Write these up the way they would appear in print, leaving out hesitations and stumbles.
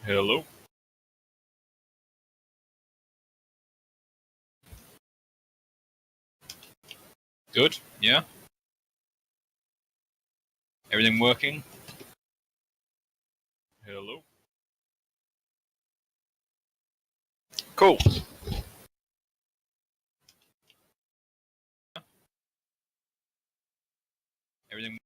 Hello. Good. Yeah. Everything working? Hello. Cool. Everything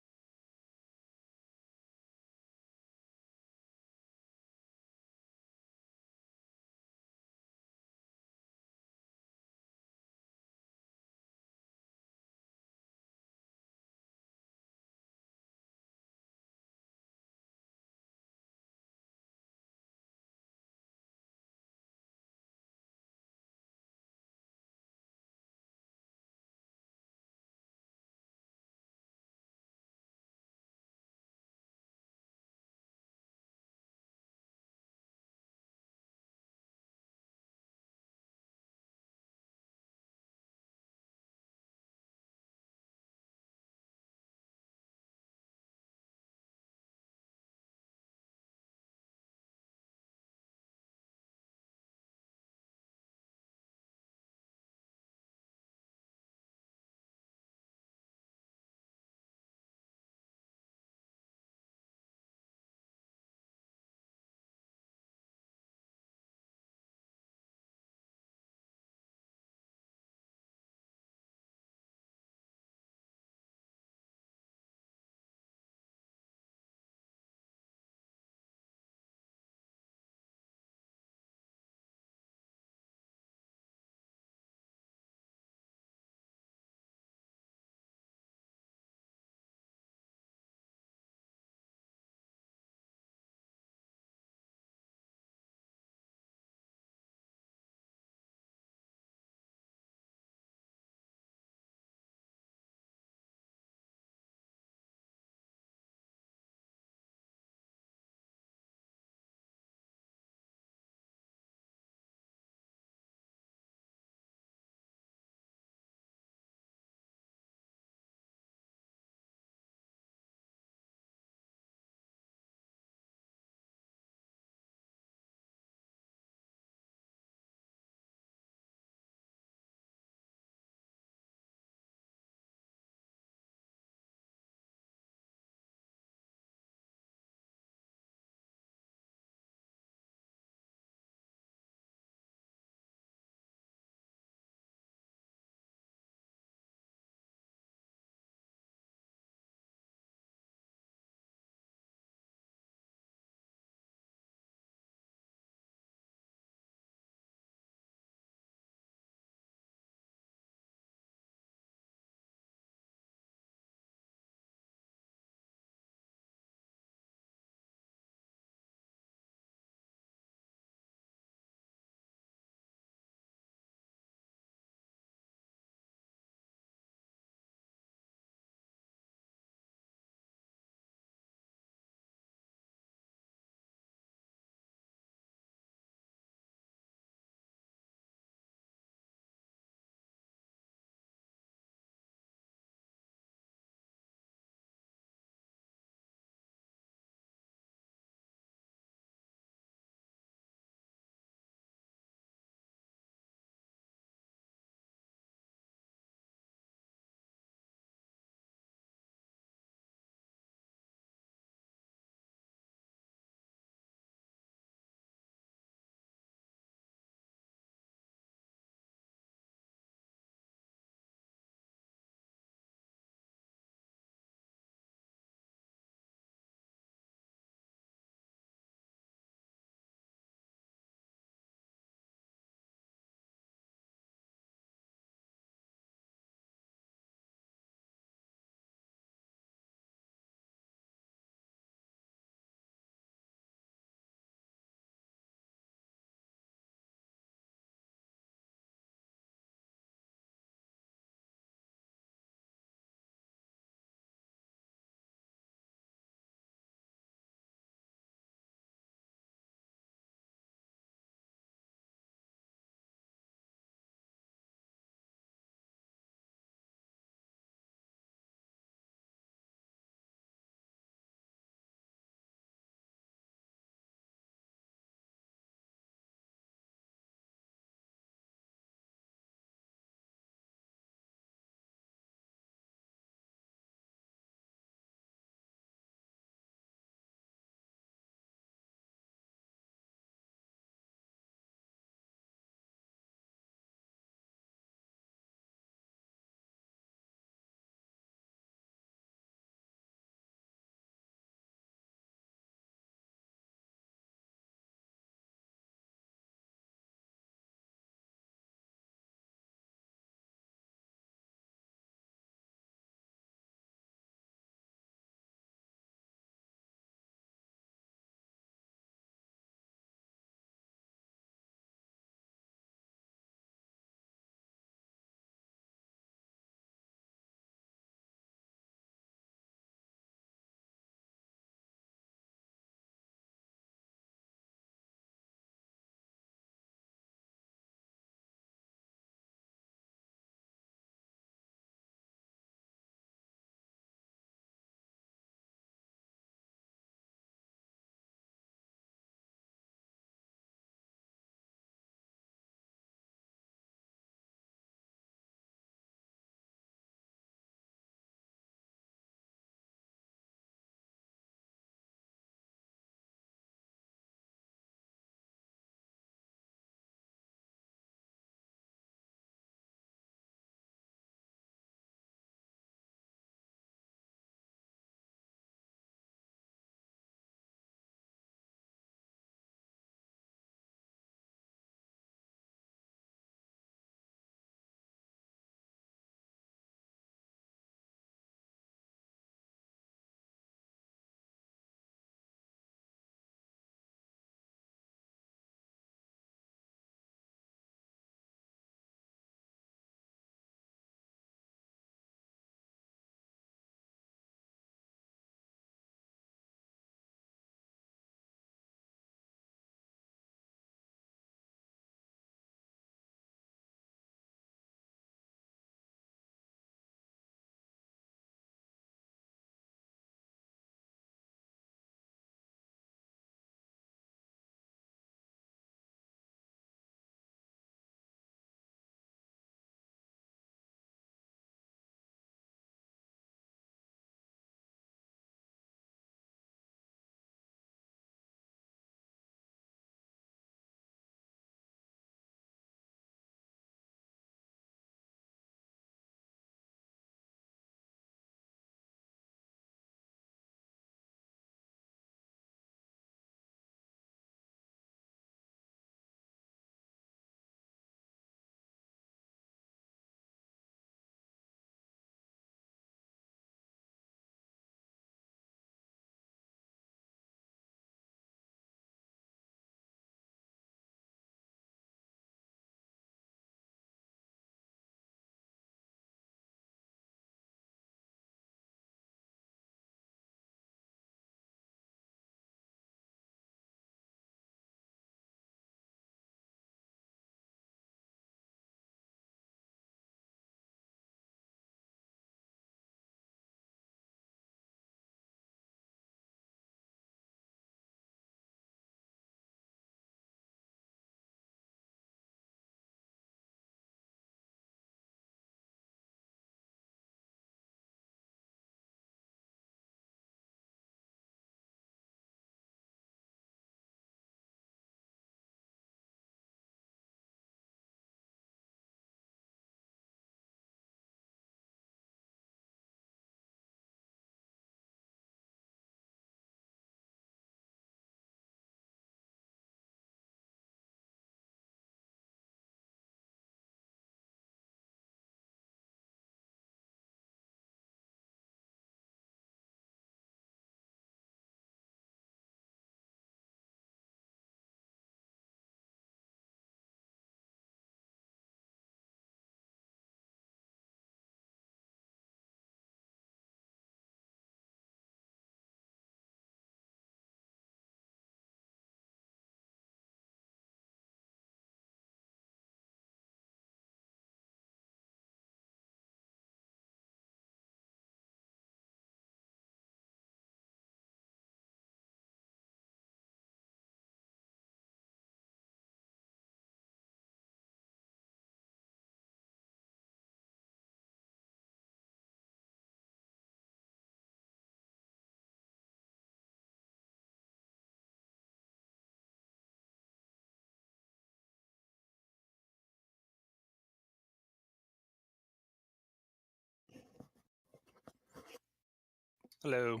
Hello.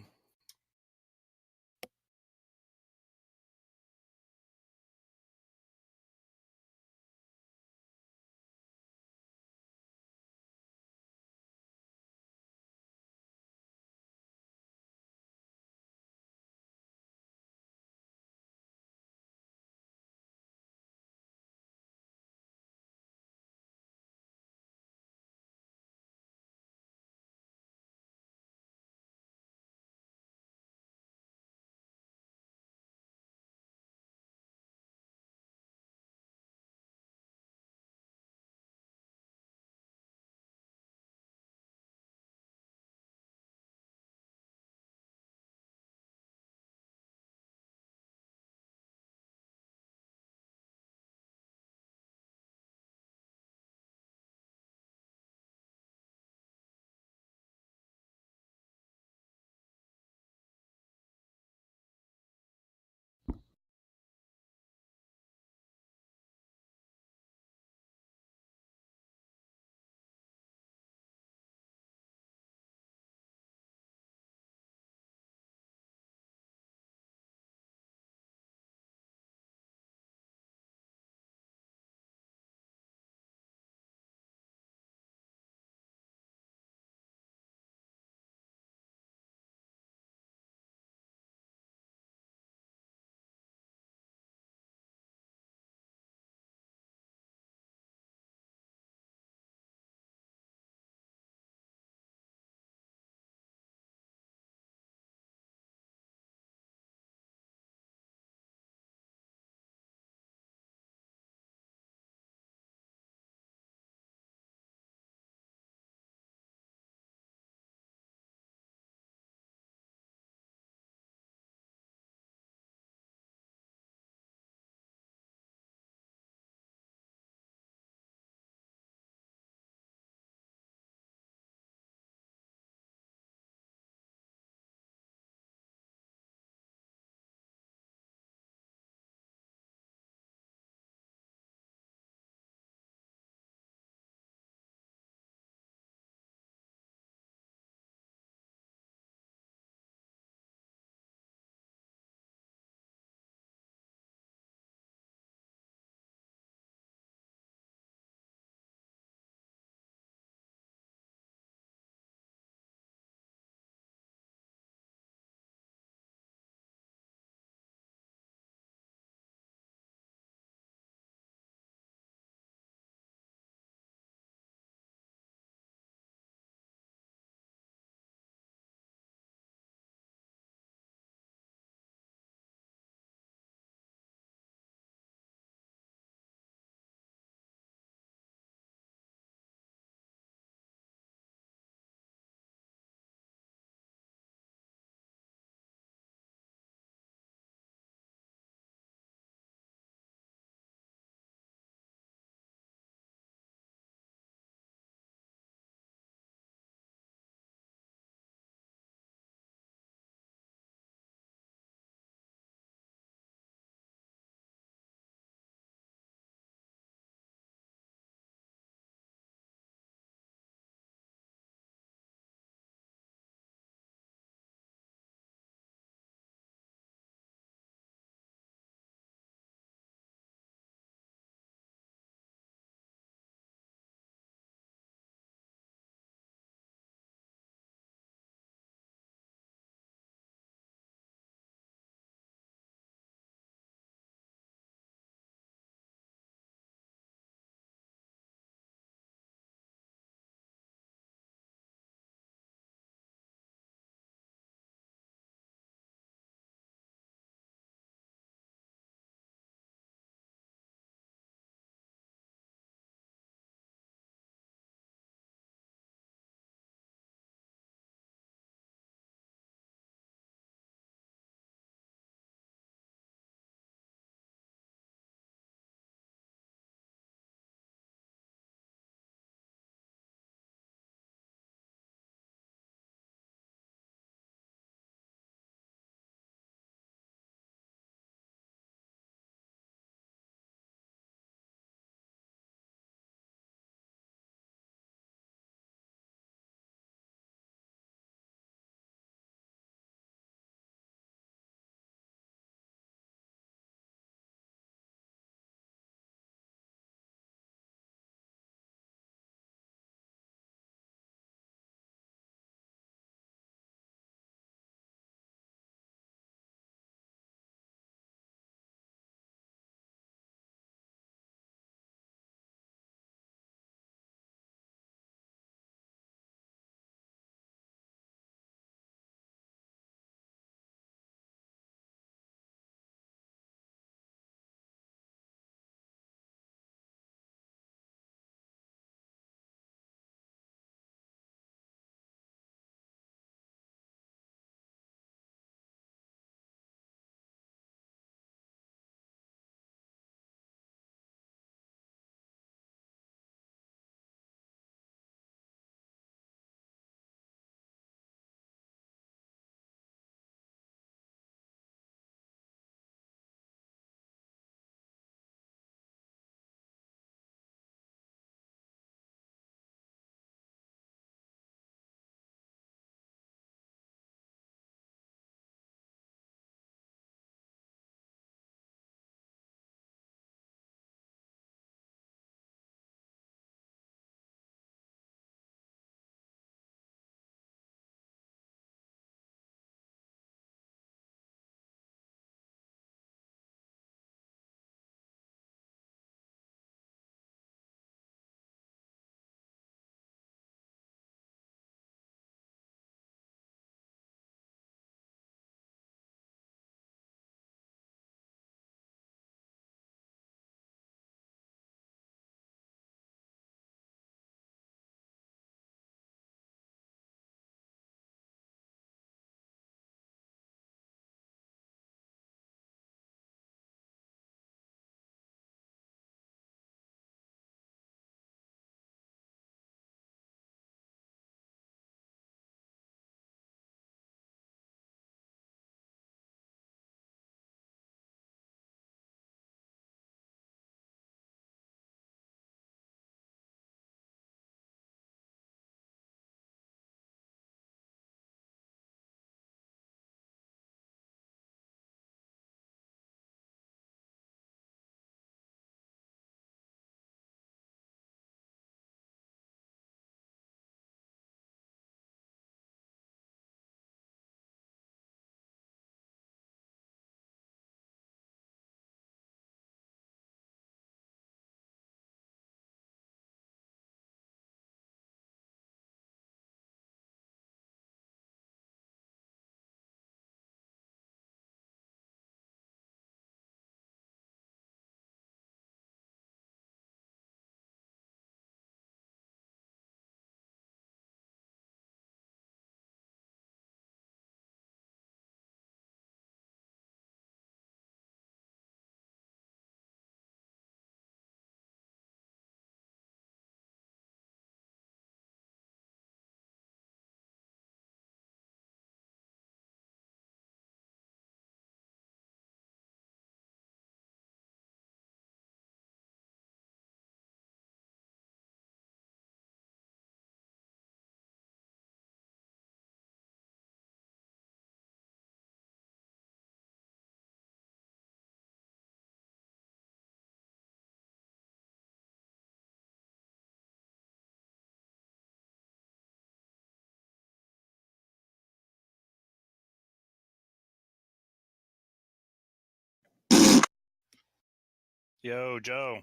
Yo, Joe.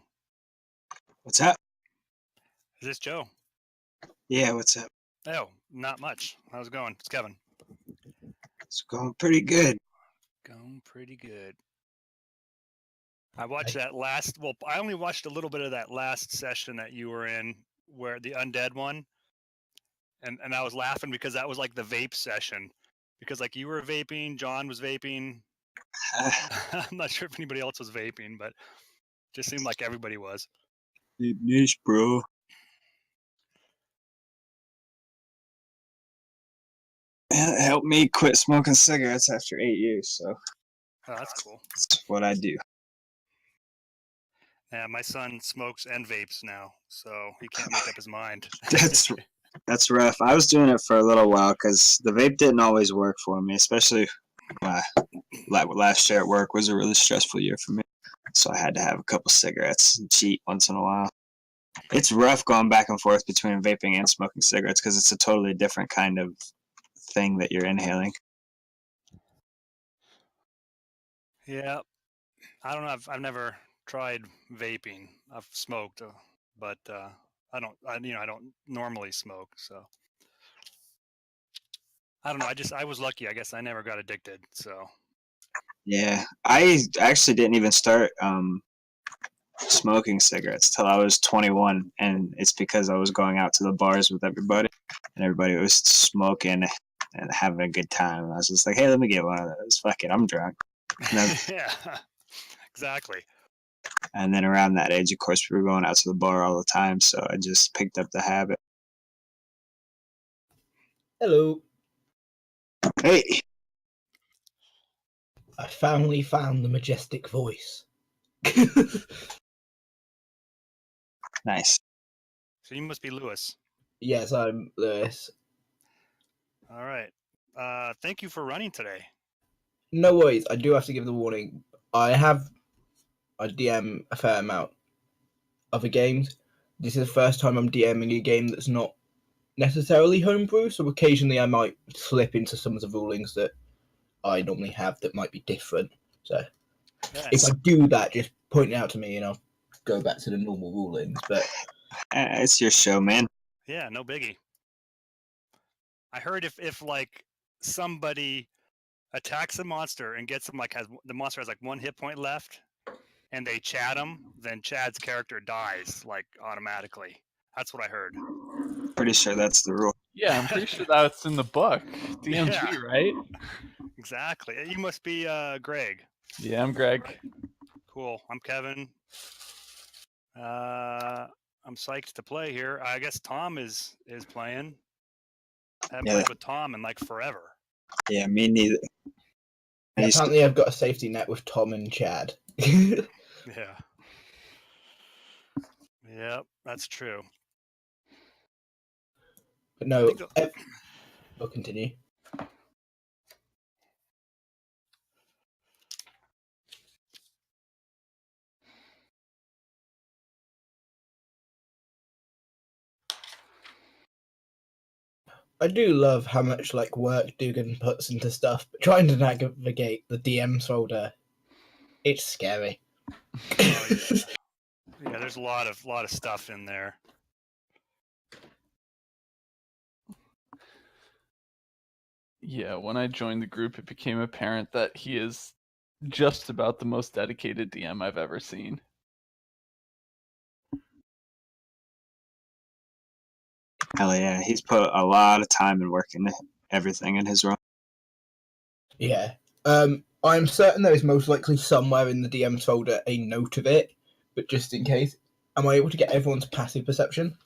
What's up? Is this Joe? Yeah, what's up? Oh, not much. How's it going? It's Kevin. It's going pretty good. Going pretty good. I watched that last. Well, I only watched a little bit of that last session that you were in, where the undead one, and I was laughing because that was like the vape session, because like you were vaping, John was vaping. I'm not sure if anybody else was vaping, but it just seemed like everybody was. Deep niche, bro. It helped me quit smoking cigarettes after 8 years, so Oh, that's cool. that's what I do. Yeah, my son smokes and vapes now, so he can't make up his mind. That's rough. I was doing it for a little while because the vape didn't always work for me, especially my last year at work was a really stressful year for me. So I had to have a couple cigarettes and cheat once in a while. It's rough going back and forth between vaping and smoking cigarettes because it's a totally different kind of thing that you're inhaling. Yeah, I don't know. I've never tried vaping. I've smoked, but I don't normally smoke. So I don't know. I was lucky. I guess I never got addicted. So Yeah, I actually didn't even start smoking cigarettes till I was 21, and it's because I was going out to the bars with everybody, and everybody was smoking and having a good time. I was just like, hey, let me get one of those. Fuck it, I'm drunk. yeah, exactly. And then around that age, of course, we were going out to the bar all the time, so I just picked up the habit. Hello. Hey. I finally found the majestic voice. Nice. So you must be Lewis. Yes, I'm Lewis. All right. Thank you for running today. No worries. I do have to give the warning. I DM a fair amount of the games. This is the first time I'm DMing a game that's not necessarily homebrew, so occasionally I might slip into some of the rulings that I normally have that might be different. So if I do that, just point it out to me and I'll go back to the normal rulings. But it's your show, man. Yeah, no biggie. I heard if like somebody attacks a monster and gets him, like the monster has like 1 hit point left, and they chat him, then Chad's character dies like automatically. That's what I heard. Pretty sure that's the rule. Yeah, I'm pretty sure that's in the book. DMG, Yeah. right? Exactly. You must be Greg. Yeah, I'm Greg. Cool. I'm Kevin. I'm psyched to play here. I guess Tom is playing. I haven't played with Tom in like forever. Yeah, me neither. Yeah, apparently I've got a safety net with Tom and Chad. Yeah. Yep, that's true. But no, I'll continue. I do love how much like work Dugan puts into stuff, but trying to navigate the DM's folder, it's scary. Oh, yeah, there's a lot of stuff in there. Yeah, when I joined the group, it became apparent that he is just about the most dedicated DM I've ever seen. Hell yeah, he's put a lot of time and work into everything in his run. Yeah. I'm certain there is most likely somewhere in the DM's folder a note of it, but just in case, am I able to get everyone's passive perception?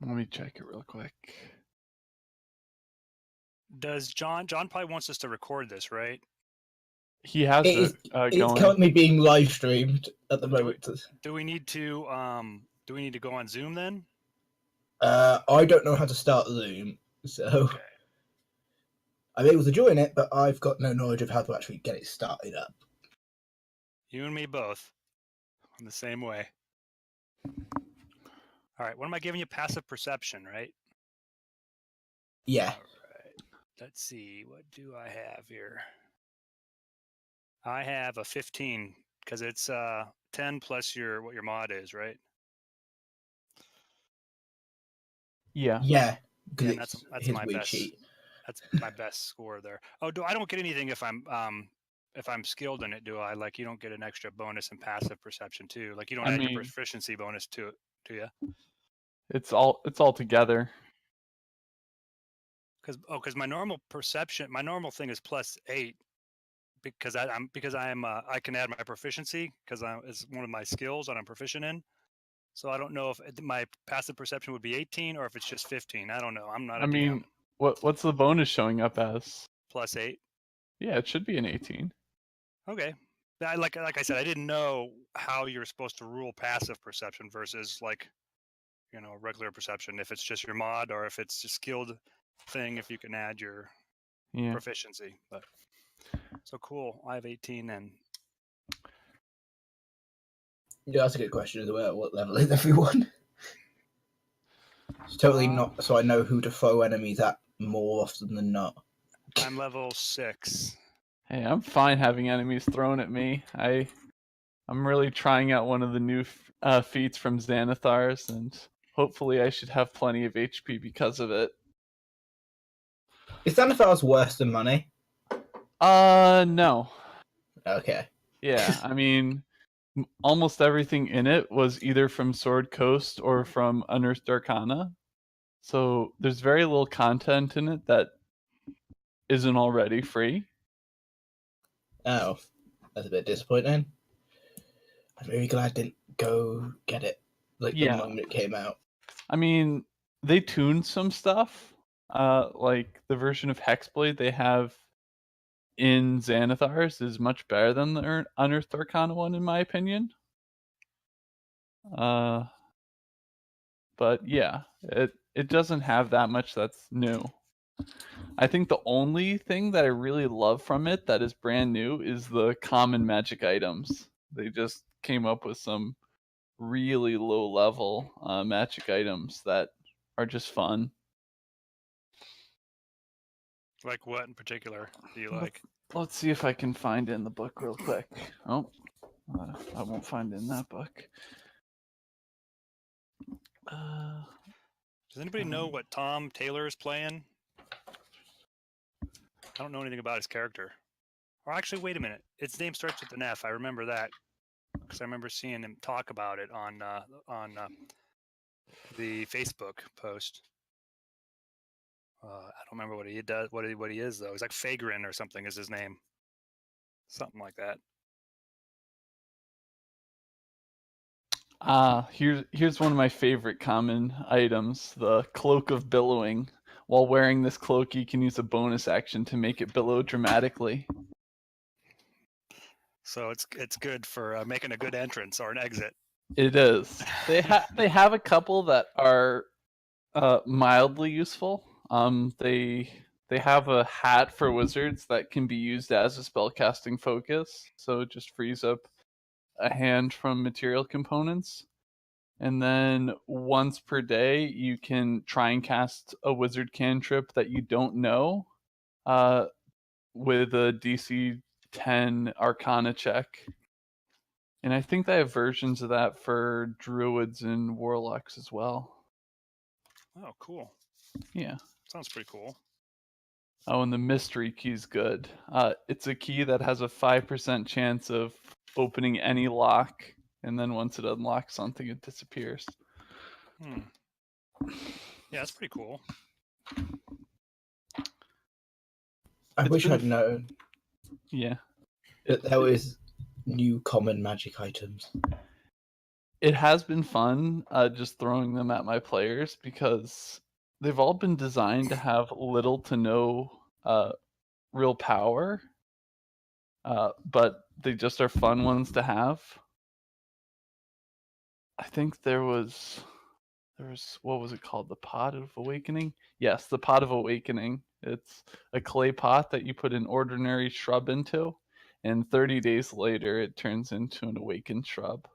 Let me check it real quick. Does John probably wants us to record this, right? He has It's going. currently being live streamed at the moment. Do we need to go on Zoom then? I don't know how to start Zoom, so okay. I'm able to join it, but I've got no knowledge of how to actually get it started up. You and me both. I'm the same way. All right, what am I giving you? Passive perception, right? Yeah. All right. Let's see. What do I have here? I have a 15 because it's 10 plus what your mod is, right? Yeah. Yeah, Yeah, because and it's that's his my weird best. cheat. That's my best score there. Oh, I don't get anything if I'm skilled in it, do I? Like you don't get an extra bonus in passive perception too. Like you don't I add your mean, proficiency bonus to it, do you? it's all together. Because my normal thing is +8 because I can add my proficiency because it's one of my skills that I'm proficient in. So I don't know if my passive perception would be 18 or if it's just 15. I don't know. I'm not I a DM. mean, what's the bonus showing up as? +8. Yeah, it should be an 18. Okay. Like I said, I didn't know how you're supposed to rule passive perception versus regular perception. If it's just your mod or if it's a skilled thing, if you can add your Yeah. proficiency. But so cool. I have 18 and Yeah, that's a good question as well. What level is everyone? It's totally not, so I know who to throw enemies at more often than not. I'm level 6. Hey, I'm fine having enemies thrown at me. I'm really trying out one of the new feats from Xanathars, and hopefully I should have plenty of HP because of it. Is Xanathar's worse than money? No. Okay. Yeah, I mean, almost everything in it was either from Sword Coast or from Unearthed Arcana. So there's very little content in it that isn't already free. Oh, that's a bit disappointing. I'm really glad I didn't go get it the Yeah. moment it came out. I mean, they tuned some stuff. Like the version of Hexblade they have in Xanathars is much better than the Unearthed Arcana one, in my opinion. But yeah, it doesn't have that much that's new. I think the only thing that I really love from it that is brand new is the common magic items. They just came up with some really low level magic items that are just fun. Like what in particular do you Let's- like? Let's see if I can find it in the book real quick. Oh, I won't find it in that book. Does anybody know what Tom Taylor is playing? I don't know anything about his character. Or actually, wait a minute. Its name starts with an F. I remember that because I remember seeing him talk about it on the Facebook post. I don't remember what he does. What he is though. He's like Fagrin or something is his name. Something like that. Here's one of my favorite common items, the Cloak of Billowing. While wearing this cloak, you can use a bonus action to make it billow dramatically. So it's good for making a good entrance or an exit. It is. They have a couple that are mildly useful. They have a hat for wizards that can be used as a spellcasting focus, so it just frees up a hand from material components. And then once per day, you can try and cast a wizard cantrip that you don't know with a DC 10 Arcana check. And I think they have versions of that for druids and warlocks as well. Oh, cool. Yeah. Sounds pretty cool. Oh, and the mystery key's good. It's a key that has a 5% chance of opening any lock, and then once it unlocks something, it disappears. Yeah, that's pretty cool. I wish I'd known. Yeah. That there was new common magic items. It has been fun just throwing them at my players because they've all been designed to have little to no real power, but they just are fun ones to have. I think there was what was it called? The Pot of Awakening? Yes, the Pot of Awakening. It's a clay pot that you put an ordinary shrub into, and 30 days later it turns into an awakened shrub.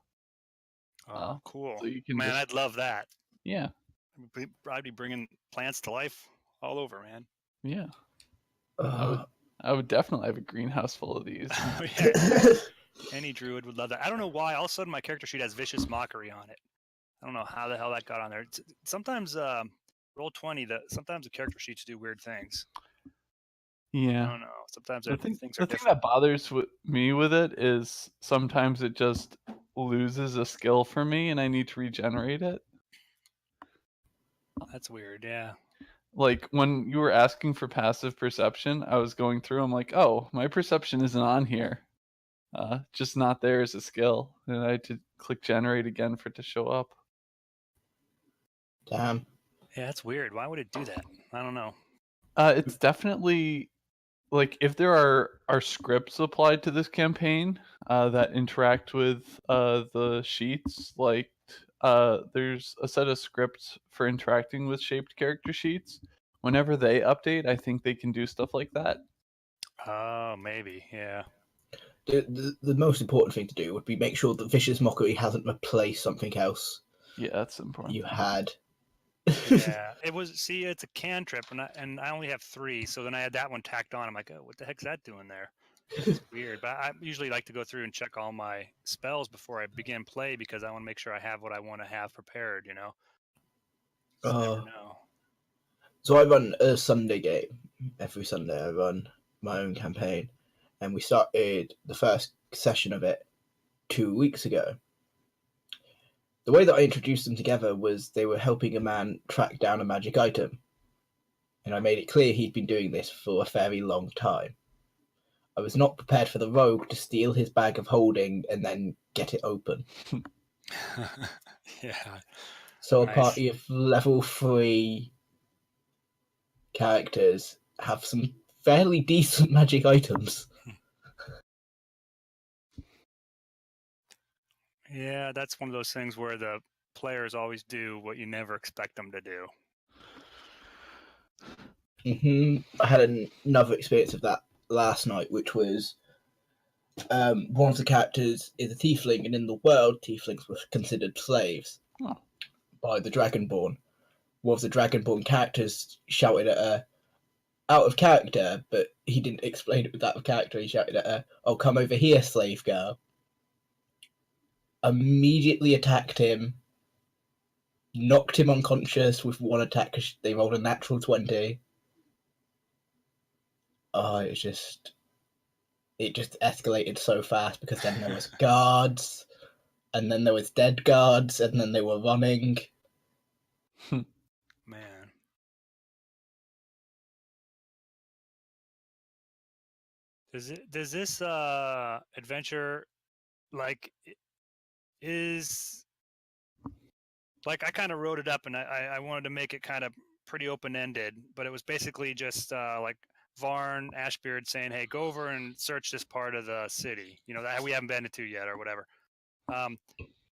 Oh, cool. So you can Man, just, I'd love that. yeah. I'd be bringing plants to life all over, man. Yeah. I would definitely have a greenhouse full of these. Yeah, any druid would love that. I don't know why. All of a sudden, my character sheet has vicious mockery on it. I don't know how the hell that got on there. Sometimes Roll20, sometimes the character sheets do weird things. I Yeah. don't know. Sometimes The things thing are different. that bothers me with it is sometimes it just loses a skill for me and I need to regenerate it. That's weird. Yeah. Like when you were asking for passive perception, I was going through, I'm like, oh, my perception isn't on here. Just not there as a skill. And I had to click generate again for it to show up. Damn. Yeah, that's weird. Why would it do that? I don't know. It's definitely like if there are scripts applied to this campaign that interact with the sheets, like there's a set of scripts for interacting with shaped character sheets. Whenever they update, I think they can do stuff like that. Oh, maybe. Yeah. The most important thing to do would be make sure that Vicious Mockery hasn't replaced something else Yeah, that's important. you had. Yeah. It was. See, it's a cantrip, and I only have 3, so then I had that one tacked on. I'm like, oh, what the heck's that doing there? It's weird. But I usually like to go through and check all my spells before I begin play because I want to make sure I have what I want to have prepared. You know. Just never know. So I run a Sunday game. Every Sunday I run my own campaign. And we started the first session of it 2 weeks ago. The way that I introduced them together was they were helping a man track down a magic item. And I made it clear he'd been doing this for a very long time. I was not prepared for the rogue to steal his bag of holding and then get it open. Yeah. So Nice. a party of level 3 characters have some fairly decent magic items. Yeah, that's one of those things where the players always do what you never expect them to do. I had another experience of that last night, which was one of the characters is a tiefling, and in the world, tieflings were considered slaves by the Dragonborn. One of the Dragonborn characters shouted at her, out of character, but he didn't explain it with that of character. He shouted at her, "Oh, come over here, slave girl." Immediately attacked him, knocked him unconscious with one attack because they rolled a natural 20. Oh, it just escalated so fast because then there was guards, and then there was dead guards, and then they were running. Man. Does this adventure is like I kind of wrote it up and I wanted to make it kind of pretty open ended, but it was basically just like Varn Ashbeard saying, "Hey, go over and search this part of the city, you know, that we haven't been to yet or whatever."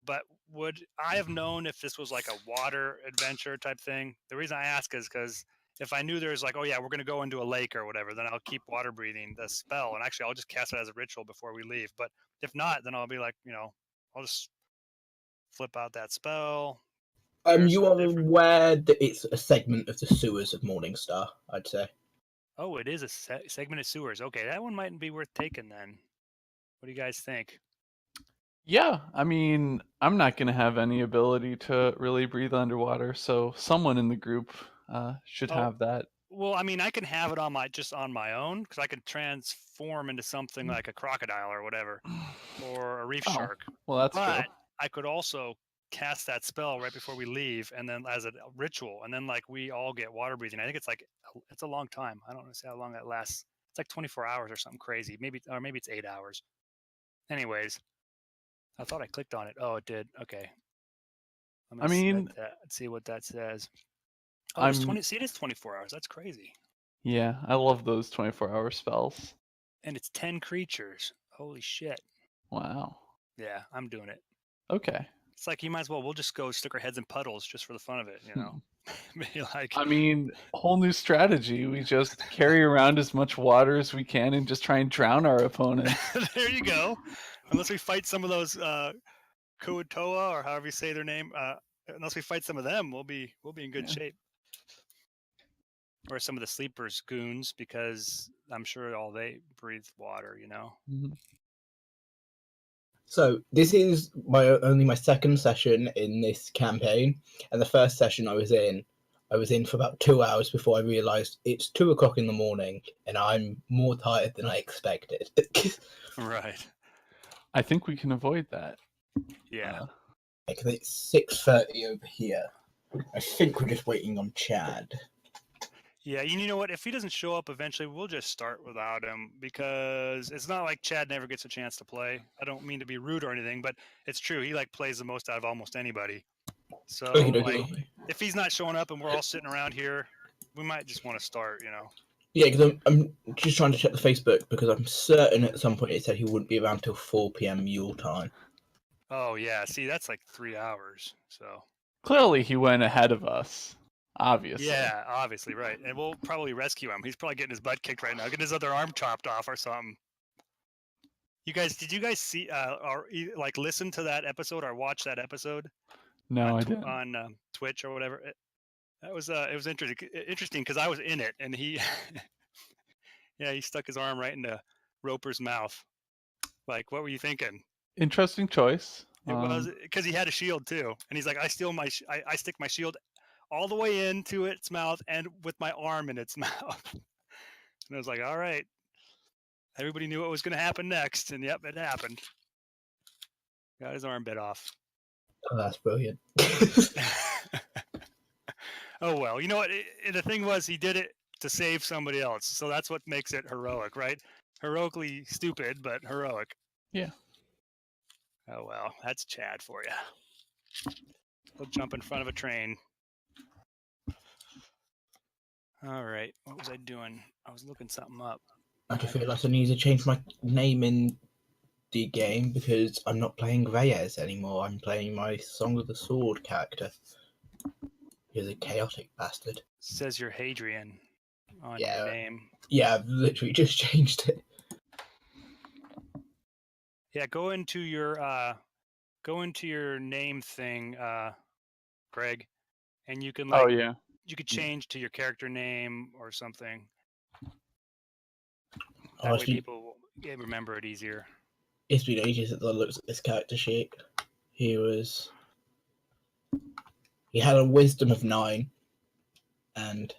But would I have known if this was like a water adventure type thing? The reason I ask is because if I knew there's like, oh yeah, we're gonna go into a lake or whatever, then I'll keep water breathing the spell, and actually I'll just cast it as a ritual before we leave. But if not, then I'll be like, I'll just flip out that spell. You are aware that it's a segment of the sewers of Morningstar, I'd say. Oh, it is a segment of sewers. Okay, that one mightn't be worth taking then. What do you guys think? Yeah, I mean, I'm not going to have any ability to really breathe underwater, so someone in the group should have that. Well, I mean, I can have it on my own because I can transform into something like a crocodile or whatever, or a reef shark. Well, that's but true. I could also cast that spell right before we leave, and then as a ritual, and then like we all get water breathing. I think it's a long time. I don't know how long that lasts. It's like 24 hours or something crazy. Maybe it's 8 hours. Anyways, I thought I clicked on it. Oh, it did. Okay. Let me see what that says. Oh, see, it is 24 hours. That's crazy. Yeah, I love those 24-hour spells. And it's 10 creatures. Holy shit. Wow. Yeah, I'm doing it. Okay. It's like we'll just go stick our heads in puddles just for the fun of it, you know? I mean, whole new strategy. We just carry around as much water as we can and just try and drown our opponents. There you go. Unless we fight some of those Kuatoa or however you say their name, unless we fight some of them, we'll be in good shape. or some of the sleepers goons, because I'm sure all they breathe water, you know. Mhm. So this is only my second session in this campaign, and the first session I was in for about 2 hours before I realised it's 2 o'clock in the morning, and I'm more tired than I expected. Right. I think we can avoid that. Yeah. Like, it's 6:30 over here. I think we're just waiting on Chad. Yeah, you know what? If he doesn't show up eventually, we'll just start without him, because it's not like Chad never gets a chance to play. I don't mean to be rude or anything, but it's true. He like plays the most out of almost anybody. So like, if he's not showing up and we're all sitting around here, we might just want to start, you know. Yeah, because I'm just trying to check the Facebook, because I'm certain at some point it said he wouldn't be around till 4 p.m. Yule time. Oh yeah, see, that's like 3 hours. So Clearly, he went ahead of us. Obviously. yeah, obviously, right. And we'll probably rescue him. He's probably getting his butt kicked right now, getting his other arm chopped off or something. Did you guys see or like listen to that episode or watch that episode No, on I didn't. on Twitch or whatever? It was interesting because I was in it, and he yeah, he stuck his arm right into Roper's mouth. Like, what were you thinking? Interesting choice. It was because he had a shield too, and he's like, I stick my shield all the way into its mouth and with my arm in its mouth. And I was like, all right. Everybody knew what was going to happen next, and yep, it happened. Got his arm bit off. Oh, that's brilliant. Oh well, you know what? The thing was, he did it to save somebody else, so that's what makes it heroic, right? Heroically stupid, but heroic. Yeah. Oh well, that's Chad for you. He'll jump in front of a train. All right, what was I doing? I was looking something up. I just realised I need to change my name in the game, because I'm not playing Reyes anymore. I'm playing my Song of the Sword character. He's a chaotic bastard. Says you're Hadrian on your name. Yeah, I've literally just changed it. Yeah, go into your name thing, Greg, and you can like yeah. you could change to your character name or something. That Oh, way people remember it easier. It's been ages since I looked at this character sheet. He had a wisdom of 9, and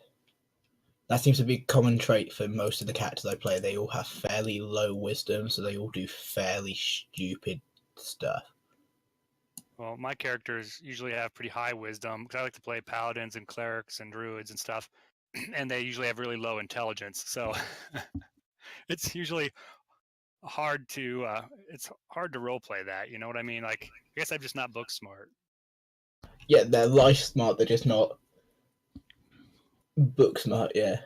that seems to be a common trait for most of the characters I play. They all have fairly low wisdom, so they all do fairly stupid stuff. Well, my characters usually have pretty high wisdom because I like to play paladins and clerics and druids and stuff, and they usually have really low intelligence. So it's usually hard to role play that. You know what I mean? Like, I guess I'm just not book smart. Yeah, they're life smart. They're just not book smart. Yeah.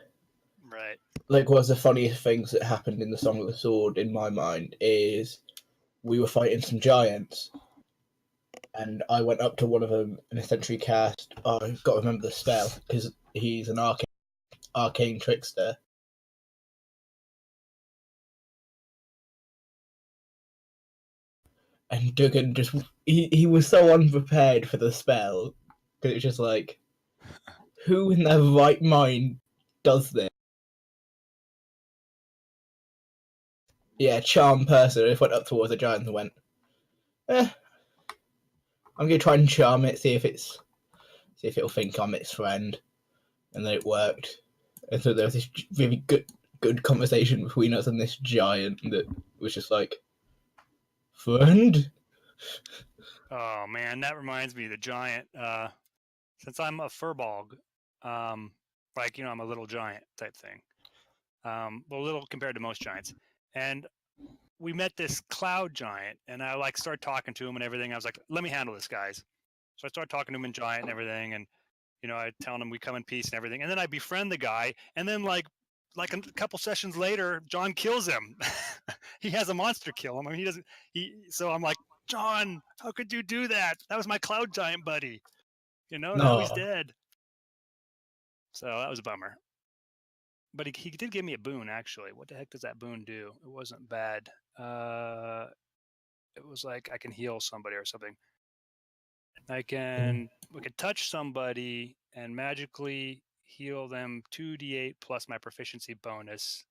Right. Like, one of the funniest things that happened in the Song of the Sword, in my mind, is we were fighting some giants, and I went up to one of them and essentially cast. Oh, I've got to remember the spell, because he's an arcane trickster. And Duggan he was so unprepared for the spell, because it was just like, who in their right mind does this? Yeah, charm person. I just went up towards the giant and went, I'm gonna try and charm it, see if it'll think I'm its friend. And then it worked. And so there was this really good conversation between us and this giant that was just like, friend? Oh man, that reminds me of the giant. Since I'm a furbolg, like, you know, I'm a little giant type thing. Well, little compared to most giants. And we met this cloud giant, and I like started talking to him and everything. I was like, let me handle this, guys. So I started talking to him in giant and everything, and you know, I telling him we come in peace and everything. And then I befriend the guy, and then like a couple sessions later, John kills him. He has a monster kill him. I mean, he doesn't. So I'm like, John, how could you do that? That was my cloud giant buddy. You know, now he's dead. So that was a bummer. But he did give me a boon, actually. What the heck does that boon do? It wasn't bad. It was like I can heal somebody or something. We could touch somebody and magically heal them 2d8 plus my proficiency bonus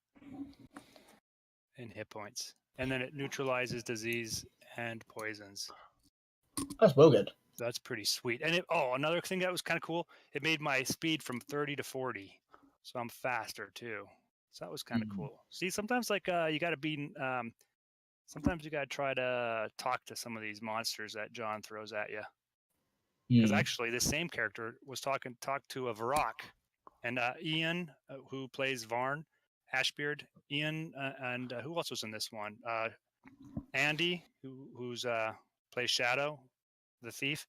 in hit points. And then it neutralizes disease and poisons. That's well good. That's pretty sweet. And another thing that was kind of cool, it made my speed from 30 to 40. So I'm faster too. So that was kind of cool. See, sometimes like you got to be sometimes you got to try to talk to some of these monsters that John throws at you. Because actually, this same character was talked to a Varrock, and Ian, who plays Varn, Ashbeard, Ian, and who else was in this one? Andy, who's plays Shadow, the thief.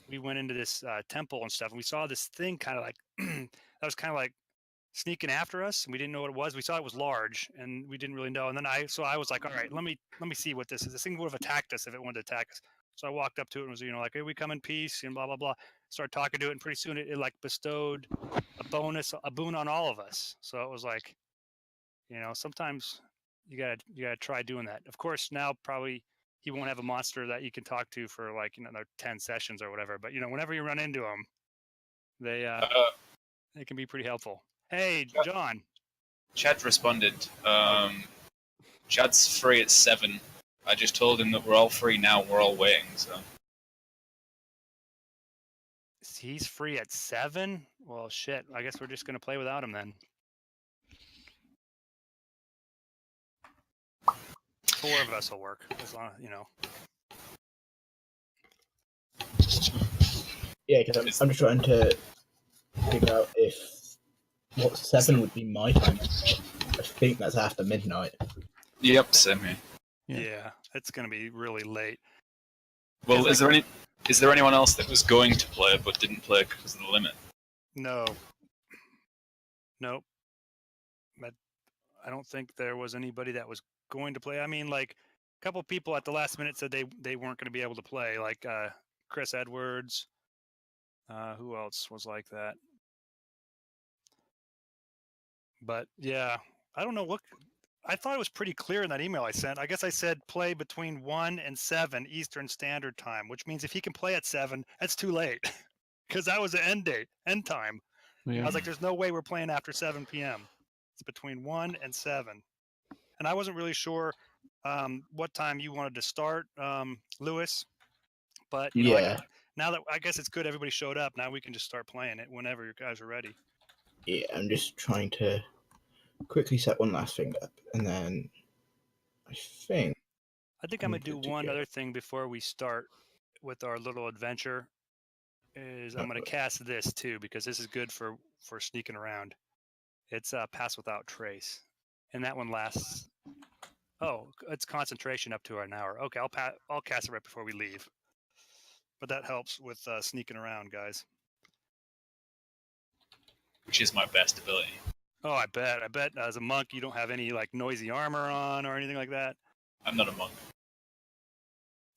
We went into this temple and stuff, and we saw this thing kind of like that was kind of like sneaking after us, and we didn't know what it was. We saw it was large, and we didn't really know. And then I was like, all right, let me see what this is. This thing would have attacked us if it wanted to attack us. So I walked up to it and was, like, hey, we come in peace and blah, blah, blah. Started talking to it, and pretty soon it like bestowed a boon on all of us. So it was like, sometimes you gotta try doing that. Of course, now probably he won't have a monster that you can talk to for like, another 10 sessions or whatever. But, whenever you run into them, they can be pretty helpful. Hey, John. Chad responded. Chad's free at 7. I just told him that we're all free now. We're all waiting. So He's free at 7? Well, shit. I guess we're just gonna play without him then. 4 of us will work, as long Yeah, because I'm just trying to figure out what 7 would be my time. I think that's after midnight. yep, same here. Yeah, it's gonna be really late. Well, is there anyone else that was going to play but didn't play because of the limit? No. Nope. But I don't think there was anybody that was going to play. I mean, like, a couple people at the last minute said they weren't going to be able to play, like Chris Edwards. Who else was like that? But yeah, I don't know what. I thought it was pretty clear in that email I sent. I guess I said play between 1 and 7 Eastern Standard Time, which means if he can play at 7, that's too late, because that was the end time. Yeah. I was like, there's no way we're playing after 7 p.m. It's between 1 and 7. And I wasn't really sure what time you wanted to start, Lewis. But Yeah. now that I guess it's good everybody showed up, now we can just start playing it whenever you guys are ready. Yeah, I'm just trying to quickly set one last thing up, and then I think I'm gonna do one other thing before we start with our little adventure. I'm gonna cast this too, because this is good for sneaking around. It's Pass Without Trace, and that one lasts. Oh, it's concentration up to an hour. Okay, I'll cast it right before we leave. But that helps with sneaking around, guys. Which is my best ability. Oh, I bet as a monk you don't have any like noisy armor on or anything like that. I'm not a monk.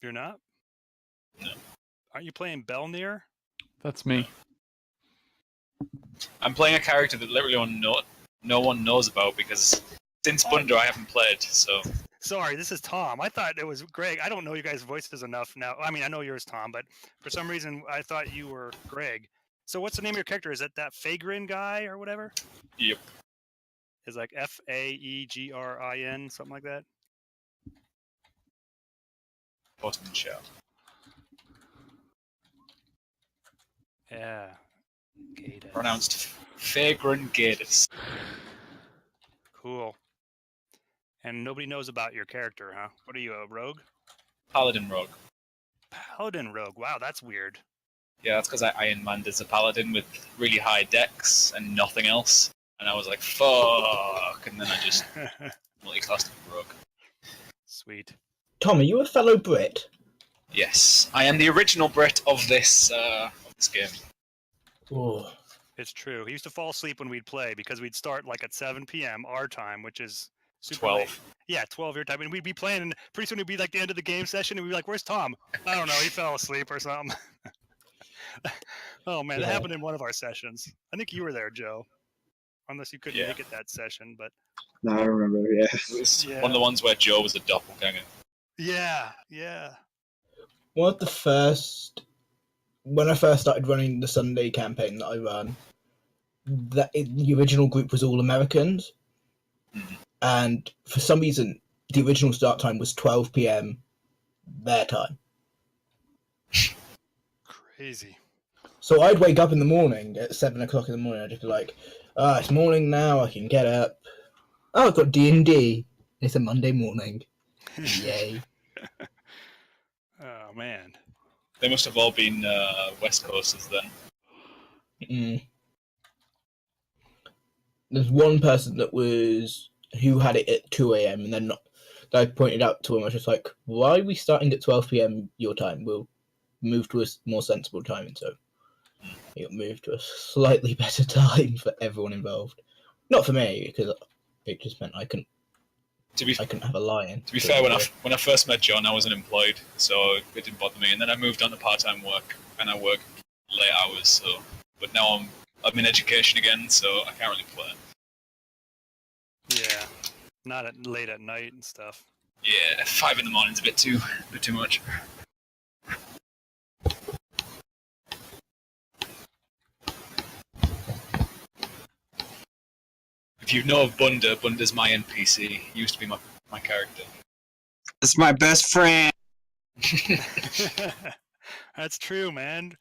You're not? No. Aren't you playing Belnir? That's me. I'm playing a character that literally no one knows about because since Bunder I haven't played, so... Sorry, this is Tom. I thought it was Greg. I don't know you guys' voices enough now. I mean, I know yours, Tom, but for some reason I thought you were Greg. So what's the name of your character? Is it that Fagrin guy or whatever? Yep. It's like Faegrin, something like that? Bottom shell. Yeah. Gatus. Pronounced Fagrin Gatus. Cool. And nobody knows about your character, huh? What are you, a rogue? Paladin Rogue. Paladin rogue. Wow, that's weird. Yeah, that's because I Iron Manned as a paladin with really high dex and nothing else. And I was like, fuck, and then I just multi-classed Rogue. Sweet. Tom, are you a fellow Brit? Yes, I am the original Brit of this game. Oh. It's true. He used to fall asleep when we'd play because we'd start like at 7 p.m. our time, which is super 12. late. Yeah, 12 your time. And we'd be playing, and pretty soon it'd be like the end of the game session, and we'd be like, where's Tom? I don't know. He fell asleep or something. Oh, man. That happened in one of our sessions. I think you were there, Joe. Unless you couldn't make it that session, but... No, I remember, yeah. It was one of the ones where Joe was a doppelganger. Yeah. When I first started running the Sunday campaign that I run, the original group was all Americans, and for some reason the original start time was 12 p.m. their time. Crazy. So I'd wake up in the morning at 7 o'clock in the morning. I'd just be like, it's morning now. I can get up. Oh, I've got D&D. It's a Monday morning. Yay. Oh man. They must have all been West Coasters then. There's one person who had it at 2 a.m. and then not. I pointed out to him, I was just like, why are we starting at 12 p.m. your time? We'll move to a more sensible time. And so it moved to a slightly better time for everyone involved. Not for me, because it just meant I couldn't have a lion. To be fair, when I first met John, I was unemployed, so it didn't bother me. And then I moved on to part-time work, and I work late hours. So, but now I'm in education again, so I can't really play. Yeah. Not late at night and stuff. Yeah, 5 in the morning's a bit too much. If you know of Bunda, Bunda's my NPC. He used to be my character. That's my best friend. That's true, man.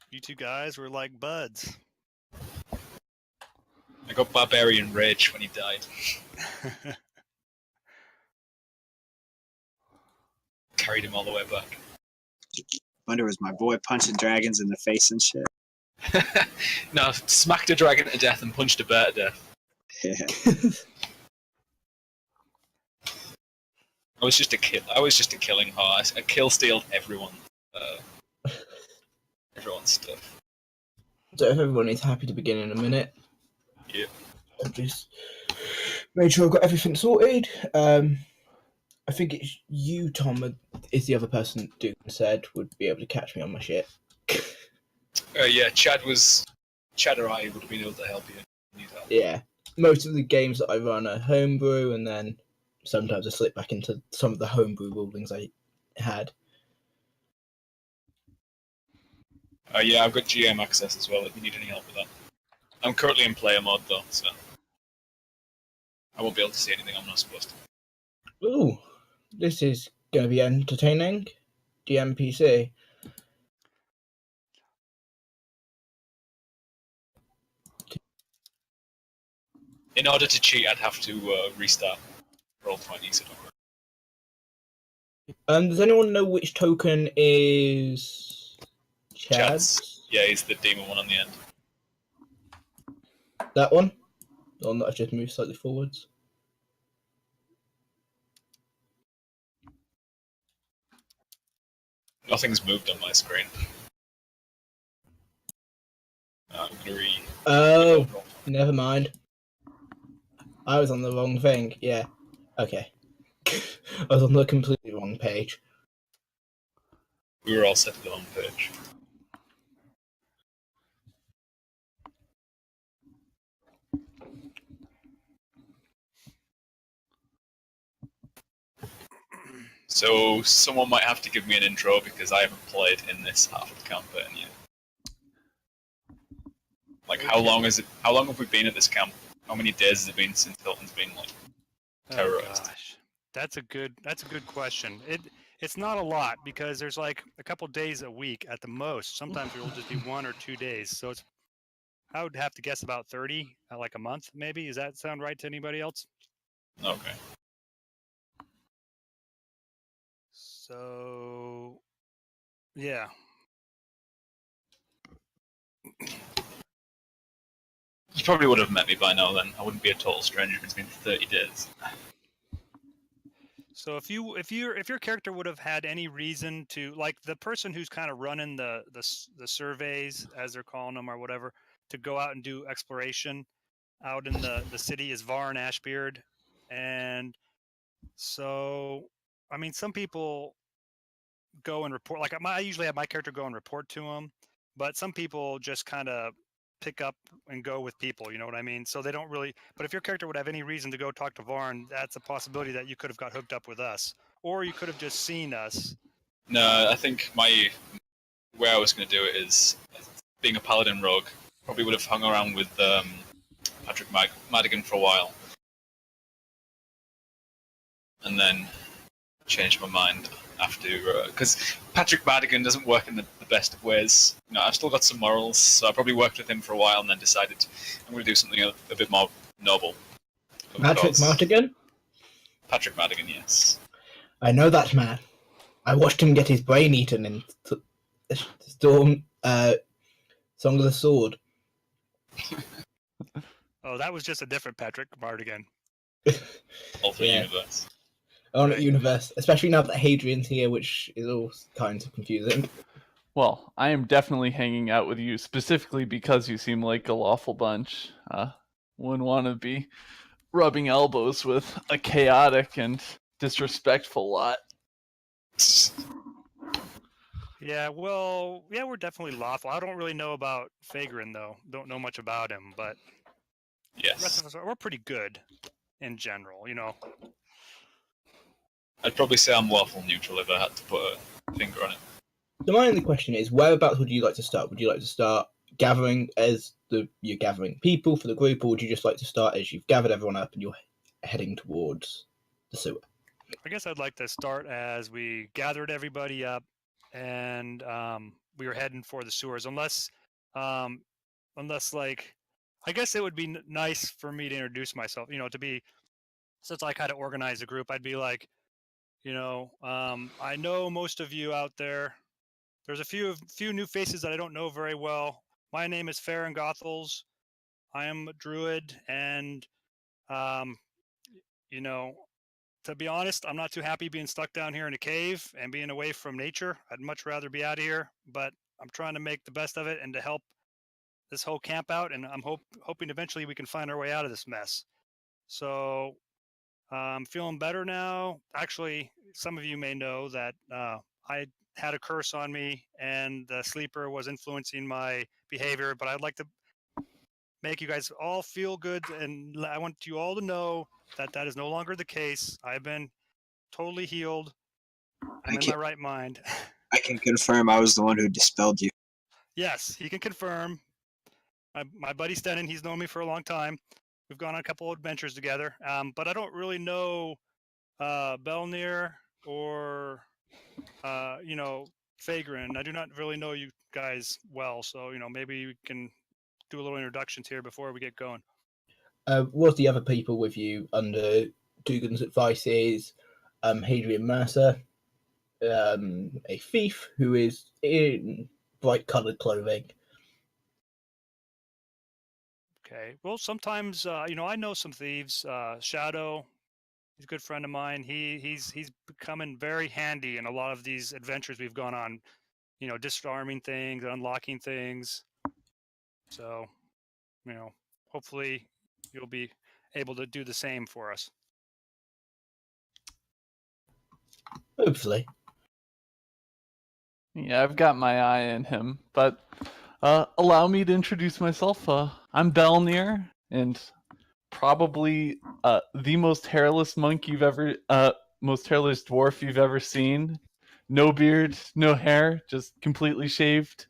You two guys were like buds. I got Barbarian Rage when he died. Carried him all the way back. Wonder was my boy punching dragons in the face and shit. No, smacked a dragon to death and punched a bear to death. Yeah. I was just a killing horse. I kill-stealed everyone. Everyone's stuff. So if everyone is happy to begin in a minute. Yep. I've just made sure I've got everything sorted. I think it's you, Tom, is the other person Duke said would be able to catch me on my shit. Yeah, Chad or I would have been able to help you. Need help. Yeah. Most of the games that I run are homebrew, and then sometimes I slip back into some of the homebrew rulings I had. Yeah, I've got GM access as well if you need any help with that. I'm currently in player mode though, so I won't be able to see anything I'm not supposed to. Ooh, this is going to be entertaining. DMPC. In order to cheat, I'd have to restart Roll20, so don't worry. Does anyone know which token is Chad's? Yeah, he's the demon one on the end. That one? The one that I've just moved slightly forwards? Nothing's moved on my screen. I'm gonna Oh, never mind. I was on the wrong thing. Yeah. Okay. I was on the completely wrong page. We were all set to the home page. So someone might have to give me an intro because I haven't played in this half of the campaign yet. Like, how long have we been at this camp? How many days has it been since Hilton's been like terrorized? Oh, gosh. That's a good question. It's not a lot because there's like a couple days a week at the most. Sometimes it will just be 1 or 2 days. So I would have to guess about 30, like a month maybe. Does that sound right to anybody else? Okay. So, yeah. You probably would have met me by now then. I wouldn't be a total stranger if it's been 30 days. So if your character would have had any reason to, like the person who's kind of running the surveys, as they're calling them or whatever, to go out and do exploration out in the city is Varn Ashbeard. And so, I mean, some people go and report, like I usually have my character go and report to them, but some people just kind of pick up and go with people, you know what I mean? So they don't really, but if your character would have any reason to go talk to Varn, that's a possibility that you could have got hooked up with us, or you could have just seen us. No, I think where I was going to do it is being a paladin rogue. Probably would have hung around with Patrick Madigan for a while, and then changed my mind after, because Patrick Madigan doesn't work in the best of ways. I've still got some morals, so I probably worked with him for a while and then decided I'm going to do something a bit more noble. Patrick Madigan? Patrick Madigan, yes. I know that man. I watched him get his brain eaten in Song of the Sword. Oh, that was just a different Patrick Mardigan. Alternate Yeah. universe. Alternate Right. universe, especially now that Hadrian's here, which is all kind of confusing. Well, I am definitely hanging out with you specifically because you seem like a lawful bunch. Wouldn't want to be rubbing elbows with a chaotic and disrespectful lot. Yeah, well, yeah, we're definitely lawful. I don't really know about Fagrin, though. Don't know much about him, but the rest Yes. of us we're pretty good in general, I'd probably say I'm lawful neutral if I had to put a finger on it. So my only question is, whereabouts would you like to start? Would you like to start gathering as you're gathering people for the group, or would you just like to start as you've gathered everyone up and you're heading towards the sewer? I guess I'd like to start as we gathered everybody up and we were heading for the sewers. Unless like, I guess it would be nice for me to introduce myself, to be, since I kind of organize a group, I'd be like, I know most of you out there. There's a few new faces that I don't know very well. My name is Farron Gothels. I am a druid, and to be honest, I'm not too happy being stuck down here in a cave and being away from nature. I'd much rather be out of here, but I'm trying to make the best of it and to help this whole camp out, and I'm hoping eventually we can find our way out of this mess. So I'm feeling better now. Actually, some of you may know that I had a curse on me and the sleeper was influencing my behavior, but I'd like to make you guys all feel good, and I want you all to know that that is no longer the case. I've been totally healed. I'm in my right mind. I can confirm I was the one who dispelled you. Yes, he can confirm. My buddy Stenin, he's known me for a long time. We've gone on a couple of adventures together, but I don't really know Belnir or Fagrin. I do not really know you guys well, so maybe we can do a little introductions here before we get going. What the other people with you under Dugan's advice is Hadrian Mercer, a thief who is in bright-coloured clothing. Okay. Well, sometimes I know some thieves. Shadow, he's a good friend of mine. He's becoming very handy in a lot of these adventures we've gone on. Disarming things, unlocking things. So, hopefully you'll be able to do the same for us. Hopefully. Yeah, I've got my eye on him, but allow me to introduce myself. I'm Belnir, and probably the most hairless monk you've ever, most hairless dwarf you've ever seen. No beard, no hair, just completely shaved.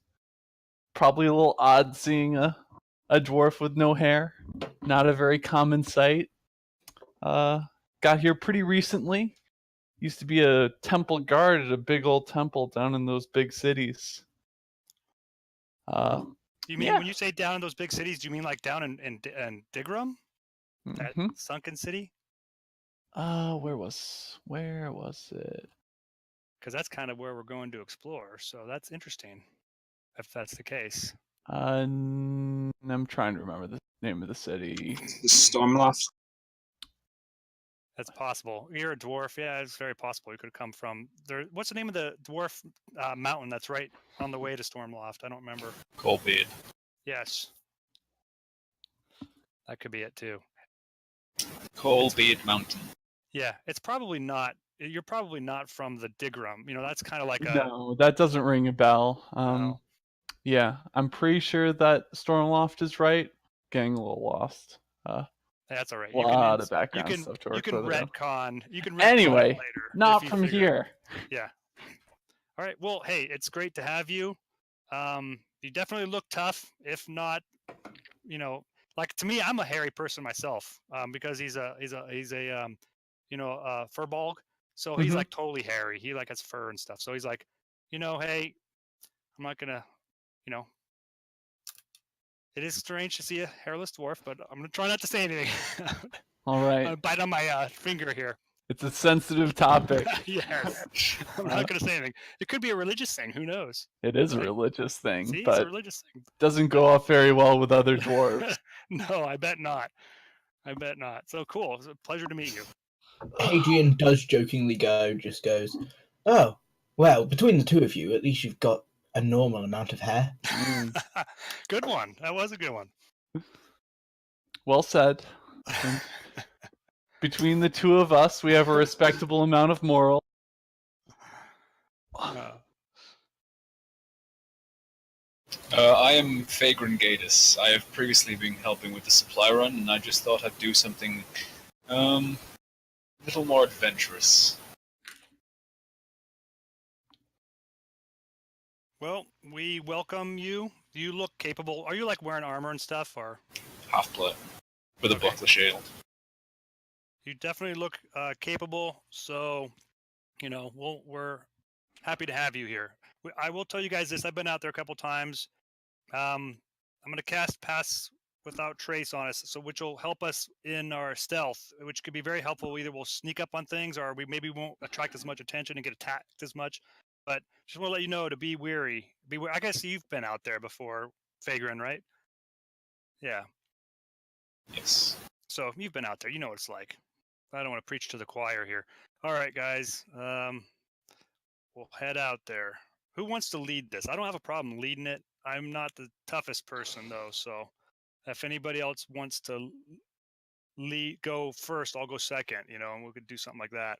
Probably a little odd seeing a dwarf with no hair. Not a very common sight. Got here pretty recently. Used to be a temple guard at a big old temple down in those big cities. You mean when you say down in those big cities, do you mean like down in Dighgrum? That sunken city? Where was it? Because that's kind of where we're going to explore. So that's interesting, if that's the case. I'm trying to remember the name of the city. Stormloft. That's possible. You're a dwarf. Yeah, it's very possible. You could have come from there. What's the name of the dwarf mountain that's right on the way to Stormloft? I don't remember. Coldbeard. Yes. That could be it too. Coldbeard Mountain. Yeah, it's probably not. You're probably not from the Dighgrum. That's kind of like a. No, that doesn't ring a bell. No. Yeah, I'm pretty sure that Stormloft is right. Getting a little lost. That's all right. A lot of background stuff to work You can further down. retcon. You can retcon Anyway, it later. not from here. Yeah. All right. Well, hey, it's great to have you. you definitely look tough. If not, like to me, I'm a hairy person myself, because he's a furball. So he's Mhm. like totally hairy. He like has fur and stuff. So he's like, hey, I'm not gonna, you know, it is strange to see a hairless dwarf, but I'm gonna try not to say anything. All I'm right. gonna bite on my finger here. It's a sensitive topic. Yes, I'm not gonna say anything. It could be a religious thing. Who knows? It is a Right? religious thing, See, it's a but religious thing. doesn't go off very well with other dwarves. No, I bet not. I bet not. So cool. It's a pleasure to meet you. Hadrian does jokingly just goes, "Oh, well, between the two of you, at least you've got a normal amount of hair." Good one. That was a good one. Well said. And between the two of us, we have a respectable amount of moral. I am Fagrin Gatus. I have previously been helping with the supply run, and I just thought I'd do something a little more adventurous. Well, we welcome you. You look capable. Are you like wearing armor and stuff, or Half plate with a Okay. buckler shield. you definitely look capable? So, we're happy to have you here. I will tell you guys this. I've been out there a couple times. I'm going to cast Pass Without Trace on us, so which will help us in our stealth, which could be very helpful. Either we'll sneak up on things, or we maybe won't attract as much attention and get attacked as much. But just want to let you know to be wary. I guess you've been out there before, Fagrin, right? Yeah. Yes. So you've been out there. You know what it's like. I don't want to preach to the choir here. All right, guys. We'll head out there. Who wants to lead this? I don't have a problem leading it. I'm not the toughest person, though. So if anybody else wants to go first, I'll go second, and we could do something like that.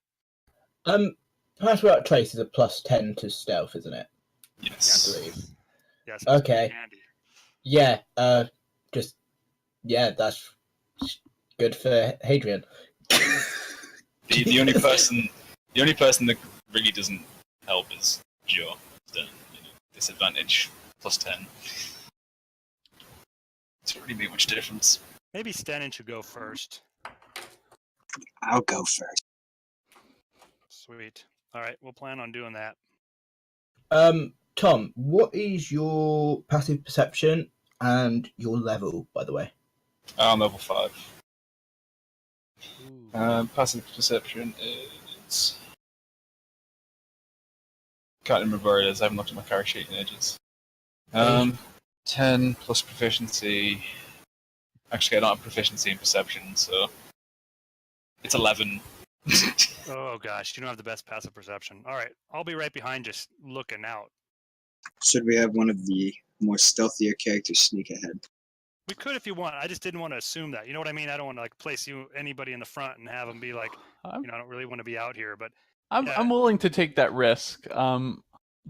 Pass Without Trace is a +10 to stealth, isn't it? Yes. I believe. Yes. It's pretty Okay. handy. Yeah. That's good for Hadrian. The only person that really doesn't help is Joe. Disadvantage +10. Doesn't really make much difference. Maybe Stenin should go first. I'll go first. Sweet. All right, we'll plan on doing that. Tom, what is your passive perception and your level, by the way? I'm level 5. Ooh. Passive perception is... Can't remember where it is. I haven't looked at my character sheet in ages. 10 plus proficiency. Actually, I don't have proficiency in perception, so it's 11. Oh gosh, you don't have the best passive perception. All right, I'll be right behind, just looking out. Should we have one of the more stealthier characters sneak ahead? We could if you want. I just didn't want to assume that. You know what I mean? I don't want to like place anybody in the front and have them be like, I don't really want to be out here. But I'm willing to take that risk.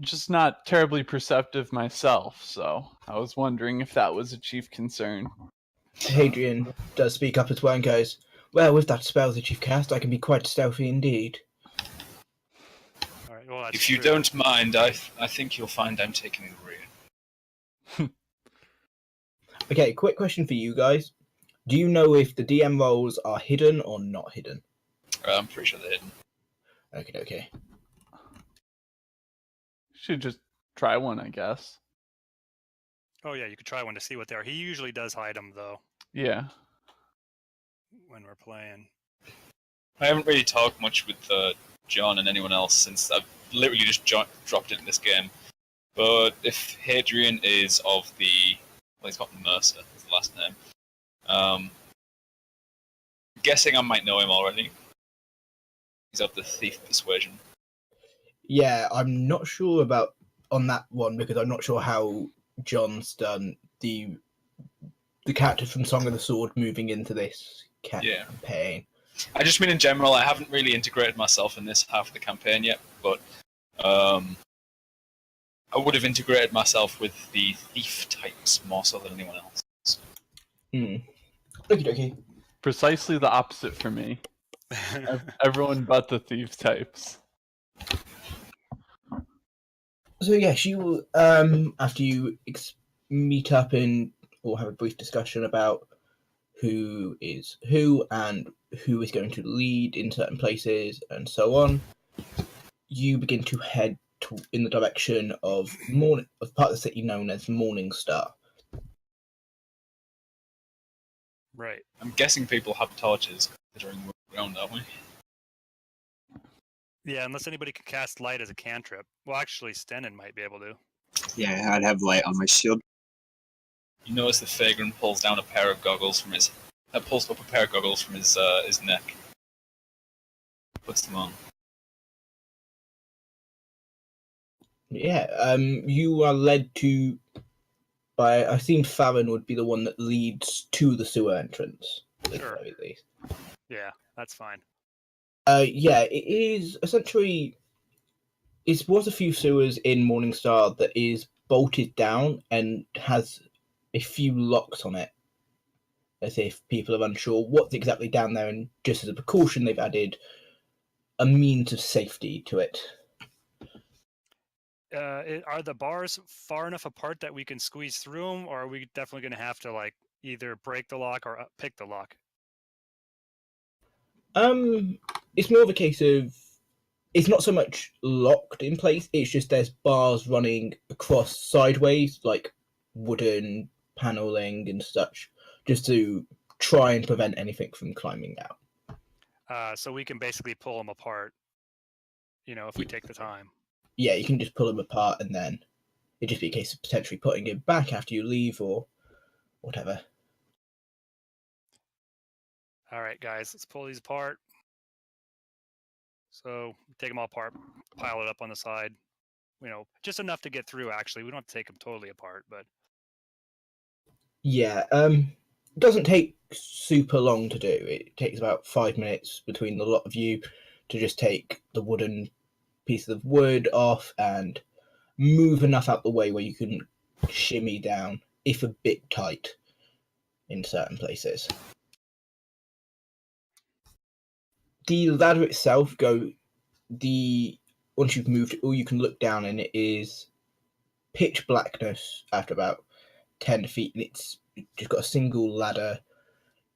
Just not terribly perceptive myself, so I was wondering if that was a chief concern. Hadrian does speak up as well and goes, "Well, with that spell that you've cast, I can be quite stealthy indeed." All right. Well, that's If you true. don't mind, I think you'll find I'm taking the rear. Okay, quick question for you guys. Do you know if the DM roles are hidden or not hidden? I'm pretty sure they're hidden. Okay. Should just try one, I guess. Oh yeah, you could try one to see what they are. He usually does hide them though Yeah. when we're playing. I haven't really talked much with John and anyone else since I've literally just dropped it in this game. But if Hadrian is of the... Well, he's got Mercer as the last name. Guessing I might know him already. He's of the Thief Persuasion. Yeah, I'm not sure about on that one because I'm not sure how John's done the characters from Song of the Sword moving into this campaign. I just mean in general, I haven't really integrated myself in this half of the campaign yet, but I would have integrated myself with the thief types more so than anyone else. Okay. Precisely the opposite for me. Everyone but the thief types. So yes, you after you meet up and or have a brief discussion about who is who and who is going to lead in certain places and so on, you begin to head in the direction of part of the city known as Morningstar. Right. I'm guessing people have torches, considering we're around, aren't we? Yeah, unless anybody can cast light as a cantrip. Well, actually, Stenin might be able to. Yeah, I'd have light on my shield. You notice the Vagrant pulls down a pair of goggles from his... pulls up a pair of goggles from his neck. Puts them on. Yeah, you are led to by, I think Farron would be the one that leads to the sewer entrance, at the Sure. very least. Yeah, that's fine. Yeah, it is essentially. It's one of the few sewers in Morningstar that is bolted down and has a few locks on it, as if people are unsure what's exactly down there, and just as a precaution, they've added a means of safety to it. Are the bars far enough apart that we can squeeze through them, or are we definitely going to have to like either break the lock or pick the lock? It's more of a case of it's not so much locked in place. It's just there's bars running across sideways, like wooden paneling and such, just to try and prevent anything from climbing out. So we can basically pull them apart, if we take the time. Yeah, you can just pull them apart, and then it'd just be a case of potentially putting it back after you leave or whatever. All right, guys, let's pull these apart. So take them all apart, pile it up on the side. Just enough to get through. Actually, we don't have to take them totally apart, but Yeah, it doesn't take super long to do. It takes about 5 minutes between the lot of you to just take the wooden piece of wood off and move enough out the way where you can shimmy down, if a bit tight, in certain places. The ladder itself once you've moved it, all you can look down and it is pitch blackness after about 10 feet, and it's just got a single ladder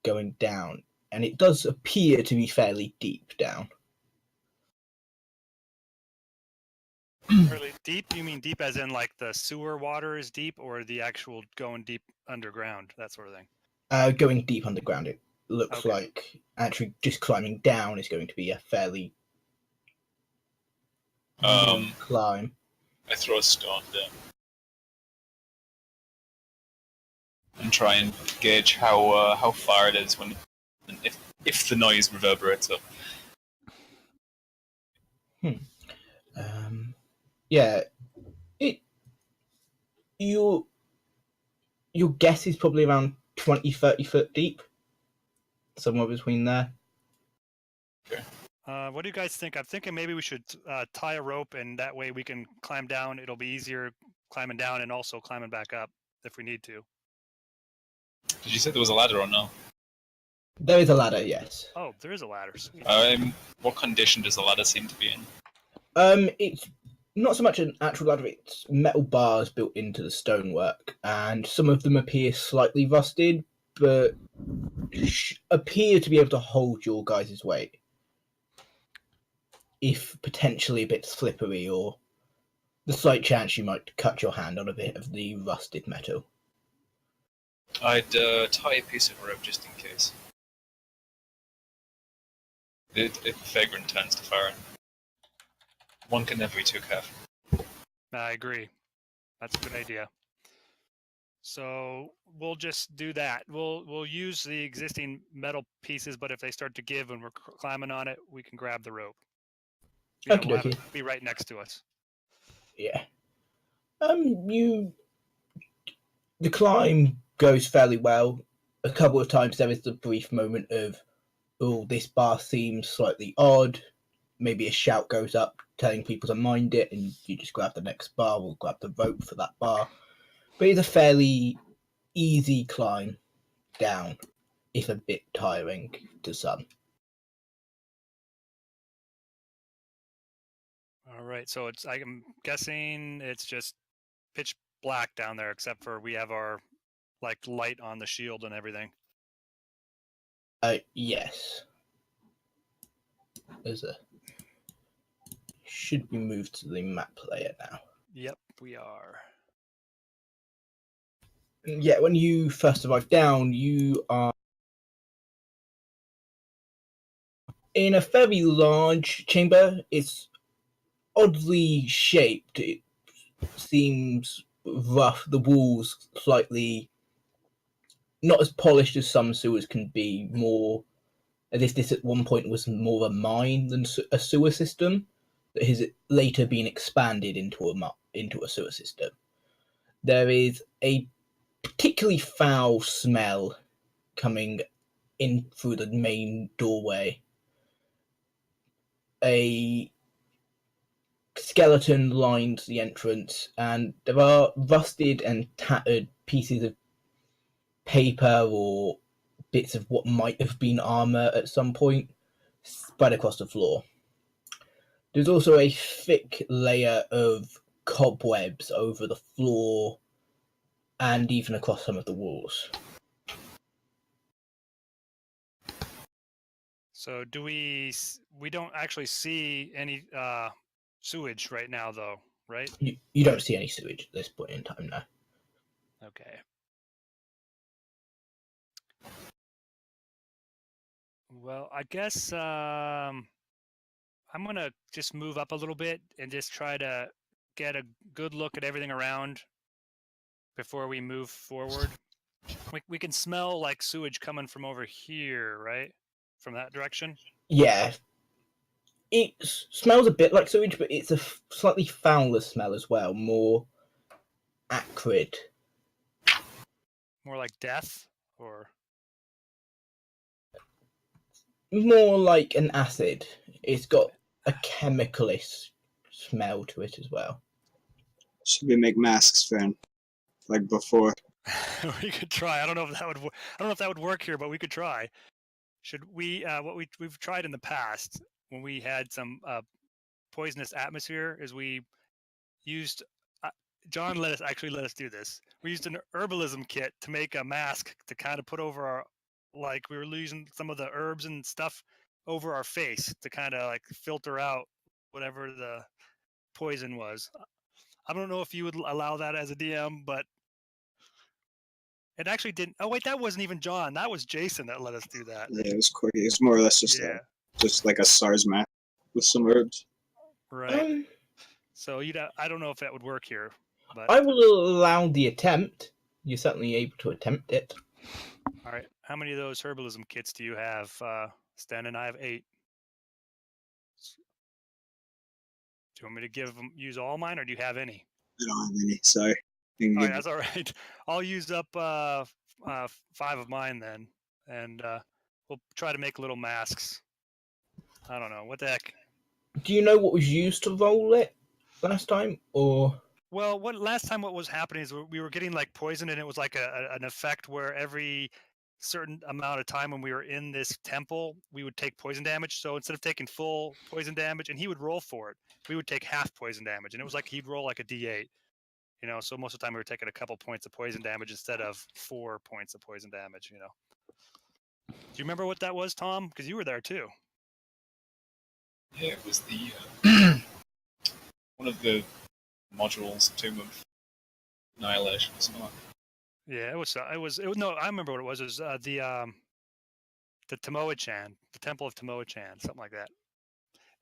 going down, and it does appear to be fairly deep down. Really deep? You mean deep as in like the sewer water is deep, or the actual going deep underground, that sort of thing? Going deep underground, it looks Okay. like actually just climbing down is going to be a fairly long climb. I throw a stone down. And try and gauge how far it is when, if the noise reverberates up. Yeah, your guess is probably around 20-30 foot deep, somewhere between there. Okay. What do you guys think? I'm thinking maybe we should tie a rope, and that way we can climb down. It'll be easier climbing down and also climbing back up if we need to. Did you say there was a ladder or no? There is a ladder, yes. Oh, there is a ladder. Sweet. What condition does the ladder seem to be in? It's not so much an actual ladder, it's metal bars built into the stonework, and some of them appear slightly rusted, but appear to be able to hold your guys' weight. If potentially a bit slippery, or the slight chance you might cut your hand on a bit of the rusted metal. I'd tie a piece of rope just in case. If the Vagrant turns to Farron. One can never be too careful. I agree. That's a good idea. So we'll just do that. We'll use the existing metal pieces, but if they start to give when we're climbing on it, we can grab the rope. We'll have it be right next to us. Yeah. The climb goes fairly well. A couple of times there is the brief moment of, oh, this bar seems slightly odd. Maybe a shout goes up telling people to mind it, and you just grab the next bar or grab the rope for that bar. But it's a fairly easy climb down, if a bit tiring to some. All right, so I'm guessing it's just pitch black down there, except for we have our like light on the shield and everything. Yes. There's a should be moved to the map layer now. Yep, we are. Yeah, when you first arrive down, you are in a very large chamber. It's oddly shaped. It seems rough. The walls slightly not as polished as some sewers can be. More as if this at one point was more of a mine than a sewer system that has later been expanded into a sewer system. There is a particularly foul smell coming in through the main doorway. A skeleton lines the entrance, and there are rusted and tattered pieces of paper or bits of what might have been armor at some point spread across the floor. There's also a thick layer of cobwebs over the floor and even across some of the walls. So do we don't actually see any sewage right now, though, right? You don't see any sewage at this point in time now. Okay. Well, I guess I'm gonna just move up a little bit and just try to get a good look at everything around before we move forward. We can smell like sewage coming from over here, right? From that direction? Yeah. It smells a bit like sewage, but it's a slightly fouler smell as well, more acrid. More like death, or More like an acid. It's got a chemicalist smell to it as well. Should we make masks, Fern? Like before? we could try. I don't know if that would. I don't know if that would work here, but we could try. Should we? What we've tried in the past when we had some poisonous atmosphere is we used. John let us do this. We used an herbalism kit to make a mask to kind of put over our, like we were using some of the herbs and stuff over our face to kind of like filter out whatever the poison was. I don't know if you would allow that as a DM, but it actually didn't. Oh wait, that wasn't even John. That was Jason that let us do that. Yeah, it was quick. It was more or less just like a SARS mask with some herbs. Right. So I don't know if that would work here, but I will allow the attempt. You're certainly able to attempt it. all right. How many of those herbalism kits do you have, Stan? And I have 8. Do you want me to use all mine, or do you have any? I don't have any. Sorry. All right, that's all right. I'll use up 5 of mine then, and we'll try to make little masks. I don't know what the heck. Do you know what was used to roll it last time, or? Well, last time what was happening is we were getting like poisoned, and it was like an effect where every certain amount of time when we were in this temple, we would take poison damage. So instead of taking full poison damage, and he would roll for it, we would take half poison damage, and it was like he'd roll like a D8. You know, so most of the time we were taking a couple points of poison damage instead of 4 points of poison damage. You know. Do you remember what that was, Tom? Because you were there too. Yeah, it was the one of the modules, Tomb of Annihilation or something. Yeah, it was. No, I remember what it was. It was the Tomoe-chan, the Temple of Tomoe-chan, something like that.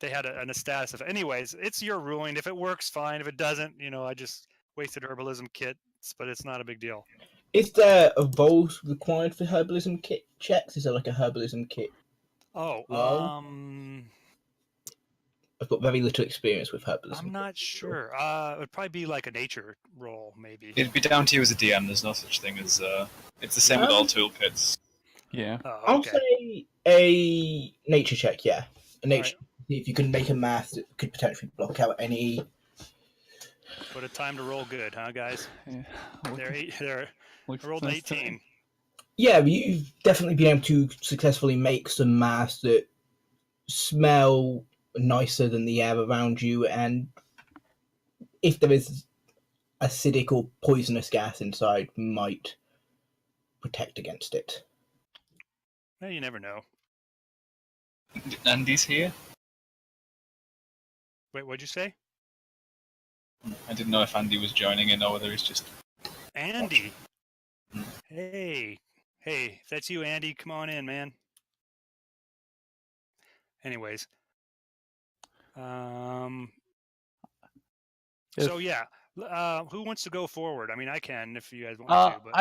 They had a status of. Anyways, it's your ruling. If it works, fine. If it doesn't, I just wasted herbalism kits, but it's not a big deal. Is there a roll required for herbalism kit checks? Is there like a herbalism kit? Oh, roll? I've got very little experience with herbalism. I'm not sure. It would probably be like a nature roll, maybe. It'd be down to you as a DM. There's no such thing as. It's the same with all toolkits. Yeah. Oh, okay. I'll say a nature check. Yeah, a nature. Right. If you can make a math that could potentially block out any. What a time to roll good, huh, guys? Yeah. They're rolled 18. Yeah, you've definitely been able to successfully make some masks that smell nicer than the air around you, and if there is acidic or poisonous gas inside might protect against it. Well, you never know. Andy's here. Wait, what'd you say? I didn't know if Andy was joining in or whether he's just. Andy. Hey, if that's you, Andy, come on in, man. Anyways, so yeah, who wants to go forward? I mean, I can if you guys want to, but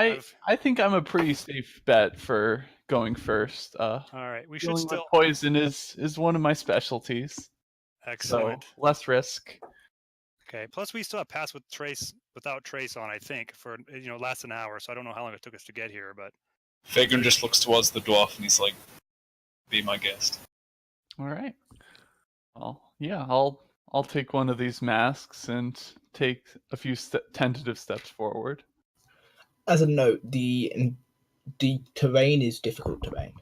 I think I'm a pretty safe bet for going first. All right, we should Dealing still. with poison is one of my specialties. Excellent. So less risk. Okay. Plus, we still have pass without trace on. I think for lasts an hour, so I don't know how long it took us to get here, but. Vagrant just looks towards the dwarf and he's like, "Be my guest." All right. Well, yeah, I'll take one of these masks and take a few tentative steps forward. As a note, the terrain is difficult terrain.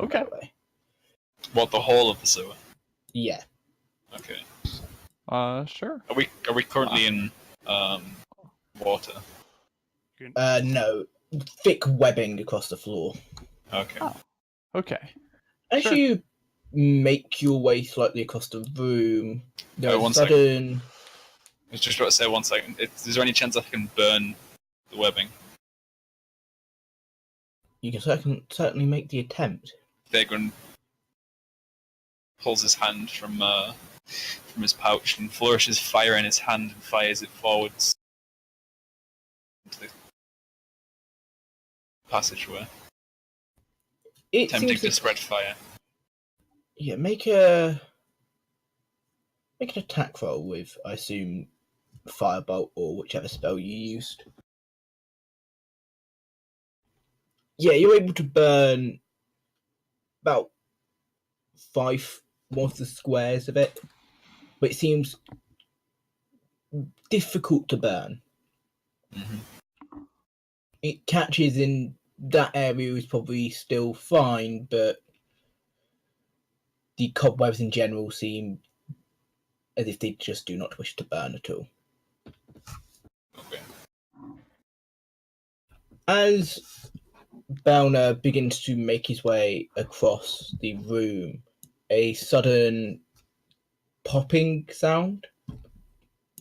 Okay. By the way. What, the whole of the sewer? Yeah. Okay. Sure. Are we currently in water? No. Thick webbing across the floor. Okay. Oh, okay. As Sure. you make your way slightly across the room, there's one a sudden. I was just about to say 1 second. Is there any chance I can burn the webbing? You can certainly make the attempt. Vagrant pulls his hand from his pouch and flourishes fire in his hand and fires it forwards into the passageway, It attempting seems to spread fire. Yeah, make an attack roll with, I assume, Firebolt or whichever spell you used. Yeah, you're able to burn about 5 more of the squares of it, but it seems difficult to burn. Mm-hmm. It catches in that area is probably still fine, but the cobwebs in general seem as if they just do not wish to burn at all. Okay. As Belner begins to make his way across the room, a sudden popping sound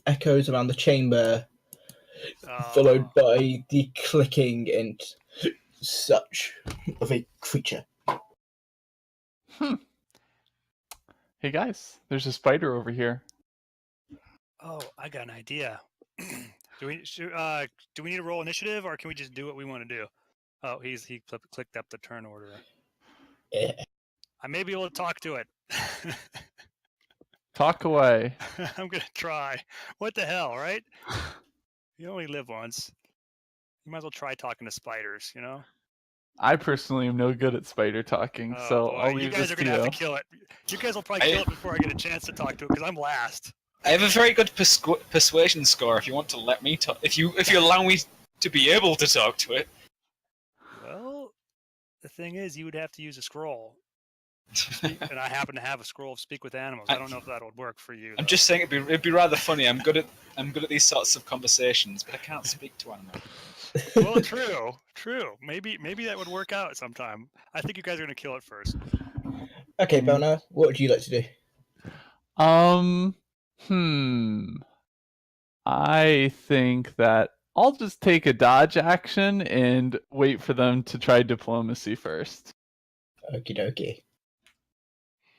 echoes around the chamber, followed by the clicking and such of a creature. Hey guys, there's a spider over here. Oh, I got an idea. Do we need to roll initiative, or can we just do what we want to do? Oh, he clicked up the turn order. Yeah. I may be able to talk to it. Talk away. I'm gonna try. What the hell, right? You only live once. You might as well try talking to spiders, you know? I personally am no good at spider talking, Oh, so boy. I'll You leave guys this are to gonna you. have to kill it. You guys will probably kill it before I get a chance to talk to it, because I'm last. I have a very good persuasion score. If you want to let me talk, if you allow me to be able to talk to it. Well, the thing is, you would have to use a scroll. And I happen to have a scroll of speak with animals. I don't know if that would work for you. I'm just saying it'd be rather funny. I'm good at these sorts of conversations, but I can't speak to animals. Well, true. Maybe that would work out sometime. I think you guys are gonna kill it first. Okay, Belner, what would you like to do? I think that I'll just take a dodge action and wait for them to try diplomacy first. Okie dokie.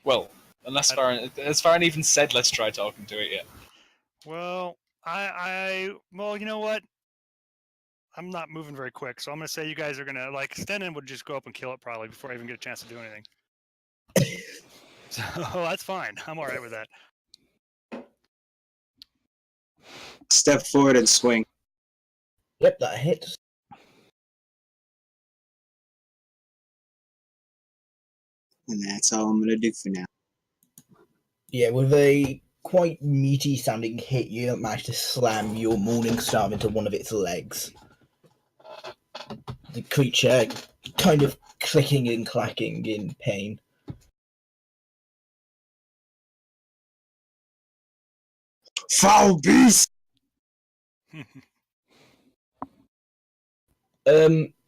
Well, unless Farron even said let's try talking to it yet. Well, well, you know what? I'm not moving very quick, so I'm gonna say you guys are gonna Stenin would just go up and kill it probably before I even get a chance to do anything. So that's fine. I'm all right with that. Step forward and swing. Yep, that hits. And that's all I'm going to do for now. Yeah, with a quite meaty sounding hit, you don't manage to slam your morning star into one of its legs. The creature kind of clicking and clacking in pain. Foul beast!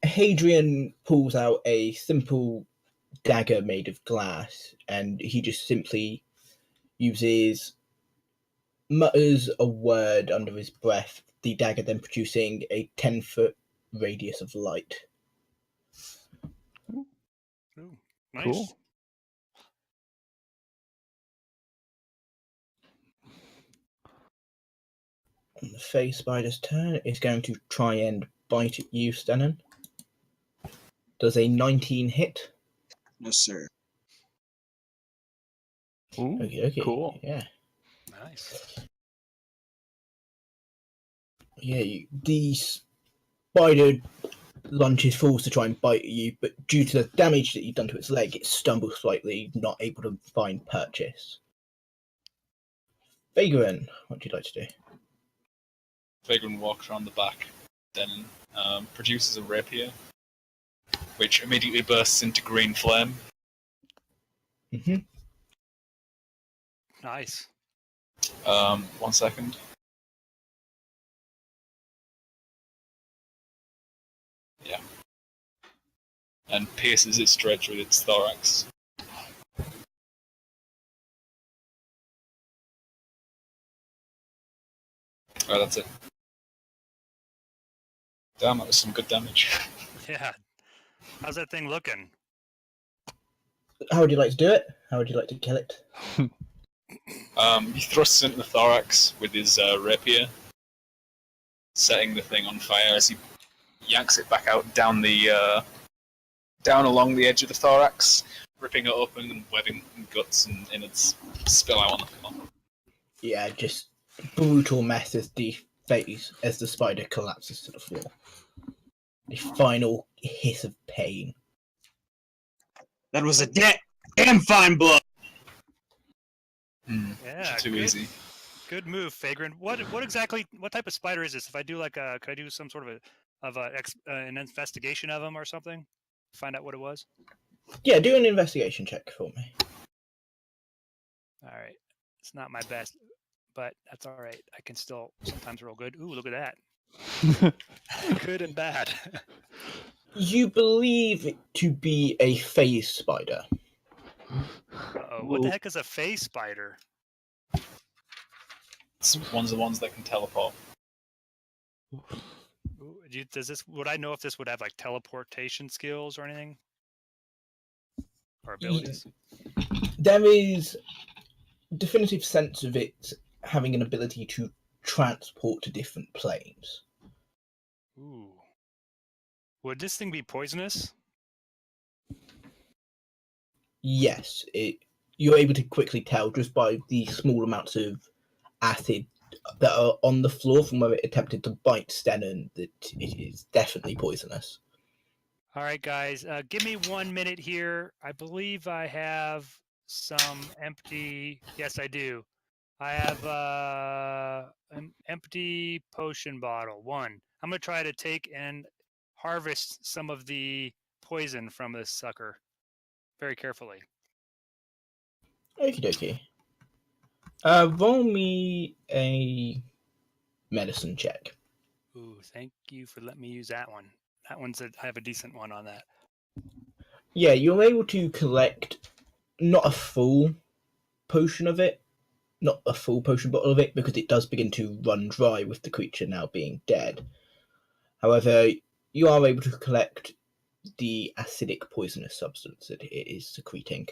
Hadrian pulls out a simple dagger made of glass, and he just simply mutters a word under his breath, the dagger then producing a 10-foot radius of light. Ooh, nice. Cool. On the phase spider's turn, it's going to try and bite at you, Stennon. Does a 19 hit? No, sir. Ooh, Okay, cool. yeah. Nice. Yeah, the spider lunges forward to try and bite at you, but due to the damage that you've done to its leg, it stumbles slightly, not able to find purchase. Vagrant, what would you like to do? Vagrant walks around the back, then produces a rapier, which immediately bursts into green flame. Mm-hmm. Nice. 1 second. Yeah. And pierces it straight through its thorax. Oh, that's it. Damn, that was some good damage. Yeah. How's that thing looking? How would you like to do it? How would you like to kill it? He thrusts into the thorax with his rapier, setting the thing on fire as he yanks it back out down along the edge of the thorax, ripping it open and webbing guts and innards spill out on the floor. Yeah, just brutal mess as the spider collapses to the floor. The final hiss of pain. That was a damn fine blow. Yeah. Too good, easy. Good move, Vagrant. What type of spider is this? If I do could I do some sort of an investigation of him or something? Find out what it was. Yeah, do an investigation check for me. All right. It's not my best, but that's all right. I can still sometimes roll good. Ooh, look at that. Good and bad. You believe it to be a phase spider. Uh-oh. What the heck is a phase spider? It's one's the ones that can teleport. Ooh, would I know if this would have like teleportation skills or anything? Or abilities? There is definitive sense of it having an ability to transport to different planes. Ooh. Would this thing be poisonous? Yes, you're able to quickly tell just by the small amounts of acid that are on the floor from where it attempted to bite Stennon that it is definitely poisonous. All right, guys, give me 1 minute here. I believe I have some empty. Yes, I do. I have an empty potion bottle. One. I'm gonna try to take and harvest some of the poison from this sucker very carefully. Okie dokie. Roll me a medicine check. Ooh, thank you for letting me use that one. That one's I have a decent one on that. Yeah, you're able to collect not a full potion of it, not a full potion bottle of it, because it does begin to run dry with the creature now being dead. However, you are able to collect the acidic poisonous substance that it is secreting.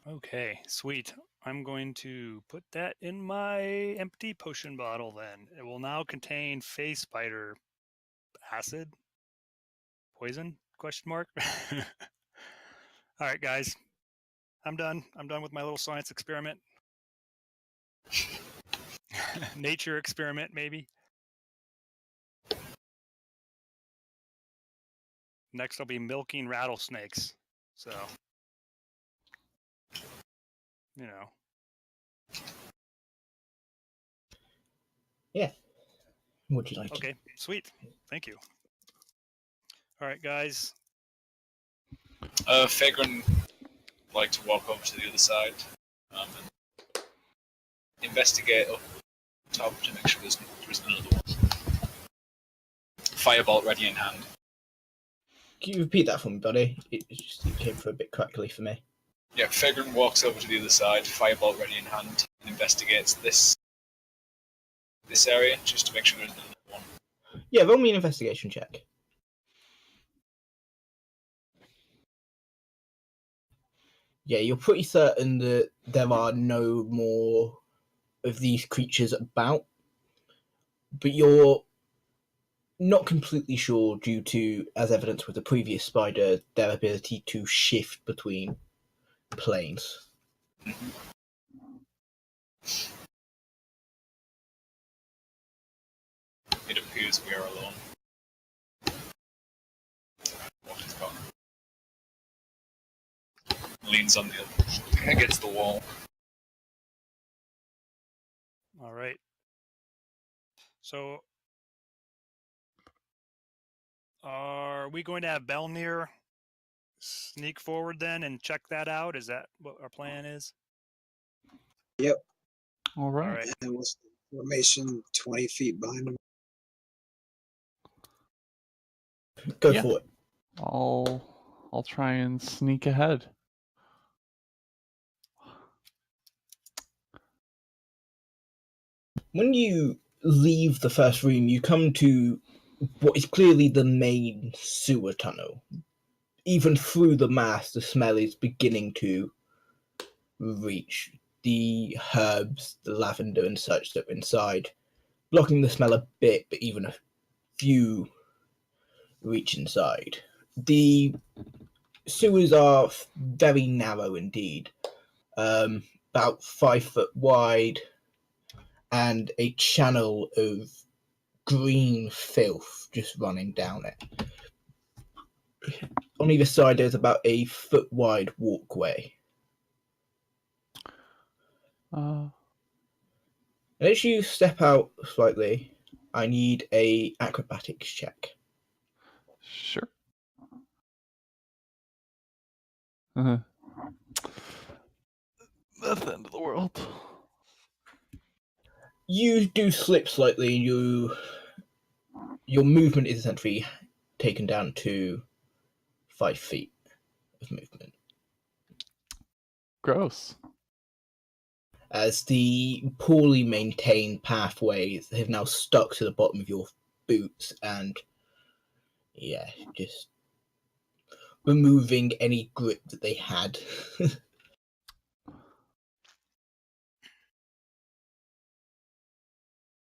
Okay, sweet. I'm going to put that in my empty potion bottle then. It will now contain phase spider acid? Poison? Question mark. All right, guys. I'm done. I'm done with my little science experiment. Nature experiment, maybe. Next, I'll be milking rattlesnakes. So, you know. Yeah. Would you like to? Okay, sweet. Thank you. All right, guys. Vagrant like to walk over to the other side and investigate up top to make sure there's another one. Firebolt ready in hand. Can you repeat that for me, buddy? It came through a bit crackly for me. Yeah, Fegrin walks over to the other side, fireball ready in hand, and investigates this area just to make sure there's another one. Yeah, roll me an investigation check. Yeah, you're pretty certain that there are no more of these creatures about, but you're not completely sure due to, as evidenced with the previous spider, their ability to shift between planes. It appears we are alone. What is gone? Leans on against the wall. All right. So, are we going to have Belnir sneak forward then and check that out? Is that what our plan is? Yep. All All right. right. And what's the formation 20 feet behind him? Go Yeah. for it. I'll try and sneak ahead. When you leave the first room, you come to what is clearly the main sewer tunnel. Even through the mass, the smell is beginning to reach. The herbs, the lavender and such that are inside, blocking the smell a bit, but even a few reach inside. The sewers are very narrow indeed, about 5 foot wide, and a channel of green filth just running down it. On either side, there's about a foot wide walkway. Uh, As you step out slightly, I need a acrobatics check. sure. Uh-huh. That's the end of the world. You do slip slightly. Your movement is essentially taken down to 5 feet of movement. Gross. As the poorly maintained pathways have now stuck to the bottom of your boots, and yeah, just removing any grip that they had.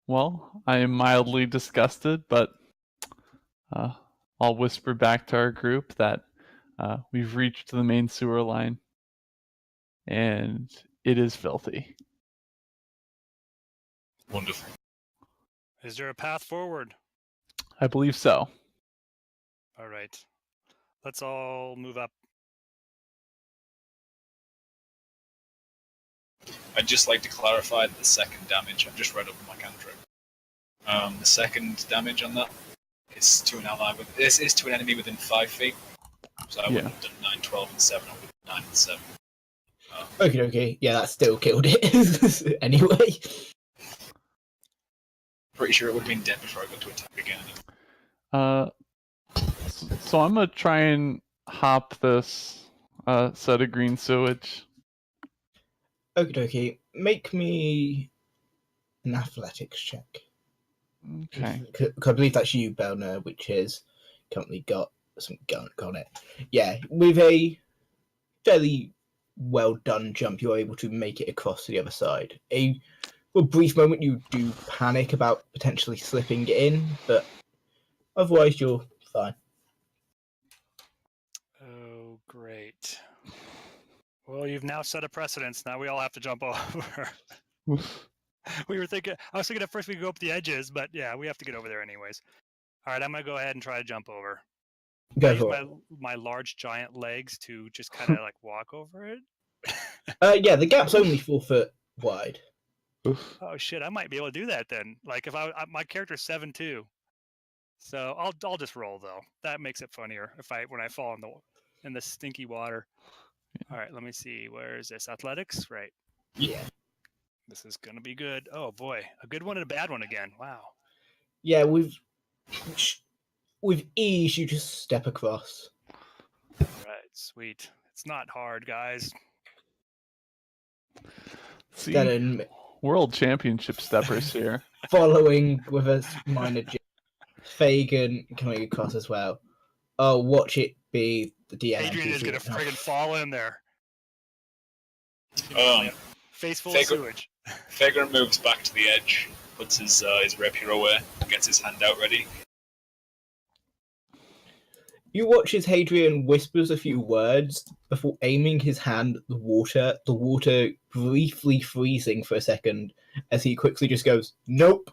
Well, I am mildly disgusted, but I'll whisper back to our group that we've reached the main sewer line, and it is filthy. Wonderful. Is there a path forward? I believe so. All right. Let's all move up. I'd just like to clarify that the second damage, I've just read up on my cantrip. The second damage on that is to an ally is to an enemy within 5 feet. So I wouldn't have done 9, 12, and 7. I would have done 9 and 7. Okay. Yeah, that still killed it. Anyway. Pretty sure it would have been dead before I got to attack again. So I'm gonna try and hop this set of green sewage. Okay. Make me an athletics check. Okay. I believe that's you, Belner, which has currently got some gunk on it. Yeah, with a fairly well done jump, you're able to make it across to the other side. For a brief moment, you do panic about potentially slipping in, but otherwise, you're fine. Oh, great. Well, you've now set a precedence. Now we all have to jump over. I was thinking at first we could go up the edges, but yeah, we have to get over there anyways. All right, I'm going to go ahead and try to jump over. Go I use for it. my large giant legs to just kind of like walk over it. Yeah, the gap's only 4 foot wide. Oh shit, I might be able to do that then. Like if my character's 7'2", so I'll just roll though. That makes it funnier when I fall in the stinky water. All right, let me see. Where is this? Athletics, right? Yeah. This is gonna be good. Oh boy, a good one and a bad one again. Wow. Yeah, with ease, you just step across. Right, sweet. It's not hard, guys. See, Then world championship steppers here. following with a minor jump, Fagin coming across as well. Oh, watch it be the DM. Adrian is gonna friggin' fall in there. Um, Face full of Fagin- sewage. Fagin moves back to the edge, puts his rapier away, gets his hand out ready. You watch as Hadrian whispers a few words before aiming his hand at the water briefly freezing for a second as he quickly just goes, nope,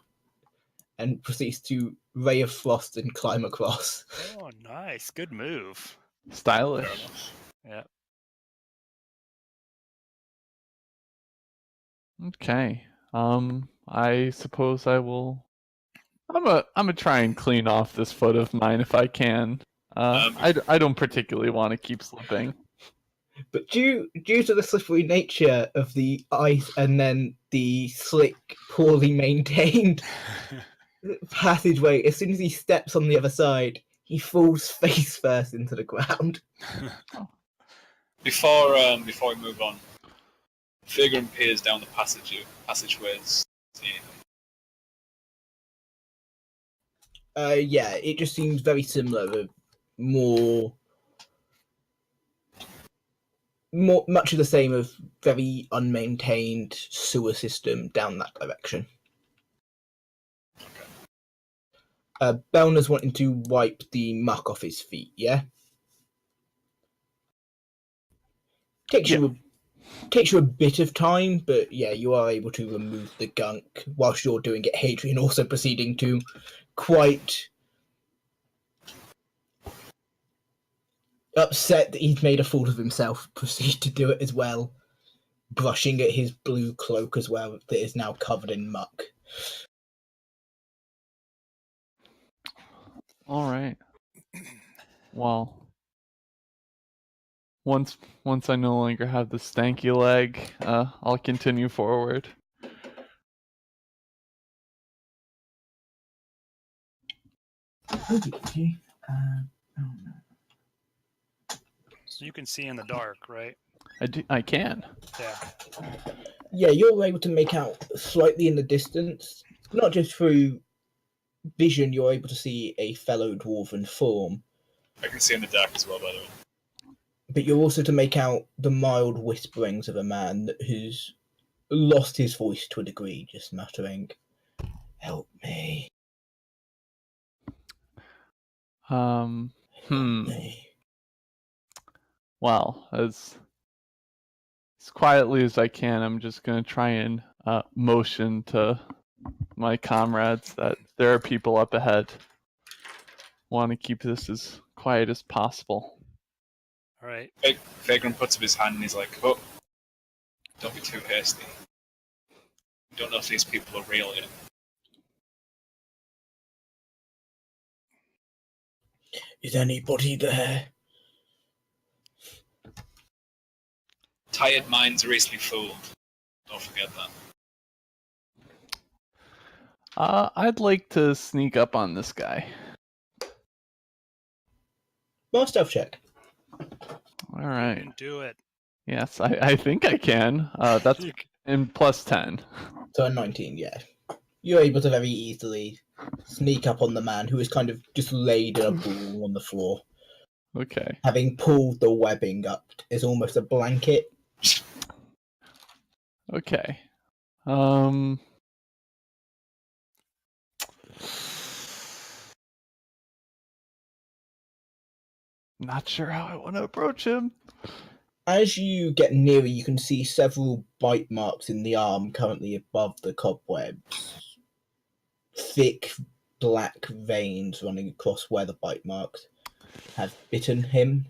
and proceeds to Ray of Frost and climb across. Oh, nice. Good move. Stylish. Fair enough. Yeah. Okay. I suppose I will. I'm a try and clean off this foot of mine if I can. I don't particularly want to keep slipping. But due to the slippery nature of the ice and then the slick, poorly maintained passageway, as soon as he steps on the other side, he falls face first into the ground. Before we move on, Fagin peers down the passageways. Yeah, it just seems very similar, much of the same of very unmaintained sewer system down that direction. Belner's wanting to wipe the muck off his feet, yeah? Takes you a bit of time, but yeah, you are able to remove the gunk whilst you're doing it. Hadrian also proceeding to quite upset that he's made a fool of himself, proceed to do it as well, brushing at his blue cloak as well that is now covered in muck. All right. Well, once I no longer have the stanky leg, I'll continue forward. So you can see in the dark, right? I can. Yeah. Yeah, you're able to make out slightly in the distance, not just through vision, you're able to see a fellow dwarven form, I can see in the dark as well, by the way. but you're also to make out the mild whisperings of a man who's lost his voice to a degree, just muttering, "Help me, Hmm. me." Well, as quietly as I can, I'm just gonna try and motion to my comrades that there are people up ahead. Want to keep this as quiet as possible. All right. Fagin puts up his hand and he's like, "Oh, don't be too hasty. We don't know if these people are real yet." Is anybody there? Tired minds are easily fooled. Don't forget that. I'd like to sneak up on this guy. More stealth check. All You right. can do it. Yes, I think I can. That's You in +10. So a 19, yeah. You're able to very easily sneak up on the man who is kind of just laid in a ball on the floor, Okay. having pulled the webbing up as almost a blanket. Okay. Not sure how I want to approach him. As you get nearer, you can see several bite marks in the arm currently above the cobwebs. Thick black veins running across where the bite marks have bitten him,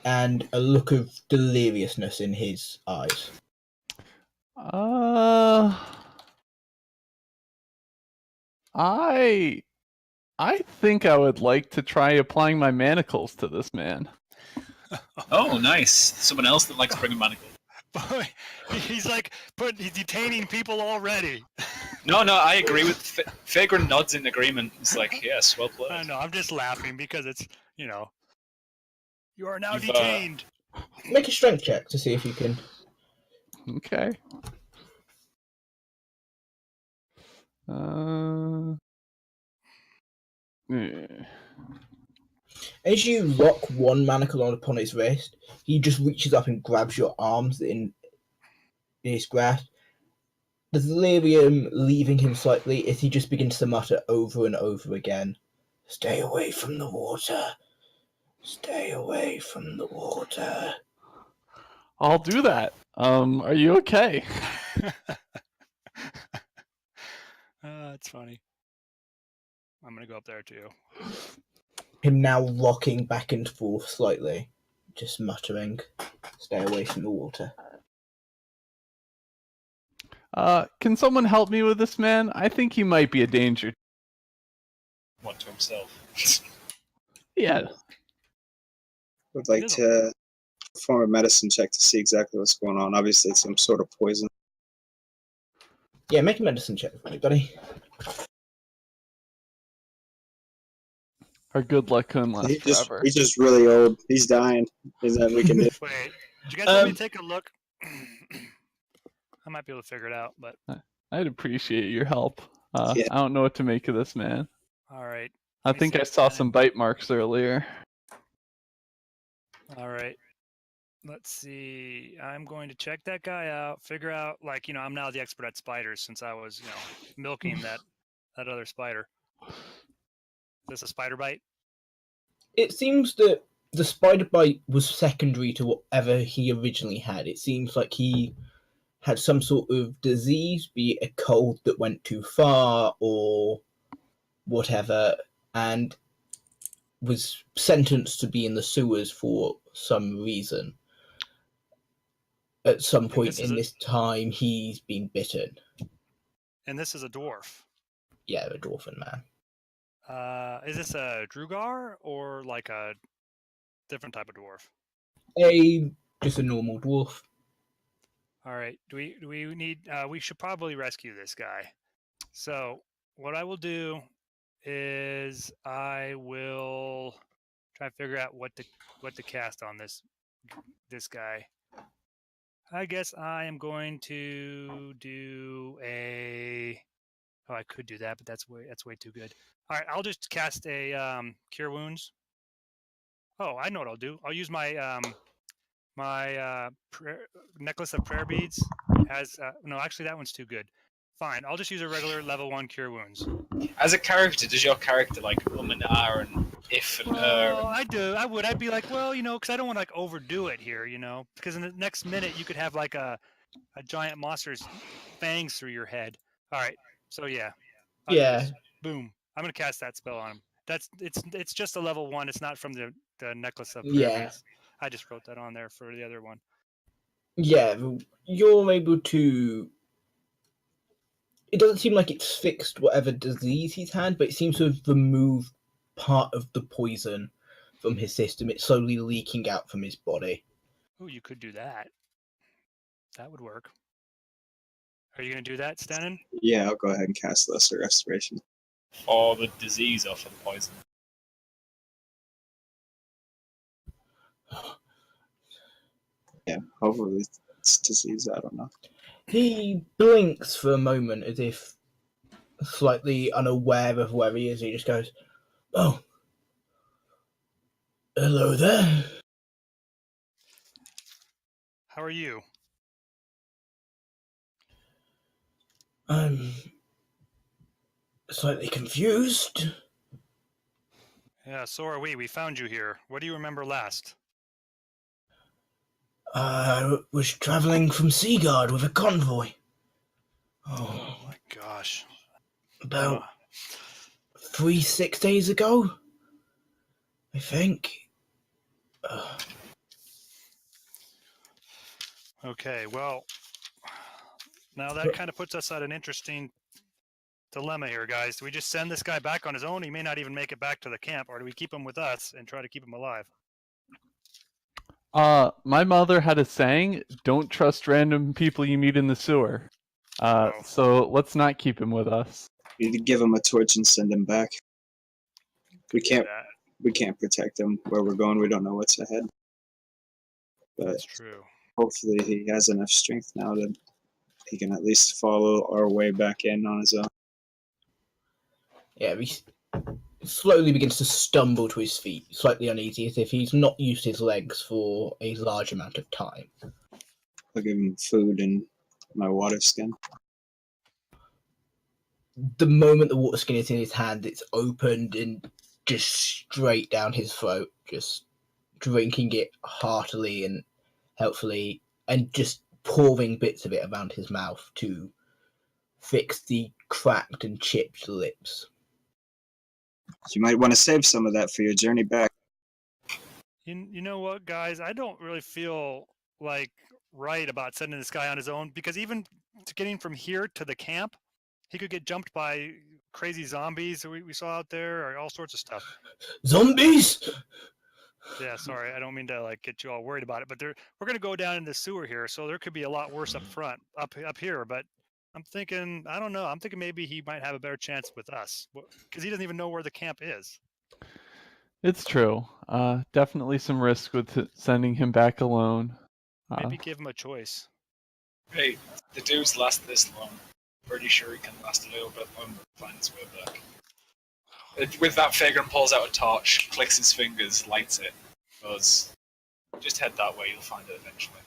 and a look of deliriousness in his eyes. I think I would like to try applying my manacles to this man. Oh, nice. Someone else that likes bringing manacles. Boy, he's like he's detaining people already. No, I agree with Fagrin nods in agreement. It's like, yes, well played. I know. I'm just laughing because it's you are now You've, detained. Make a strength check to see if you can. Okay. Yeah. As you lock one manacle on upon his wrist, he just reaches up and grabs your arms in his grasp. The delirium leaving him slightly as he just begins to mutter over and over again, "Stay away from the water. Stay away from the water." I'll do that. Are you okay? That's funny. I'm gonna go up there too. Him now rocking back and forth slightly, just muttering, "Stay away from the water." Can someone help me with this man? I think he might be a danger. One to himself. Yeah. Would like to perform a medicine check to see exactly what's going on. Obviously, it's some sort of poison. Yeah, make a medicine check for me, buddy. Our good luck couldn't last forever. He's just really old. He's dying. Is that we can do? Wait, did you guys let me take a look? I might be able to figure it out, but I'd appreciate your help. Yeah. I don't know what to make of this man. all right. I think I saw some bite marks earlier. All right. Let's see. I'm going to check that guy out, figure out, I'm now the expert at spiders since I was, milking that other spider. Is this a spider bite? It seems that the spider bite was secondary to whatever he originally had. It seems like he had some sort of disease, be it a cold that went too far or whatever, and was sentenced to be in the sewers for some reason. At some point in this time, he's been bitten. And this is a dwarf. Yeah, a dwarfen man. Is this a Drugar or like a different type of dwarf? Just a normal dwarf. All right. Do we need? We should probably rescue this guy. So what I will do is I will try to figure out what to cast on this guy. I guess I am going to do a. Oh, I could do that, but that's way too good. All right, I'll just cast a Cure Wounds. Oh, I know what I'll do. I'll use my necklace of prayer beads. No, actually that one's too good. Fine, I'll just use a regular level 1 Cure Wounds. As a character, does your character like and ah and if and Well, I do. I would. I'd be like, well, because I don't want to overdo it here, because in the next minute you could have like a giant monster's fangs through your head. All right, so yeah. Boom. I'm gonna cast that spell on him. It's just a level 1. It's not from the necklace of prayer beads. I just wrote that on there for the other one. Yeah, you're able to. It doesn't seem like it's fixed whatever disease he's had, but it seems to have removed part of the poison from his system. It's slowly leaking out from his body. Oh, you could do that. That would work. Are you going to do that, Stannon? Yeah, I'll go ahead and cast Lesser Restoration. For the disease or for the poison? Yeah, hopefully it's disease. I don't know. He blinks for a moment as if slightly unaware of where he is. He just goes, "Oh, hello there. How are you?" I'm slightly confused." Yeah, so are we. We found you here. What do you remember last? I was traveling from Seaguard with a convoy. Oh my gosh. About 6 days ago, I think. Okay, well, now that kind of puts us at an interesting dilemma here, guys. Do we just send this guy back on his own? He may not even make it back to the camp, or do we keep him with us and try to keep him alive? My mother had a saying, don't trust random people you meet in the sewer. So let's not keep him with us. We need to give him a torch and send him back. We Do can't. that. We can't protect him where we're going. We don't know what's ahead. But That's true. hopefully, he has enough strength now that he can at least follow our way back in on his own. Yeah, he slowly begins to stumble to his feet, slightly uneasy, as if he's not used his legs for a large amount of time. I'll give him food and my water skin. The moment the water skin is in his hand, it's opened and just straight down his throat, just drinking it heartily and helpfully, and just pouring bits of it around his mouth to fix the cracked and chipped lips. You might want to save some of that for your journey back. You know what, guys? I don't really feel like right about sending this guy on his own, because even getting from here to the camp, he could get jumped by crazy zombies that we saw out there, or all sorts of stuff. Zombies! Yeah, sorry, I don't mean to like get you all worried about it, but we're gonna go down in the sewer here, so there could be a lot worse up front, up here. But I'm thinking, I don't know. I'm thinking maybe he might have a better chance with us, because he doesn't even know where the camp is. It's true. Definitely some risk with sending him back alone. Maybe give him a choice. Hey, the dudes last this long. Pretty sure he can last a little bit longer and find his way back. With that, Vagrant pulls out a torch, clicks his fingers, lights it, goes, just head that way, you'll find it eventually.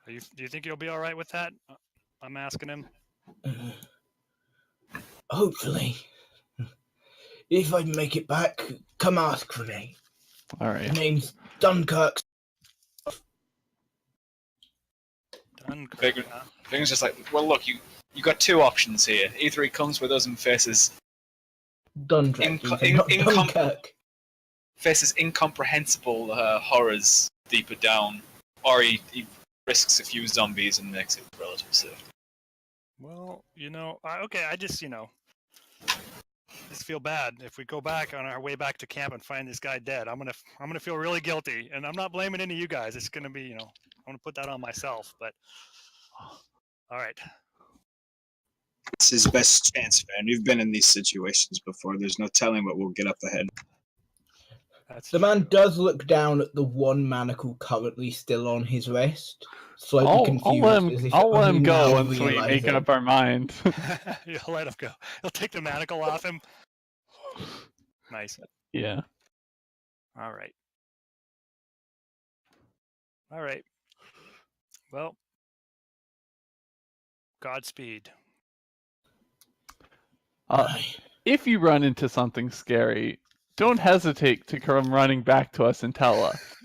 Do you think you'll be all right with that? I'm asking him. Hopefully. If I make it back, come ask for me. All right. My name's Dunkirk. Vagrant's just like, well, look, you got two options here. Either he comes with us and faces Dunkirk. faces incomprehensible horrors deeper down, or he risks a few zombies and makes it relatively safe. Well, I just feel bad if we go back on our way back to camp and find this guy dead. I'm gonna feel really guilty, and I'm not blaming any of you guys. It's gonna be, I'm gonna put that on myself. But all right, It's his best chance, man. We've been in these situations before. There's no telling what will get up ahead. The man does look down at the one manacle currently still on his wrist, slightly confused. I'll let him go once we make up our mind. You'll let him go. He'll take the manacle off him. Nice. Yeah. All right. Well, Godspeed. If you run into something scary, don't hesitate to come running back to us and tell us.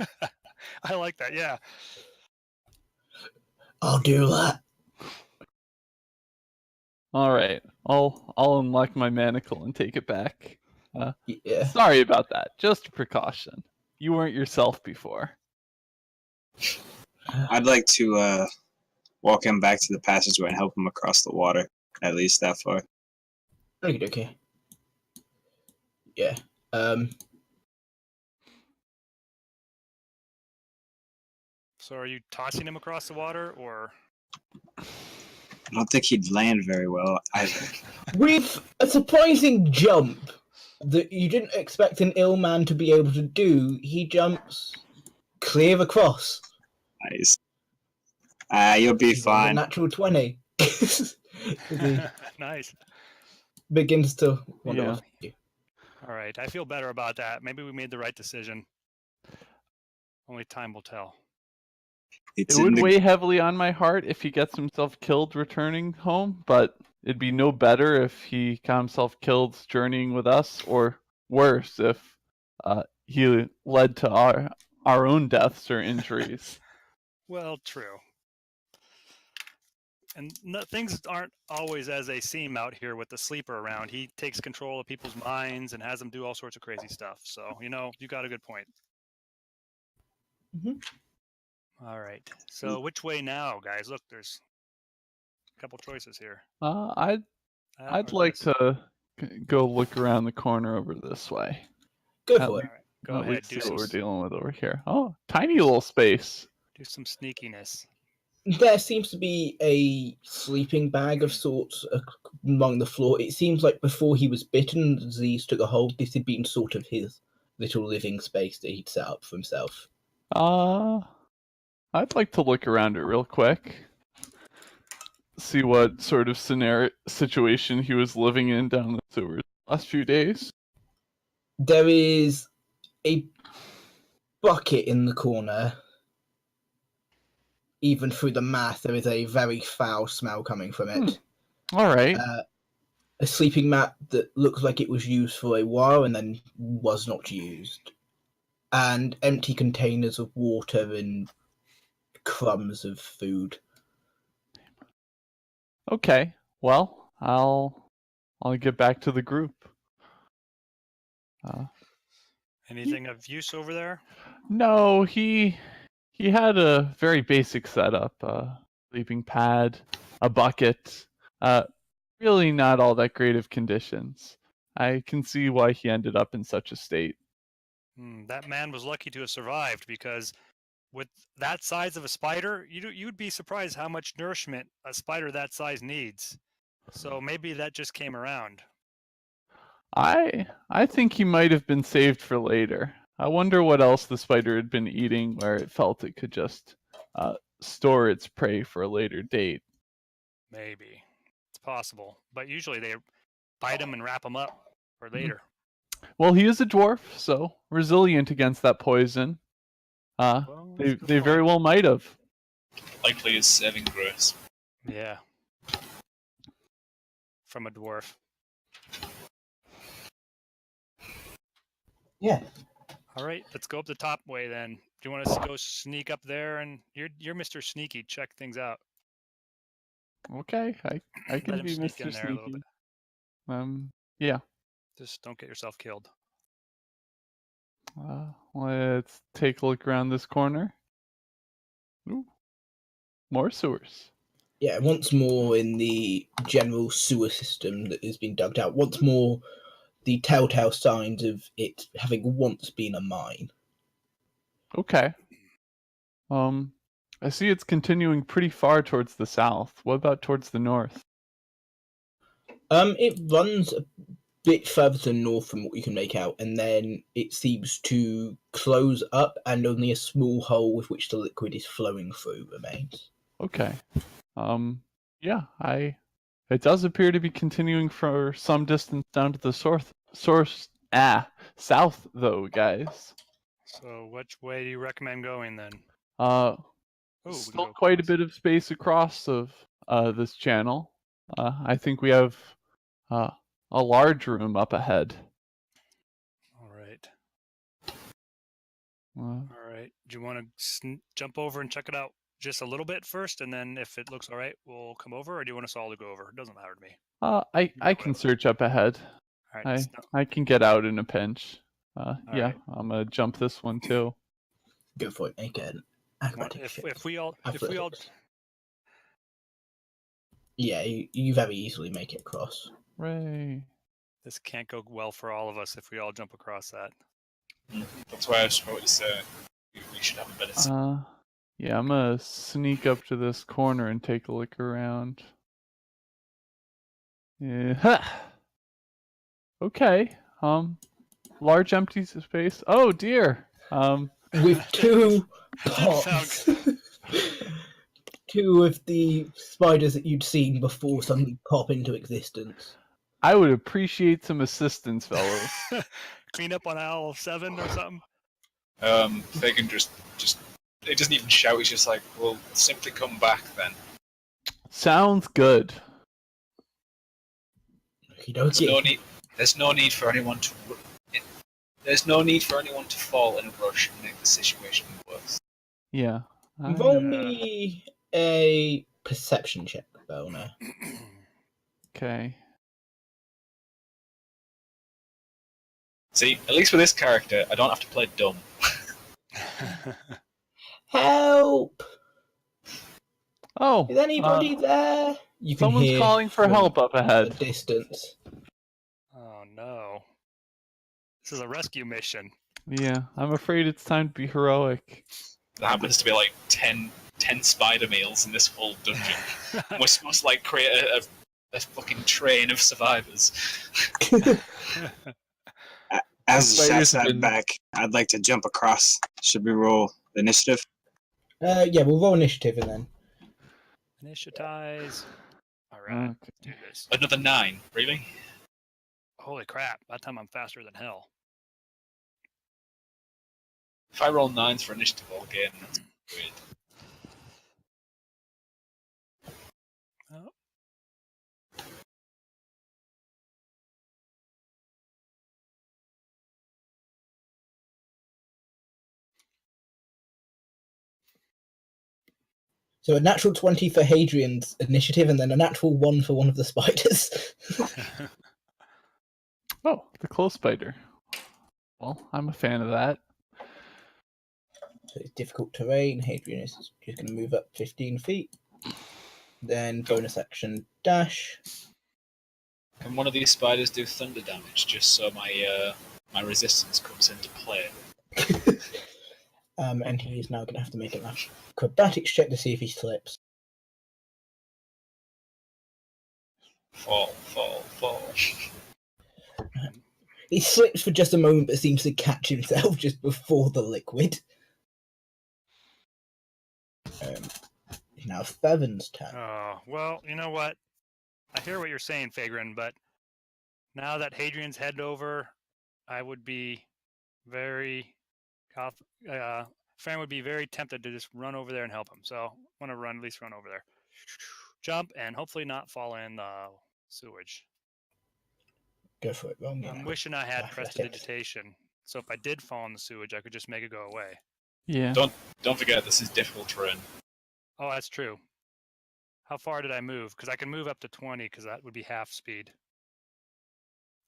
I like that. Yeah. I'll do that. All right. I'll unlock my manacle and take it back. Yeah. Sorry about that. Just a precaution. You weren't yourself before. I'd like to walk him back to the passageway and help him across the water, at least that far. Okay. Yeah. So are you tossing him across the water, or? I don't think he'd land very well either. With a surprising jump that you didn't expect an ill man to be able to do, he jumps clear across. Nice. You'll be fine. A natural 20. Nice. Begins to wonder what to do. All right, I feel better about that. Maybe we made the right decision. Only time will tell. It would weigh heavily on my heart if he gets himself killed returning home, but it'd be no better if he got himself killed journeying with us, or worse, if he led to our own deaths or injuries. Well, true. And things aren't always as they seem out here with the sleeper around. He takes control of people's minds and has them do all sorts of crazy stuff. So, you got a good point. Mm-hmm. All right. So which way now, guys? Look, there's a couple choices here. I'd like to go look around the corner over this way. Go for it. Right, go ahead. See what we're dealing with over here. Oh, tiny little space. Do some sneakiness. There seems to be a sleeping bag of sorts along the floor. It seems like before he was bitten, the disease took a hold. This had been sort of his little living space that he'd set up for himself. I'd like to look around it real quick. See what sort of situation he was living in down the sewers the last few days. There is a bucket in the corner. Even through the math, there is a very foul smell coming from it. All right. A sleeping mat that looks like it was used for a while and then was not used. And empty containers of water and crumbs of food. Okay. Well, I'll get back to the group. Anything of use over there? No, he had a very basic setup: sleeping pad, a bucket. Really not all that great of conditions. I can see why he ended up in such a state. That man was lucky to have survived, because with that size of a spider, you'd be surprised how much nourishment a spider that size needs. So maybe that just came around. I think he might have been saved for later. I wonder what else the spider had been eating where it felt it could just store its prey for a later date. Maybe. It's possible. But usually they bite them and wrap them up for later. Well, he is a dwarf, so resilient against that poison. Well, that's a good They very point. well might have. Likely is saving grace. Yeah. From a dwarf. Yeah. All right, let's go up the top way then. Do you want us to go sneak up there? And you're Mr. Sneaky. Check things out. Okay, I can Let him be sneak in Mr. there a little Sneaky. bit. Yeah. Just don't get yourself killed. Let's take a look around this corner. Ooh, more sewers. Yeah, once more in the general sewer system that has been dug out. Once more, the telltale signs of it having once been a mine. Okay. I see it's continuing pretty far towards the south. What about towards the north? It runs a bit further to the north from what you can make out, and then it seems to close up, and only a small hole with which the liquid is flowing through remains. Okay. Yeah, it does appear to be continuing for some distance down to the south though, guys. So which way do you recommend going then? we can Still go quite a across. bit of space across of this channel. I think we have a large room up ahead. All right. Uh, All right. Do you want to jump over and check it out just a little bit first, and then if it looks all right, we'll come over, or do you want us all to go over? It doesn't matter to me. I can search up ahead. All right. I can get out in a pinch. Yeah, right. I'm gonna jump this one too. Go for it. Make an acrobatics check. If we all Athletics. Yeah, you very easily make it across. Ray. this can't go well for all of us if we all jump across that. That's why I was about to say we should have a better. Yeah, I'm gonna sneak up to this corner and take a look around. Yeah. Okay. Large empty space. Oh dear. With two Sounds- pots. Two of the spiders that you'd seen before suddenly pop into existence. I would appreciate some assistance, fellows. Clean up on aisle 7 or something. Fagin just it doesn't even shout. He's just like, "Well, simply come back then." Sounds good. There's no need. There's no need for anyone to. There's no need for anyone to fall in a rush and make the situation worse. Yeah. Roll me a perception check, Belner. Okay. See, at least with this character, I don't have to play dumb. Help! Oh. Is anybody there? You can Someone's hear calling for from help up a ahead. distance. Oh no. This is a rescue mission. Yeah, I'm afraid it's time to be heroic. There happens to be like 10 10 spider meals in this whole dungeon. And we're supposed to like create a fucking train of survivors. As Spiders Shaq have sat been- back, I'd like to jump across. Should we roll initiative? Yeah, we'll roll initiative and then. Initiatize. All right, Okay. let's do this. Another 9, really? Holy crap! That time I'm faster than hell. If I roll 9s for initiative all game, that's weird. Oh. So a natural 20 for Hadrian's initiative, and then a natural 1 for one of the spiders. Oh, the close spider. Well, I'm a fan of that. So it's difficult terrain. Hadrian is just going to move up 15 feet. Then bonus action dash. Can one of these spiders do thunder damage just so my resistance comes into play? And he's now going to have to make an acrobatics check to see if he slips. Fall. He slips for just a moment, but seems to catch himself just before the liquid. Now Fevin's turn. Oh, well, you know what? I hear what you're saying, Fagrin, but now that Hadrian's headed over, I would be very... Fran would be very tempted to just run over there and help him. So I want to at least run over there. Jump and hopefully not fall in the sewage. Go for it. Roll me I'm an wishing I had athletics. prestidigitation. So if I did fall in the sewage, I could just make it go away. Yeah. Don't forget, this is difficult terrain. Oh, that's true. How far did I move? Because I can move up to 20, because that would be half speed.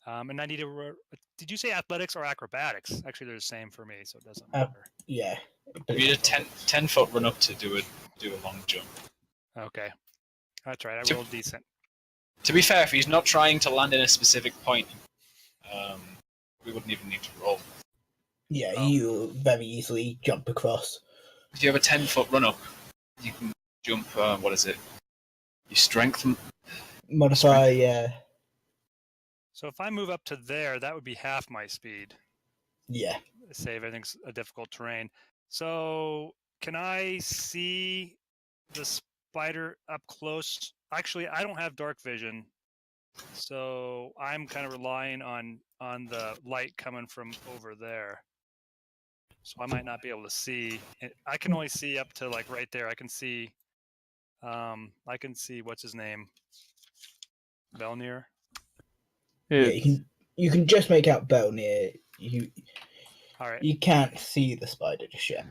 And I need to... Did you say athletics or acrobatics? Actually, they're the same for me, so it doesn't matter. Yeah. You need a 10 foot run up to do a long jump. Okay. That's right. I rolled decent. To be fair, if he's not trying to land in a specific point, we wouldn't even need to roll. Yeah, Oh. you very easily jump across. If you have a 10 foot run up, you can jump, what is it? You strengthen. Modify, yeah. So if I move up to there, that would be half my speed. Yeah. Say everything's a difficult terrain. So can I see the spider up close? Actually, I don't have dark vision, so I'm kind of relying on the light coming from over there. So I might not be able to see. I can only see up to like right there. I can see what's his name, Belnir. Yeah, you can just make out Belnir. All right. You can't see the spider just yet.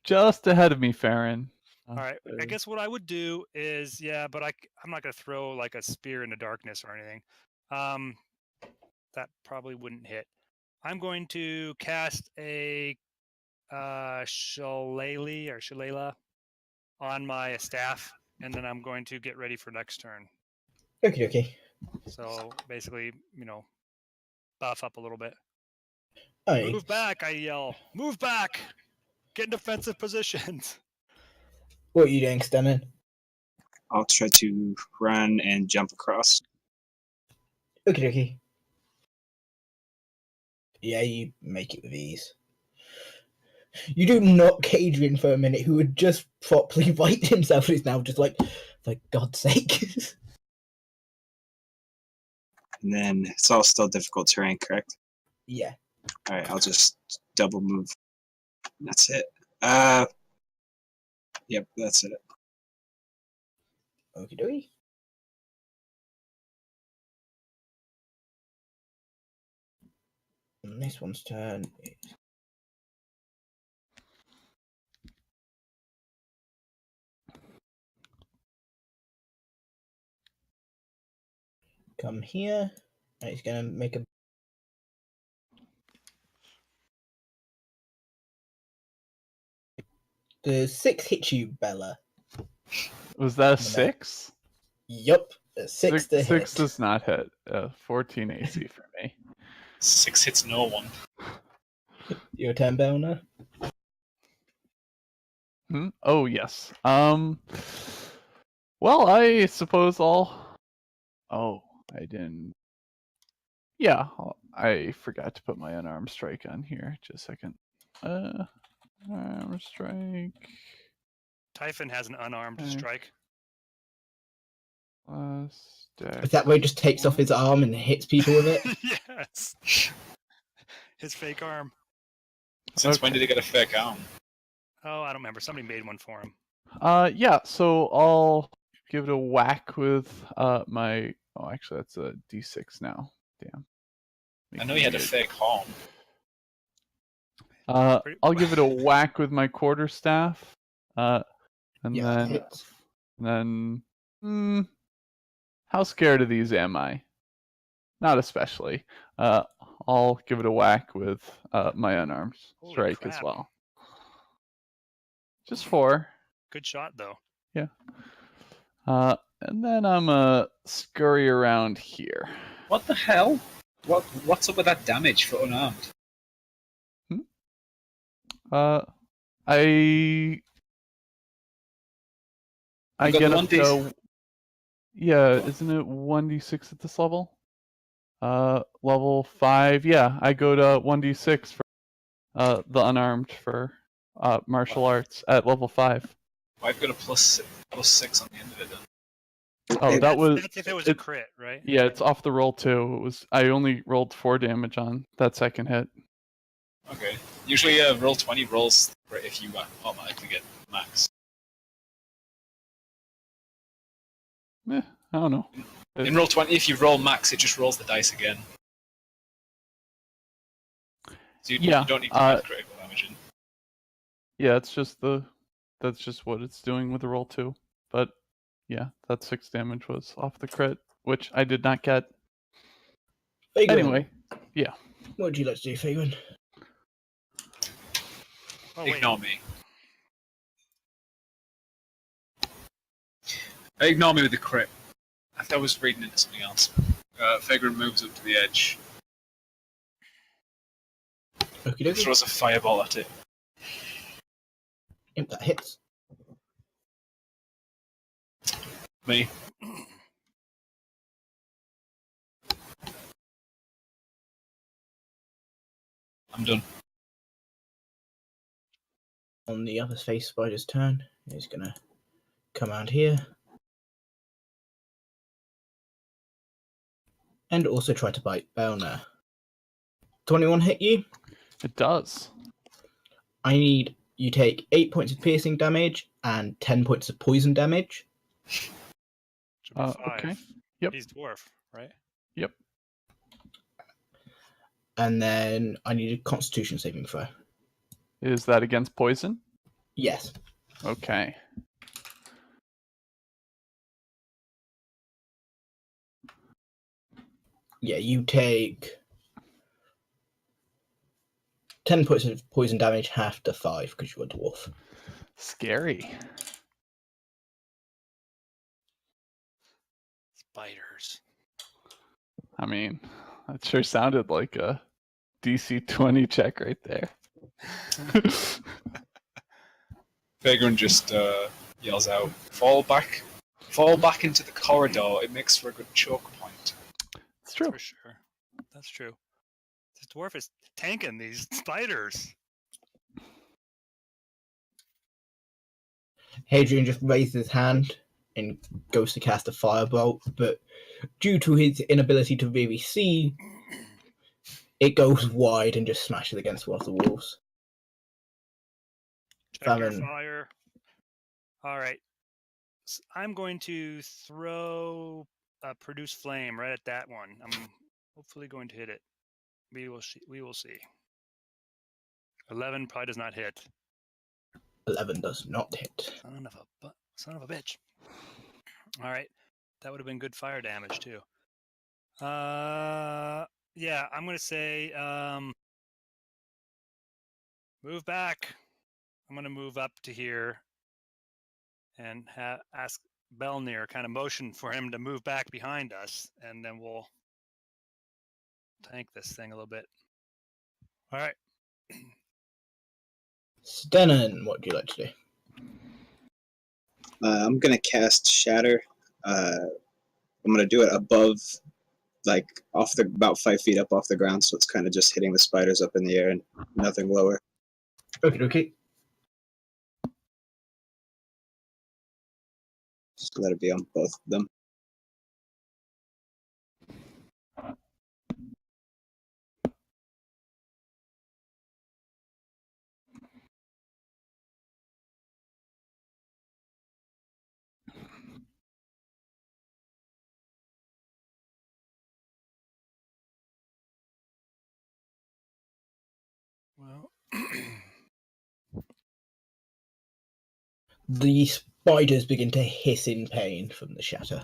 Just ahead of me, Farron. All right. I guess what I would do is, but I'm not going to throw like a spear into darkness or anything. That probably wouldn't hit. I'm going to cast a shillelagh on my staff, and then I'm going to get ready for next turn. Okay. So basically, buff up a little bit. Alright. Move back, I yell. Move back! Get in defensive positions. What are you doing, Stannon? I'll try to run and jump across. Okay. Yeah, you make it with ease. You do knock Hadrian for a minute, who had just properly wiped himself and is now just like, for God's sake. And then it's all still difficult terrain, correct? Yeah. Alright, I'll just double move. That's it. Yep, that's it. Okie dokie. And this one's turn is... Come here. And he's going to make a... The 6 hit you, Bella. Was that a 6? Yup. 6 to hit. 6 does not hit. 14 AC for me. 6 hits no one. Your turn, Belna. Oh yes. Well, I suppose I'll. Oh, I didn't. Yeah, I forgot to put my unarmed strike on here. Just a second. Unarmed strike. Typhon has an unarmed Okay. strike. Plus Is that where he just takes off his arm and hits people with it? Yes. His fake arm. Since when did he get a fake arm? Oh, I don't remember. Somebody made one for him. Yeah. So I'll give it a whack with my. Oh, actually, that's a D6 now. Damn. I know he had a fake arm. I'll give it a whack with my quarterstaff. And Yeah, that then, hits. how scared of these am I? Not especially. I'll give it a whack with my unarmed Holy strike as crap. well. Just 4. Good shot, though. Yeah. And then I'm scurry around here. What the hell? What's up with that damage for unarmed? I got get the up to. Yeah, isn't it 1d6 at this level? Level 5. Yeah, I go to 1d6 for the unarmed for martial arts at level 5. Well, I've got a plus 6 on the end of it then. Oh, That's if it was a crit, right? Yeah, it's off the roll too. I only rolled 4 damage on that second hit. Okay. Usually roll 20 rolls if you automatically get max. I don't know. In roll 20, if you roll max, it just rolls the dice again. So you don't need to add critical damage in. Yeah, that's just what it's doing with the roll 2. But yeah, that 6 damage was off the crit, which I did not get. Fagan, Anyway, yeah. what would you like to do, Fagan? Oh, Ignore me. Ignore me with the crit. I thought I was reading into something else. Fagrin moves up to the edge. Okie dokie. Throws a fireball at it. Yep, that hits. Me. I'm done. On the other face spider's turn, he's gonna come out here. And also try to bite Belner. 21 hit you? It does. I need you take 8 points of piercing damage and 10 points of poison damage. Should be 5. Okay. Yep. He's dwarf, right? Yep. And then I need a constitution saving throw. Is that against poison? Yes. Okay. Yeah, you take 10 points of poison damage, half to 5 because you're a dwarf. Scary. Spiders. I mean, that sure sounded like a DC 20 check right there. Fagrin just yells out, Fall back into the corridor. It makes for a good choke point. It's true. For sure. That's true. This dwarf is tanking these spiders. Hadrian just raises his hand and goes to cast a firebolt, but due to his inability to really see, it goes wide and just smashes against one of the walls. Check your fire. All right. I'm going to throw produce flame right at that one. I'm hopefully going to hit it. We will see. 11 probably does not hit. 11 does not hit. Son of a bitch. All right. That would have been good fire damage too. Yeah, I'm going to say move back. I'm going to move up to here and ask Belnir, kind of motion for him to move back behind us, and then we'll tank this thing a little bit. All right. Stenon, what do you like to do? I'm gonna cast Shatter. I'm gonna do it above, like off the about 5 feet up off the ground, so it's kind of just hitting the spiders up in the air and nothing lower. Okay. Just let it be on both of them. Well, The spiders begin to hiss in pain from the shatter.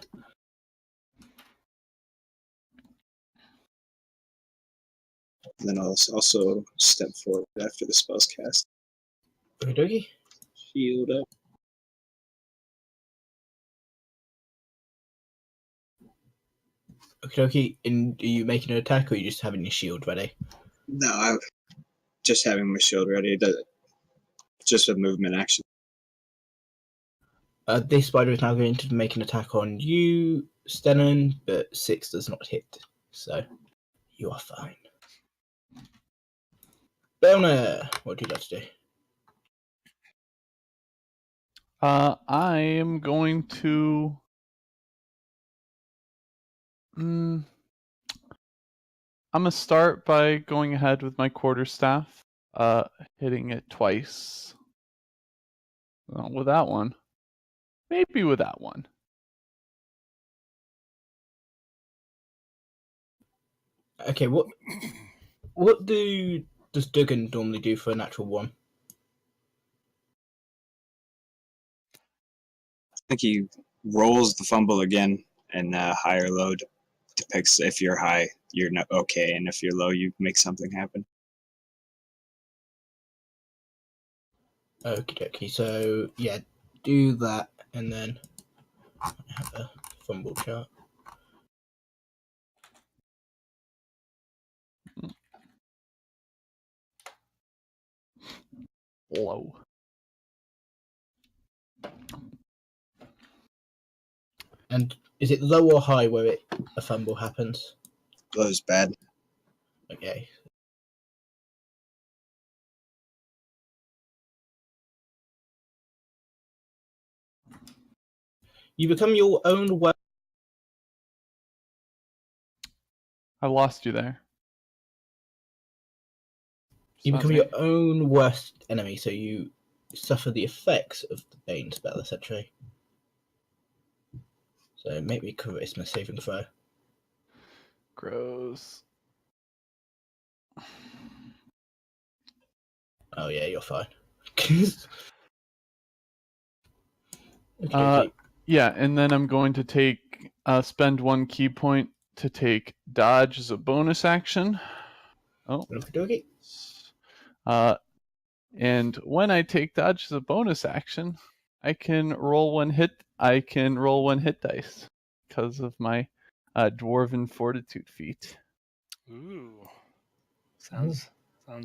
And then I'll also step forward after the spell's cast. Okay. Shield up. Okay. And are you making an attack, or are you just having your shield ready? No, I'm just having my shield ready. Just a movement action. This spider is now going to make an attack on you, Stenon, but 6 does not hit, so you are fine. Belner, what do you like to do? I am going to. I'm gonna start by going ahead with my quarterstaff, hitting it twice. Not with that one. Maybe with that one. Okay, what does Duggan normally do for a natural 1? I think he rolls the fumble again, and higher load depicts if you're high, you're not okay, and if you're low, you make something happen. Okay, so yeah, do that, and then I have a fumble chart. Low. And is it low or high where a fumble happens? Low's bad. Okay. You become your own I lost you there. You Sounds become like- your own worst enemy, so you suffer the effects of the Bane spell, essentially. So make me charisma saving throw. Gross. Oh yeah, you're fine. Okay. Yeah, and then I'm going to take spend 1 key point to take dodge as a bonus action. Oh. Okay. And when I take dodge as a bonus action, I can roll 1 hit. I can roll 1 hit dice because of my dwarven fortitude feat. ooh, sounds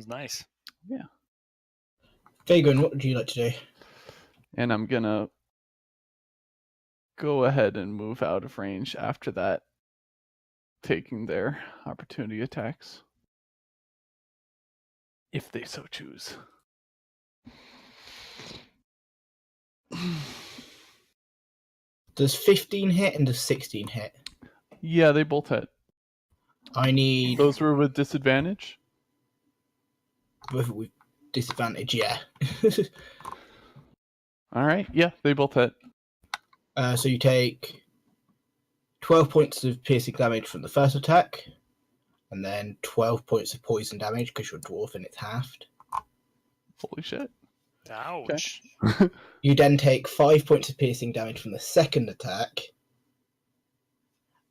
nice. Yeah. Dighgrum, what would you like to do? And I'm gonna go ahead and move out of range after that, taking their opportunity attacks, if they so choose. Does 15 hit and does 16 hit? Yeah, they both hit. I need Those were with disadvantage? with disadvantage, yeah. Alright, yeah, they both hit. So you take 12 points of piercing damage from the first attack, and then 12 points of poison damage because you're a dwarf and it's halved. Holy shit. Ouch. You then take 5 points of piercing damage from the second attack,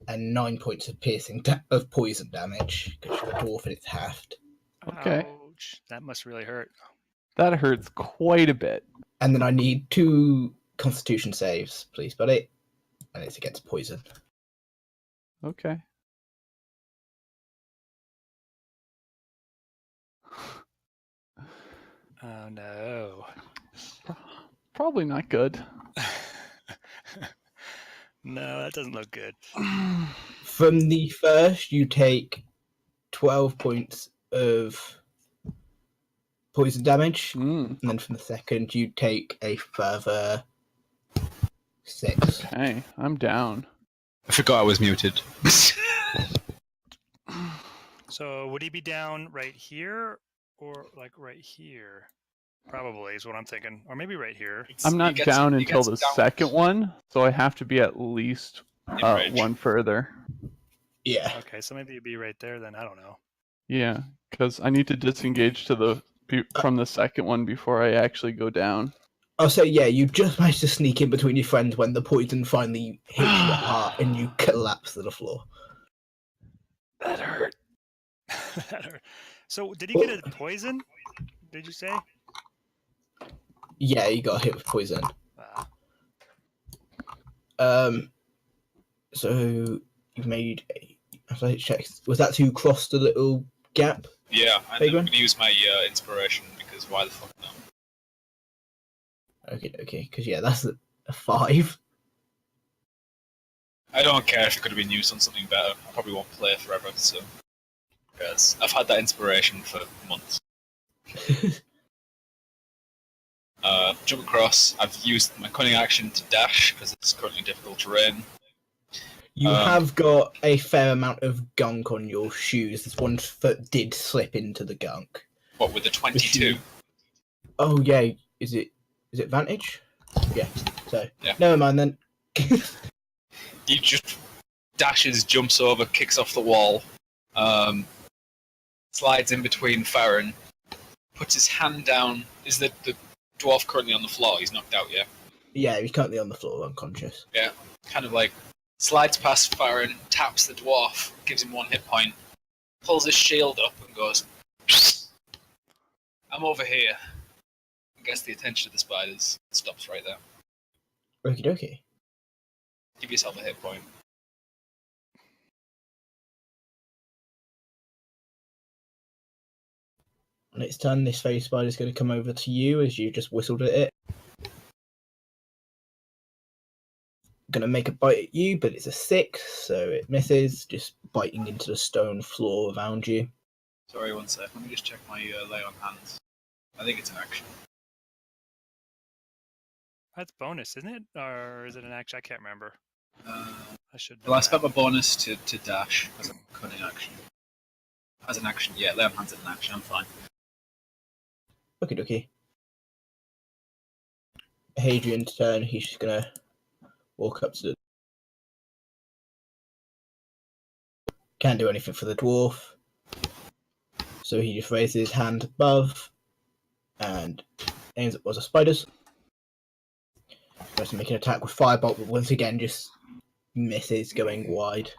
and 9 points of of poison damage because you're a dwarf and it's halved. Okay. Ouch. That must really hurt. That hurts quite a bit. And then I need 2 Constitution saves, please, buddy. And it's against poison. Okay. Oh no. Probably not good. No, that doesn't look good. From the first, you take 12 points of poison damage, Mm, and then from the second, you take a further 6. okay, I'm down. I forgot I was muted. So would he be down right here or like right here? Probably is what I'm thinking, or maybe right here. I'm not down until the second one, so I have to be at least one further. Yeah. Okay, so maybe it'd be right there then. I don't know. Yeah, because I need to disengage from the second one before I actually go down. I'll say, yeah, you just managed to sneak in between your friends when the poison finally hits your heart and you collapse to the floor. That hurt. That hurt. So did he get a poison? Did you say? Yeah, you got hit with poison. So you made a check. Was that to cross the little gap? Yeah, I'm Dighgrum? going to use my inspiration because why the fuck not? Okay, because yeah, that's a 5. I don't care if it could have been used on something better. I probably won't play it forever, so. Because I've had that inspiration for months. Jump across. I've used my cunning action to dash because it's currently difficult terrain. You have got a fair amount of gunk on your shoes. This one foot did slip into the gunk. What with the 22? Oh yeah, is it Vantage? Yeah. So Yeah. never mind then. He just dashes, jumps over, kicks off the wall, slides in between Farron, puts his hand down. Is the dwarf currently on the floor? He's knocked out, yeah? Yeah, he's currently on the floor, unconscious. Yeah. Kind of like slides past Farron, taps the dwarf, gives him 1 hit point, pulls his shield up and goes, I'm over here. And gets the attention of the spiders. Stops right there. Okie dokie. Give yourself a hit point. On its turn, this fairy spider is going to come over to you as you just whistled at it. Going to make a bite at you, but it's a 6, so it misses, just biting into the stone floor around you. Sorry, 1 sec. Let me just check my lay on hands. I think it's an action. That's bonus, isn't it? Or is it an action? I can't remember. I should. Well, I spent my bonus to dash as a cunning action. As an action, yeah, lay on hands as an action. I'm fine. Okie dokie. Hadrian's turn. He's just going to walk up to the... Can't do anything for the dwarf. So he just raises his hand above and aims at the spiders. Tries to make an attack with Firebolt, but once again just misses, going wide.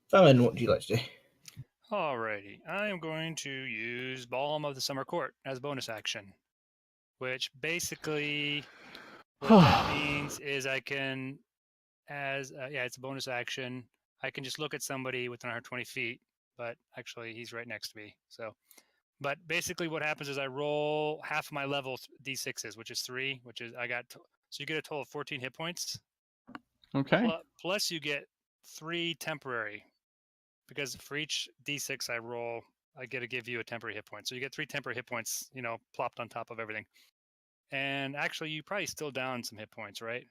Fallon, what would you like to do? Alrighty, I am going to use Balm of the Summer Court as bonus action, which basically what that means is I can, it's a bonus action. I can just look at somebody within 120 feet, but actually he's right next to me. So, but basically what happens is I roll half of my level d6s, which is 3, which is so you get a total of 14 hit points. Okay. Plus you get 3 temporary. Because for each d6 I roll, I get to give you a temporary hit point. So you get 3 temporary hit points, plopped on top of everything. And actually, you probably still down some hit points, right?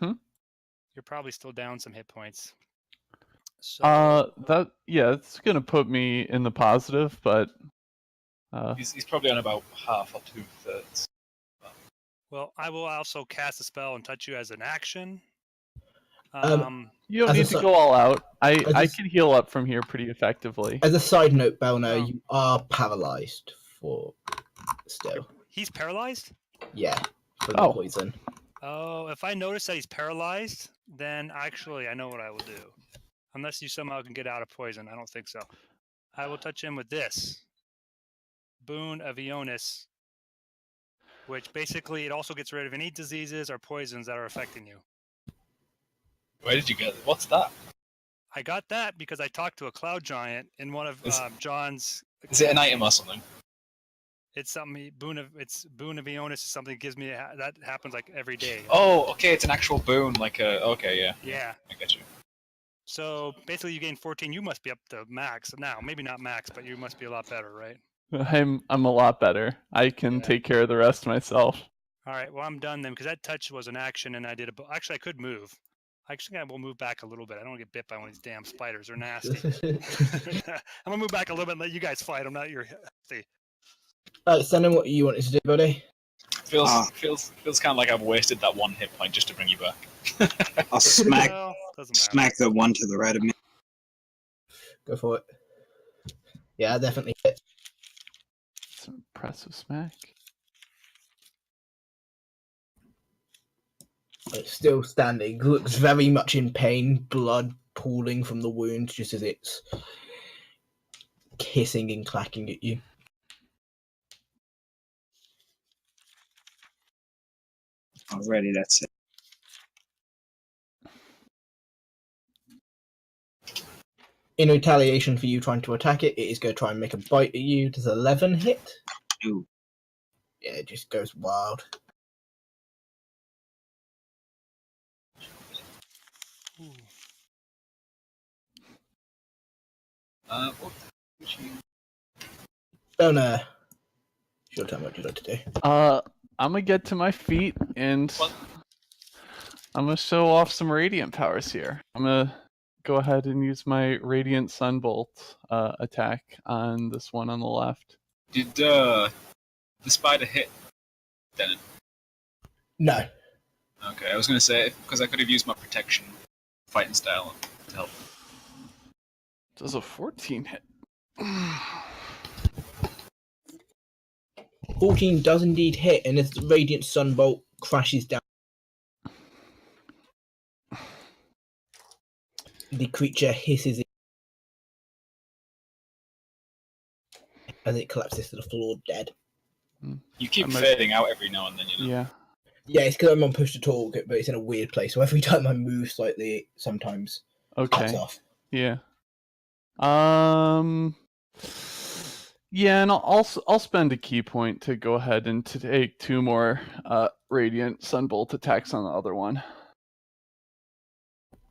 You're probably still down some hit points. So it's gonna put me in the positive, but He's probably on about half or 2/3. well, I will also cast a spell and touch you as an action. you don't need to go all out. I can heal up from here pretty effectively. As a side note, Belner, you are paralyzed for still. He's paralyzed? Yeah, for the poison. Oh, if I notice that he's paralyzed, then actually I know what I will do. Unless you somehow can get out of poison. I don't think so. I will touch him with this. Boon of Ionis, which basically it also gets rid of any diseases or poisons that are affecting you. Where did you get it? What's that? I got that because I talked to a cloud giant in one of John's... Is it an item or something? It's something it's boon of Ionis is something that gives me that happens like every day. Oh, okay, it's an actual boon, like a. Okay, yeah. Yeah. I get you. So basically, you gain 14. You must be up to max now. Maybe not max, but you must be a lot better, right? I'm a lot better. I can Yeah. take care of the rest myself. All right. Well, I'm done then because that touch was an action, and I did a. Actually, I could move. Actually, I will move back a little bit. I don't want to get bit by one of these damn spiders. They're nasty. I'm gonna move back a little bit and let you guys fight. I'm not your. Alright, send him what you wanted to do, buddy. Feels kind of like I've wasted that one hit point just to bring you back. I'll smack Well, doesn't matter. the one to the right of me. Go for it. Yeah, definitely hit. It's an impressive smack. It's still standing. Looks very much in pain. Blood pooling from the wound just as it's hissing and clacking at you. Already, that's it. In retaliation for you trying to attack it, it is going to try and make a bite at you. Does 11 hit? Ooh. Yeah, it just goes wild. Ooh. What? Bona, it's your turn. What do you like to do? I'm gonna get to my feet and What? I'm gonna show off some radiant powers here. I'm gonna go ahead and use my radiant sunbolt attack on this one on the left. Did the spider hit? Then No. okay, I was gonna say because I could have used my protection fighting style to help. Does a 14 hit? 14 does indeed hit, and as the radiant sunbolt crashes down, the creature hisses as it collapses to the floor dead. You keep I might- fading out every now and then, you know. Yeah. Yeah, it's because I'm on push to talk, but it's in a weird place. So every time I move slightly, it sometimes cuts Okay. off. Yeah. Yeah, and I'll spend a key point to go ahead and to take 2 more radiant sunbolt attacks on the other one.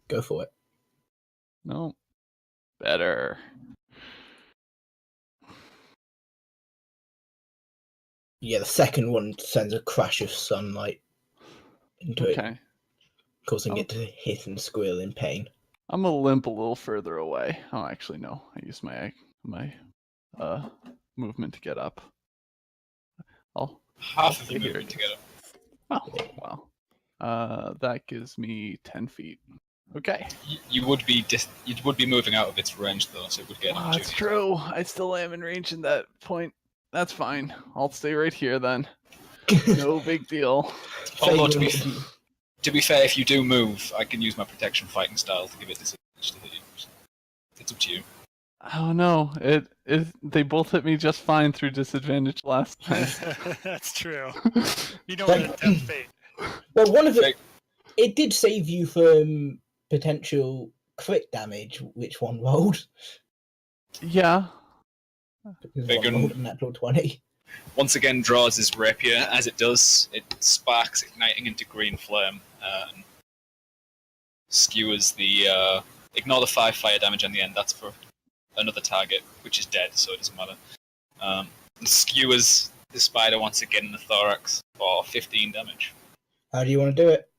Go for it. No. Better. Yeah, the second one sends a crash of sunlight into it, Okay. causing Oh. it to hiss and squeal in pain. I'm gonna limp a little further away. Oh, actually, no. I use my movement to get up. Half of the stay here. movement together. Oh, wow. That gives me 10 feet. Okay. You would be moving out of its range though, so it would get. Oh, that's true. I still am in range in that point. That's fine. I'll stay right here then. No big deal. Although Favourite- to be fair, if you do move, I can use my protection fighting style to give it disadvantage to hit you. It's up to you. Oh no! They both hit me just fine through disadvantage last time. That's true. You don't want to tempt fate. Well, one of Fake- it did save you from potential crit damage, which one rolled. Yeah. Because Big one un- rolled a natural 20. Once again, draws his rapier. As it does, it sparks, igniting into green flame, and skewers the. Ignore the 5 fire damage on the end. That's for another target, which is dead, so it doesn't matter. Skewers the spider once again in the thorax for 15 damage. How do you want to do it?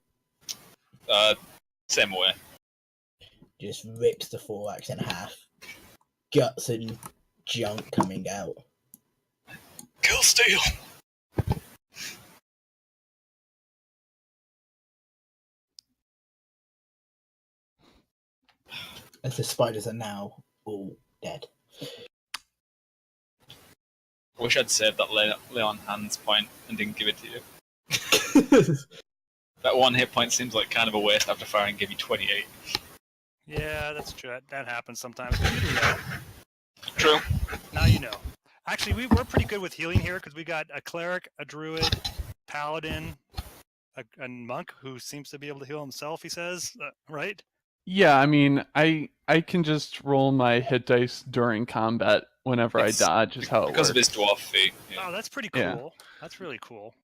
Same way. Just rips the thorax in half. Guts and junk coming out. Kill steal. As the spiders are now all dead. I wish I'd saved that Leon Hand's point and didn't give it to you. That 1 hit point seems like kind of a waste after firing give you 28. Yeah, that's true. That happens sometimes. But you do know. True. Now you know. Actually, we're pretty good with healing here because we got a cleric, a druid, paladin, a monk who seems to be able to heal himself. He says, right? Yeah, I mean, I can just roll my hit dice during combat whenever It's I dodge. Is how it because works. of his dwarf feat. Yeah. Oh, that's pretty Yeah. cool. That's really cool.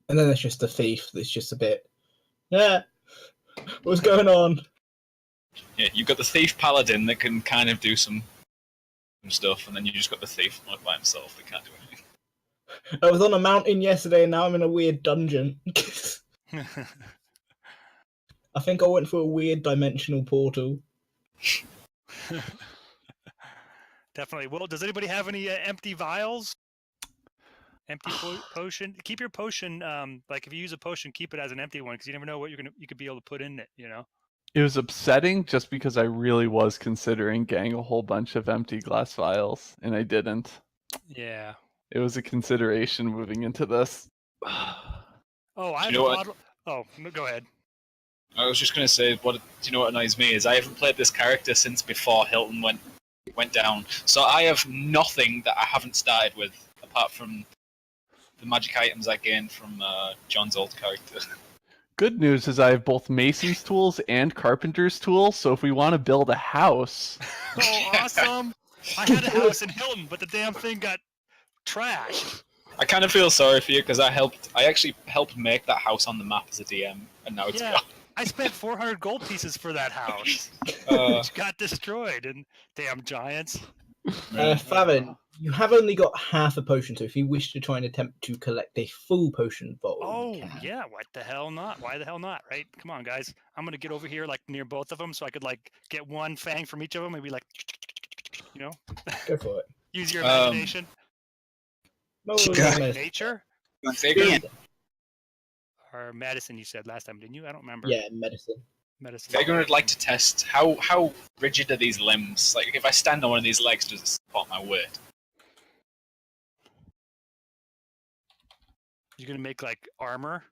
And then there's just the thief that's just a bit. Yeah. What's going on? Yeah, you've got the thief paladin that can kind of do some stuff, and then you just got the thief by himself that can't do anything. I was on a mountain yesterday and now I'm in a weird dungeon. I think I went through a weird dimensional portal. Definitely. Well, does anybody have any empty vials? Empty potion. Keep your potion. Like if you use a potion, keep it as an empty one because you never know what you could be able to put in it. You know. It was upsetting just because I really was considering getting a whole bunch of empty glass vials, and I didn't. Yeah. It was a consideration moving into this. Oh, I have know a what? bottle. Oh, no, go ahead. I was just going to say, do you know what annoys me is I haven't played this character since before Hilton went down, so I have nothing that I haven't started with apart from the magic items I gained from John's old character. Good news is I have both mason's tools and carpenter's tools, so if we want to build a house... Oh, awesome! I had a house in Hilton, but the damn thing got trashed. I kind of feel sorry for you because I actually helped make that house on the map as a DM, and now it's Yeah. gone. I spent 400 gold pieces for that house. Uh, Which got destroyed, and damn giants. Farron, you have only got half a potion, so if you wish to try and attempt to collect a full potion bottle, Oh, you can. yeah, what the hell not? Why the hell not, right? Come on, guys. I'm going to get over here, like, near both of them, so I could, like, get one fang from each of them, maybe, like, you know? Go for it. Use your imagination. No, God. no, Nature? Vagrant, Or medicine, you said last time, didn't you? I don't remember. yeah, medicine. Medicine. Vagrant would like to test how rigid are these limbs? Like, if I stand on one of these legs, does it support my weight? You're going to make, like, armor?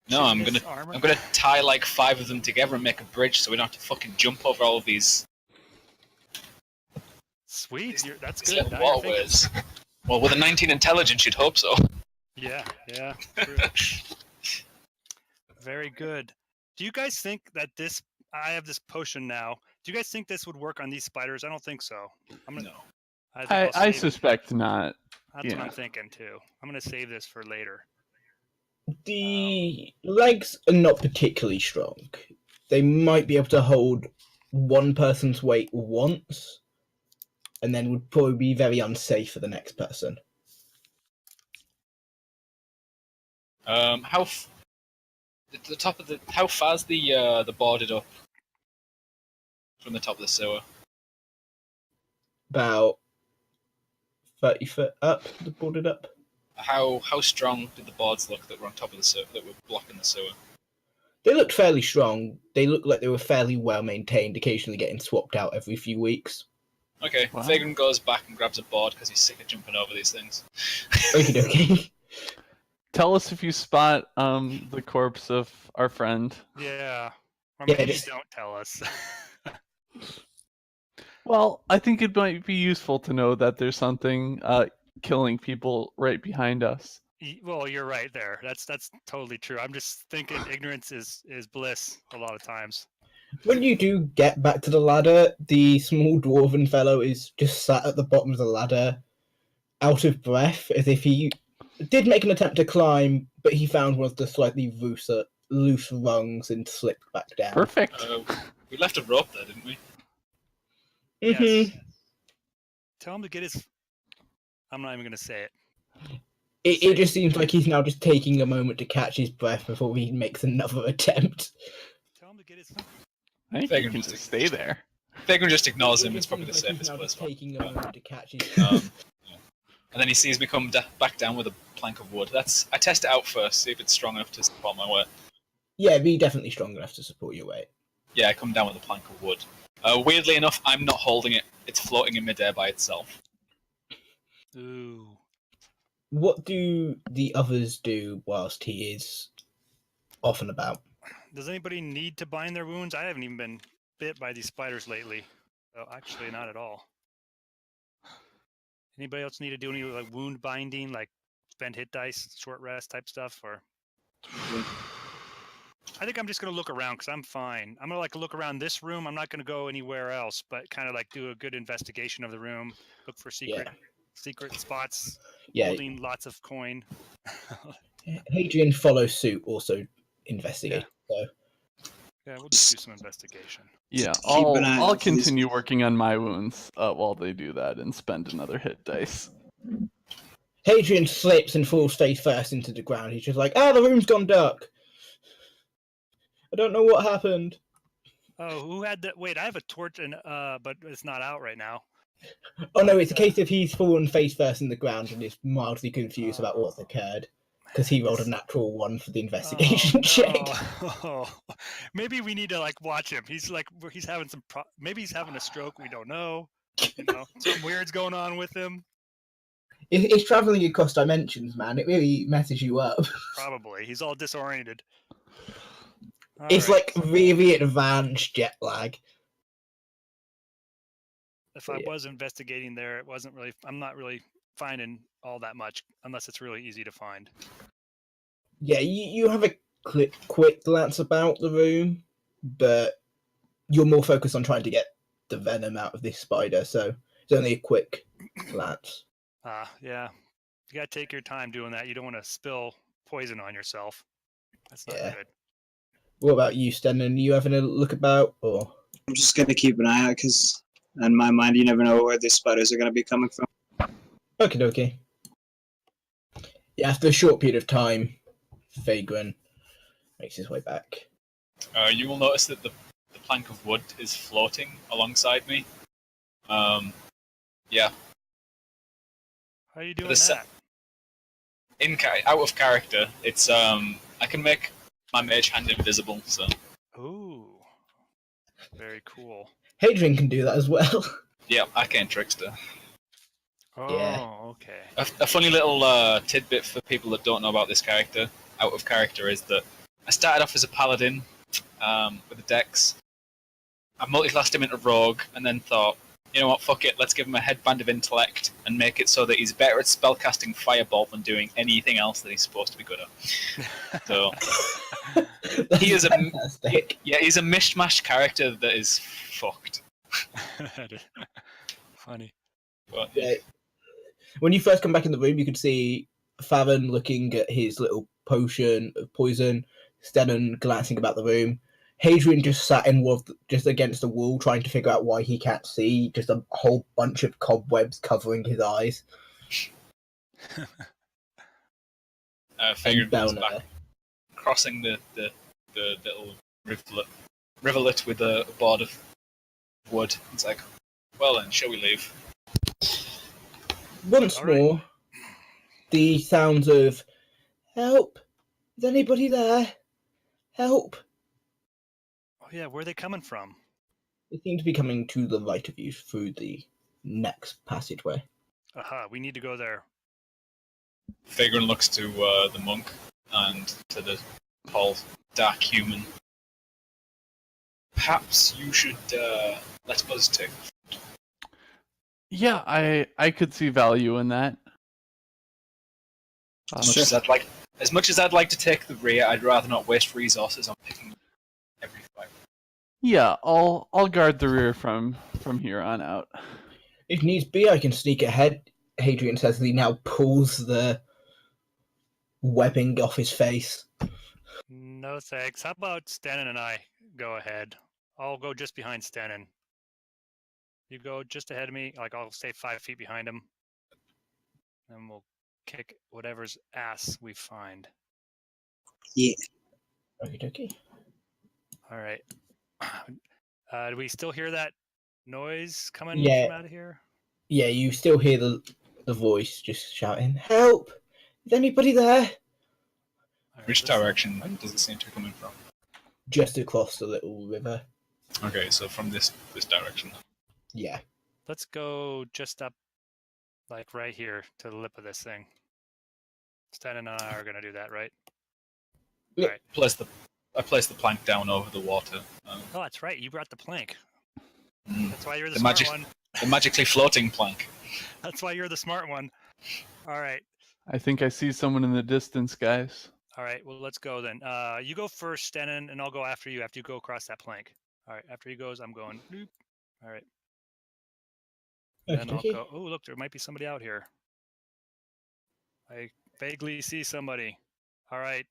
No, I'm Sheathedness gonna armor? I'm gonna tie like 5 of them together and make a bridge, so we don't have to fucking jump over all of these Sweet. That's these good. little Now you're thinking. waterways. Well, with a 19 intelligence, you'd hope so. Yeah, true. Very good. Do you guys think that I have this potion now. Do you guys think this would work on these spiders? I don't think so. I'm gonna. No. think I'll I save it. suspect not. That's what yeah. I'm thinking too. I'm gonna save this for later. The legs are not particularly strong. They might be able to hold one person's weight once, and then would probably be very unsafe for the next person. How far's the boarded up from the top of the sewer? About 30 foot up, boarded up. How strong did the boards look that were on top of the sewer that were blocking the sewer? They looked fairly strong. They looked like they were fairly well maintained, occasionally getting swapped out every few weeks. Okay, Wow. Vagrant goes back and grabs a board because he's sick of jumping over these things. Okie dokie. Tell us if you spot the corpse of our friend. Yeah. Or Yeah, maybe just- don't tell us. Well, I think it might be useful to know that there's something killing people right behind us. Well, you're right there. That's totally true. I'm just thinking ignorance is bliss a lot of times. When you do get back to the ladder, the small dwarven fellow is just sat at the bottom of the ladder, out of breath, as if he did make an attempt to climb, but he found one of the slightly loose rungs and slipped back down. Perfect. We left a rope there, didn't we? Yes. Tell him to get his. I'm not even gonna say it. It just seems like he's now just taking a moment to catch his breath before he makes another attempt. Tell him to get his. I think Vagrant you can just just stay there. Vagrant just ignores him. It It's just probably the seems like he's safest now place just for him. taking a moment to catch his Yeah. And then he sees me come back down with a plank of wood. I test it out first, see if it's strong enough to support my weight. Yeah, be definitely strong enough to support your weight. Yeah, I come down with a plank of wood. Weirdly enough, I'm not holding it. It's floating in midair by itself. Ooh. What do the others do whilst he is off and about? Does anybody need to bind their wounds? I haven't even been bit by these spiders lately. So actually, not at all. Anybody else need to do any like wound binding, like spend hit dice, short rest type stuff, or? I think I'm just gonna look around because I'm fine. I'm gonna like look around this room. I'm not gonna go anywhere else, but kind of like do a good investigation of the room. Look for secret spots. Yeah. Holding lots of coin. Hadrian follows suit, also investigate. So Yeah, we'll just do some investigation. Yeah, Keep an eye I'll out for these- continue working on my wounds while they do that and spend another hit dice. Hadrian slips and falls face first into the ground. He's just like, the room's gone dark. I don't know what happened. Oh, who had that? Wait, I have a torch, but it's not out right now. Oh no, it's a case of he's fallen face first in the ground and is mildly confused about what's occurred because he rolled a natural 1 for the investigation check. Oh, maybe we need to like watch him. He's having some. Maybe he's having a stroke. We don't know. You know, something weird's going on with him. It's traveling across dimensions, man. It really messes you up. Probably. He's all disoriented. It's like really advanced jet lag. If I was investigating there, it wasn't really. I'm not really finding all that much unless it's really easy to find. Yeah, you have a quick glance about the room, but you're more focused on trying to get the venom out of this spider, so it's only a quick glance. Yeah. You gotta take your time doing that. You don't want to spill poison on yourself. That's not good. What about you, Sten? You having a look about, or? I'm just gonna keep an eye out because, in my mind, you never know where these spiders are gonna be coming from. Okay. Yeah, after a short period of time, Vagrant makes his way back. You will notice that the plank of wood is floating alongside me. Yeah. How are you doing that? Out of character, it's I can make my mage hand invisible. So. Ooh. Very cool. Hadrian can do that as well. Yeah, Arcane Trickster. Oh, Yeah. okay. A funny little tidbit for people that don't know about this character, out of character, is that I started off as a paladin with a dex. I multiclassed him into rogue, and then thought, you know what, fuck it, let's give him a headband of intellect and make it so that he's better at spellcasting fireball than doing anything else that he's supposed to be good at. So he is he's a mishmash character that is fucked. Funny. But, Yeah. When you first come back in the room, you could see Farron looking at his little potion of poison, Stennon glancing about the room. Hadrian just sat just against the wall trying to figure out why he can't see, just a whole bunch of cobwebs covering his eyes. Figured back, crossing the little rivulet with a board of wood. It's like, well then, shall we leave? Once more, the sounds of "Help! Is anybody there? Help!" Oh yeah, where are they coming from? They seem to be coming to the right of you through the next passageway. Aha, we need to go there. Vagrant looks to the monk and to the tall, dark human. Perhaps you should let us take. Yeah, I could see value in that. As much as I'd like to take the rear, I'd rather not waste resources on picking every fight. Yeah, I'll guard the rear from here on out. If needs be, I can sneak ahead. Hadrian says that he now pulls the webbing off his face. No thanks. How about Stennon and I go ahead? I'll go just behind Stennon. You go just ahead of me, like I'll stay 5 feet behind him. And we'll kick whatever's ass we find. Yeah. Okay. Alright. Do we still hear that noise coming from out of here? Yeah, you still hear the voice just shouting, "Help! Is anybody there?" Right, which direction does it seem to be coming from? Just across the little river. Okay, so from this direction. Yeah. Let's go just up, like right here to the lip of this thing. Stan and I are gonna do that, right? Yeah. Right. I placed the plank down over the water. Oh, that's right. You brought the plank. That's why you're the smart one. The magically floating plank. That's why you're the smart one. All right. I think I see someone in the distance, guys. All right, well, let's go then. You go first, Stenin, and I'll go after you go across that plank. All right, after he goes, I'm going. Doop. All right. And then I'll Okay. go. Oh, look, there might be somebody out here. I vaguely see somebody. All right.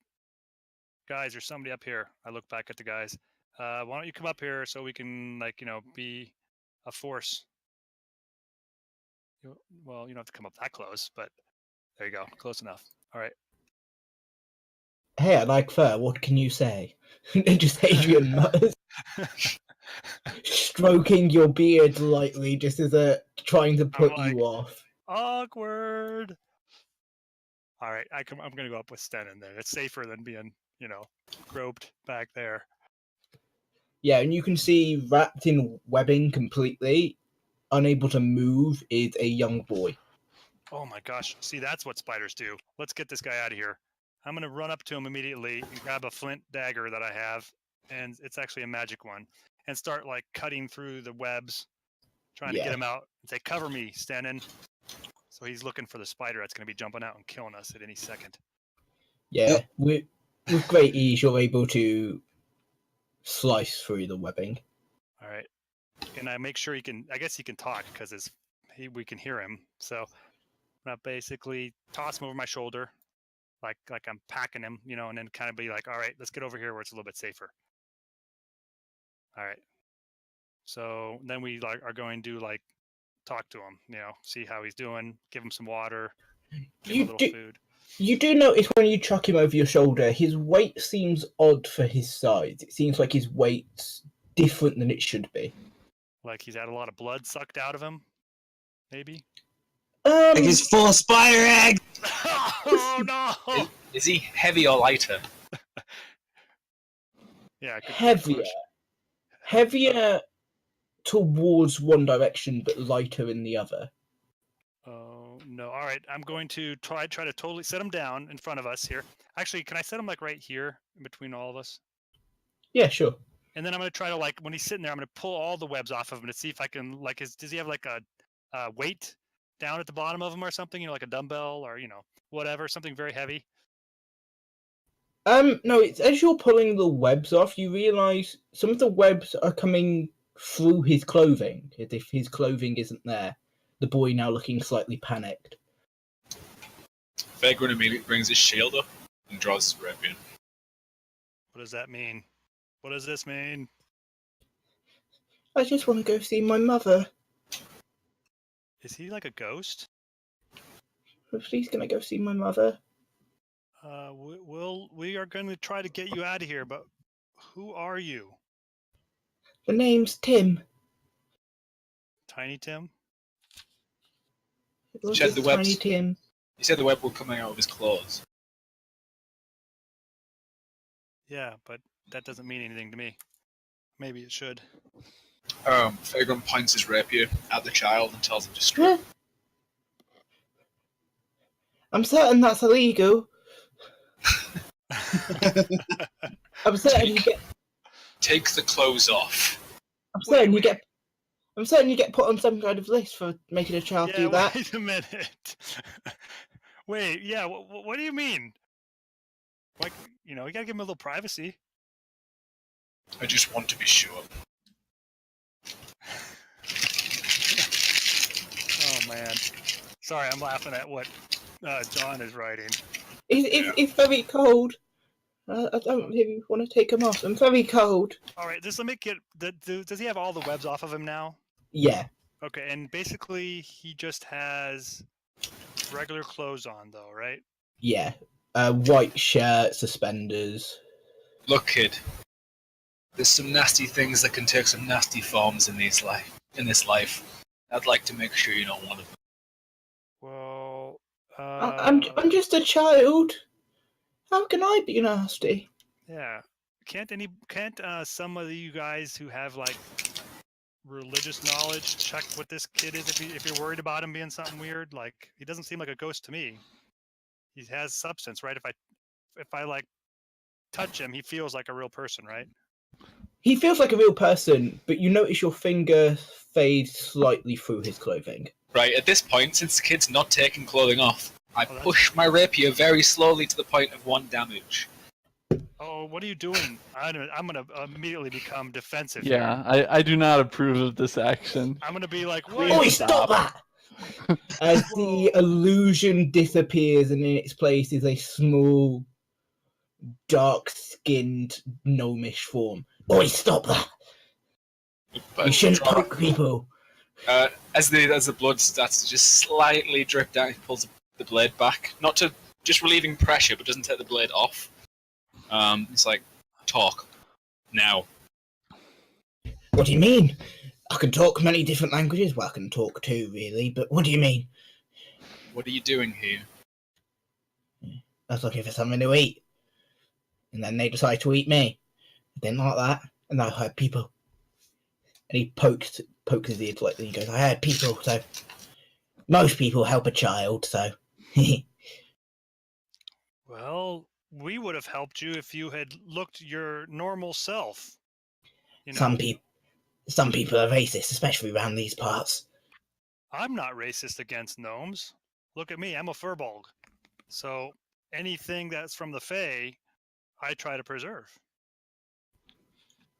Guys, there's somebody up here. I look back at the guys. Why don't you come up here so we can, be a force? Well, you don't have to come up that close, but there you go. Close enough. All right. Hey, I like fur. What can you say? Just Adrian mutters, stroking your beard lightly, just as trying to put like, you off. Awkward. All right, I'm gonna go up with Stenin there. It's safer than being, groped back there. Yeah, and you can see wrapped in webbing completely, unable to move, is a young boy. Oh my gosh! See, that's what spiders do. Let's get this guy out of here. I'm gonna run up to him immediately and grab a flint dagger that I have, and it's actually a magic one, and start like cutting through the webs, trying to get him out. And say, "Cover me, Stenin." So he's looking for the spider that's going to be jumping out and killing us at any second. Yeah, with great ease, you're able to slice through the webbing. All right, and I make sure he can. I guess he can talk because we can hear him. So I basically toss him over my shoulder, like I'm packing him, and then kind of be like, "All right, let's get over here where it's a little bit safer." All right. So then we are going to talk to him, see how he's doing, give him some water, give him a little food. You do notice when you chuck him over your shoulder, his weight seems odd for his size. It seems like his weight's different than it should be. Like he's had a lot of blood sucked out of him, maybe? Like he's full of spider eggs! Oh, no! Is he heavy or lighter? Yeah, good heavier. question. Heavier towards one direction, but lighter in the other. Oh, no. All right, I'm going to try to totally set him down in front of us here. Actually, can I set him right here in between all of us? Yeah, sure. And then I'm going to try to when he's sitting there, I'm going to pull all the webs off of him to see if I can does he have a weight down at the bottom of him or something? Like a dumbbell or whatever, something very heavy. No, it's as you're pulling the webs off, you realise some of the webs are coming through his clothing. As if his clothing isn't there. The boy now looking slightly panicked. Vagrant immediately brings his shield up and draws his rapier. What does that mean? What does this mean? I just want to go see my mother. Is he like a ghost? Please, can I go see my mother? We are going to try to get you out of here, but who are you? The name's Tim. Tiny Tim? It was Shed the webs. Tiny Tim. He said the web were coming out of his clothes. Yeah, but that doesn't mean anything to me. Maybe it should. Vagrant points his rapier at the child and tells him to strip. I'm certain that's illegal. I'm certain you get. Take the clothes off. I'm certain you get put on some kind of list for making a child do that. Wait a minute. Wait, yeah. What do you mean? Like, you gotta give him a little privacy. I just want to be sure. Oh man. Sorry, I'm laughing at what John is writing. It's very cold. I don't really want to take him off. I'm very cold. All right, just let me get. Does he have all the webs off of him now? Yeah. Okay, and basically he just has regular clothes on, though, right? Yeah. White shirt, suspenders. Look, kid. There's some nasty things that can take some nasty forms in this life. I'd like to make sure you're not one of them. Well, I'm just a child. How can I be nasty? Yeah. Can't some of you guys who have religious knowledge check what this kid is if you're worried about him being something weird? Like, he doesn't seem like a ghost to me. He has substance, right? If I touch him, he feels like a real person, right? He feels like a real person, but you notice your finger fades slightly through his clothing. Right, at this point, since the kid's not taking clothing off, I Oh, that's push my rapier very slowly to the point of 1 damage. Oh, what are you doing? I'm gonna immediately become defensive Yeah, here. I do not approve of this action. I'm gonna be like, Please what? Oi, stop. stop that! As the illusion disappears and in its place is a small, dark-skinned, gnomish form. Oi, stop that! But You shouldn't draw- poke people. as the blood starts to just slightly drip down, he pulls the blade back, not to just relieving pressure, but doesn't take the blade off. It's like, talk now. What do you mean? I can talk many different languages. Well, I can talk two, really, but what do you mean? What are you doing here? I was looking for something to eat. And then they decided to eat me. I didn't like that. And I heard people. And he pokes his ear slightly and he goes, I heard people, so most people help a child, so Well, we would have helped you if you had looked your normal self. You know, some people are racist, especially around these parts. I'm not racist against gnomes. Look at me, I'm a furbolg. So anything that's from the Fae, I try to preserve.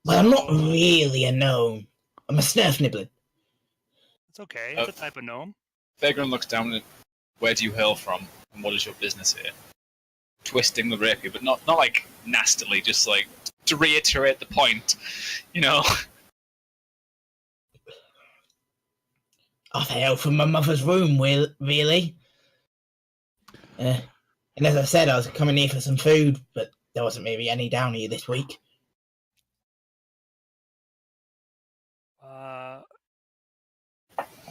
Well, I'm not So, really a gnome. I'm a snurf nibbler. it's okay. It's a type of gnome. Vagrant looks down at where do you hail from, and what is your business here? Twisting the rapier, but not like nastily, just like to reiterate the point, you know. I hail from my mother's room, really. And as I said, I was coming here for some food, but there wasn't really any down here this week.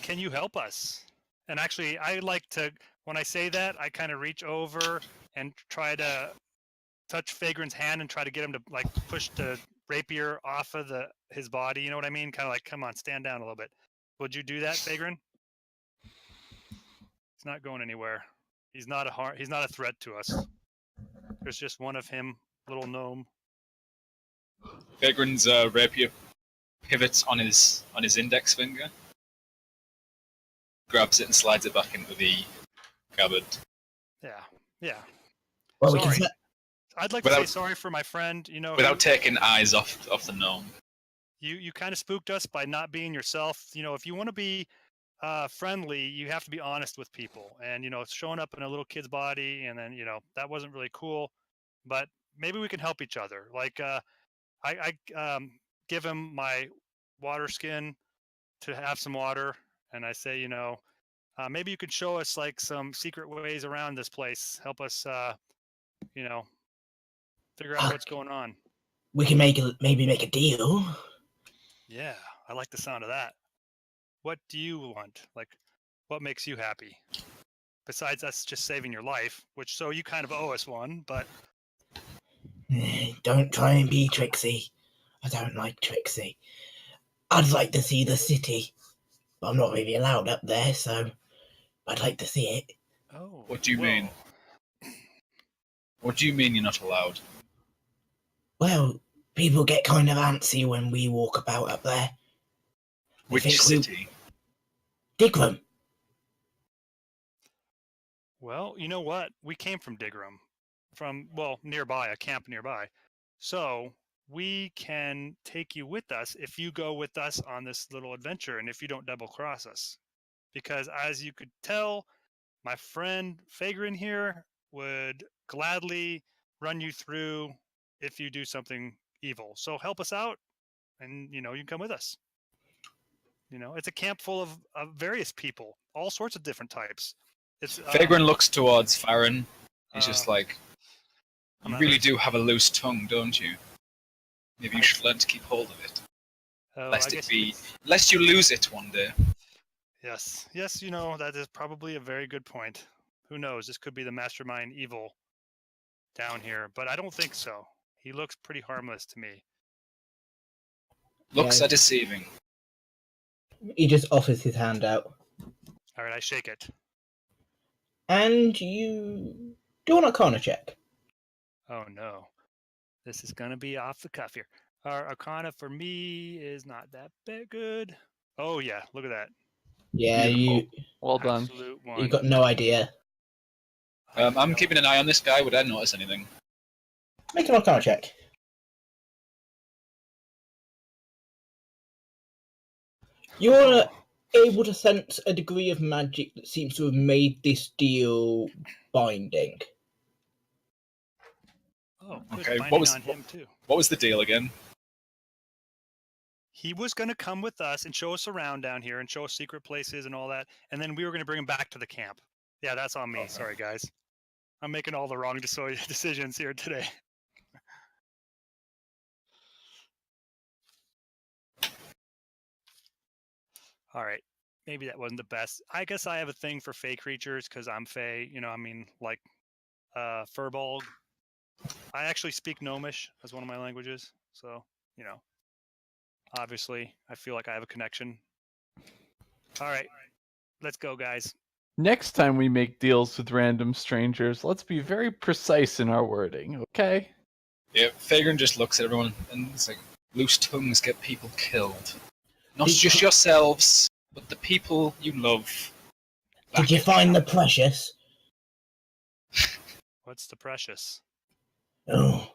Can you help us? And actually, I like to, when I say that, I kind of reach over and try to touch Vagrant's hand and try to get him to like push the rapier off of his body. You know what I mean? Kind of like, come on, stand down a little bit. Would you do that, Vagrant? He's not going anywhere. He's not a threat to us. There's just one of him, little gnome. Vagrant's rapier pivots on his index finger, grabs it and slides it back into the cupboard. Yeah. Well, Sorry. I'd like to say Without- sorry for my friend. You know, Without taking eyes off the gnome. you kind of spooked us by not being yourself. You know, if you want to be friendly, you have to be honest with people. And you know, showing up in a little kid's body, and then that wasn't really cool. But maybe we can help each other. Like I give him my water skin to have some water, and I say, maybe you could show us like some secret ways around this place. Help us, figure out what's going on. We can maybe make a deal. Yeah, I like the sound of that. What do you want? Like, what makes you happy? Besides us just saving your life, which so you kind of owe us one, but Don't try and be tricksy. I don't like tricksy. I'd like to see the city, but I'm not really allowed up there, so I'd like to see it. oh. What do you mean? What do you mean you're not allowed? Well, people get kind of antsy when we walk about up there. Which city? Dighgrum. Well, you know what? We came from Dighgrum, nearby, a camp nearby. So we can take you with us if you go with us on this little adventure and if you don't double cross us. Because as you could tell, my friend Fagrin here would gladly run you through if you do something evil. So help us out and you can come with us. It's a camp full of various people, all sorts of different types. It's Vagrant looks towards Farron. He's just like, I'm you not really racist. do have a loose tongue, don't you? Maybe you should learn to keep hold of it, Oh, lest I guess lest you lose it one day. Yes, that is probably a very good point. Who knows? This could be the mastermind evil down here, but I don't think so. He looks pretty harmless to me. Looks Yeah. are deceiving. He just offers his hand out. All right, I shake it. And you do an Arcana check. Oh no, this is gonna be off the cuff here. Our Arcana for me is not that good. Oh yeah, look at that. Yeah, Beautiful. Well done. Absolute you one. got no idea. I'm keeping an eye on this guy. Would I notice anything? Make an Arcana check. You're able to sense a degree of magic that seems to have made this deal binding. Oh, good. Okay, Binding on him too. What was the deal again? He was going to come with us and show us around down here and show us secret places and all that, and then we were going to bring him back to the camp. Yeah, that's on me. Okay. Sorry, guys. I'm making all the wrong decisions here today. All right. Maybe that wasn't the best. I guess I have a thing for fey creatures because I'm fey. You know, I mean, like Furbolg. I actually speak Gnomish as one of my languages. So, you know, obviously, I feel like I have a connection. All right. Let's go, guys. Next time we make deals with random strangers, let's be very precise in our wording, okay? Yeah, Fagrin just looks at everyone and it's like, loose tongues get people killed. Not just yourselves, but the people you love. Did you find the precious? What's the precious? Oh,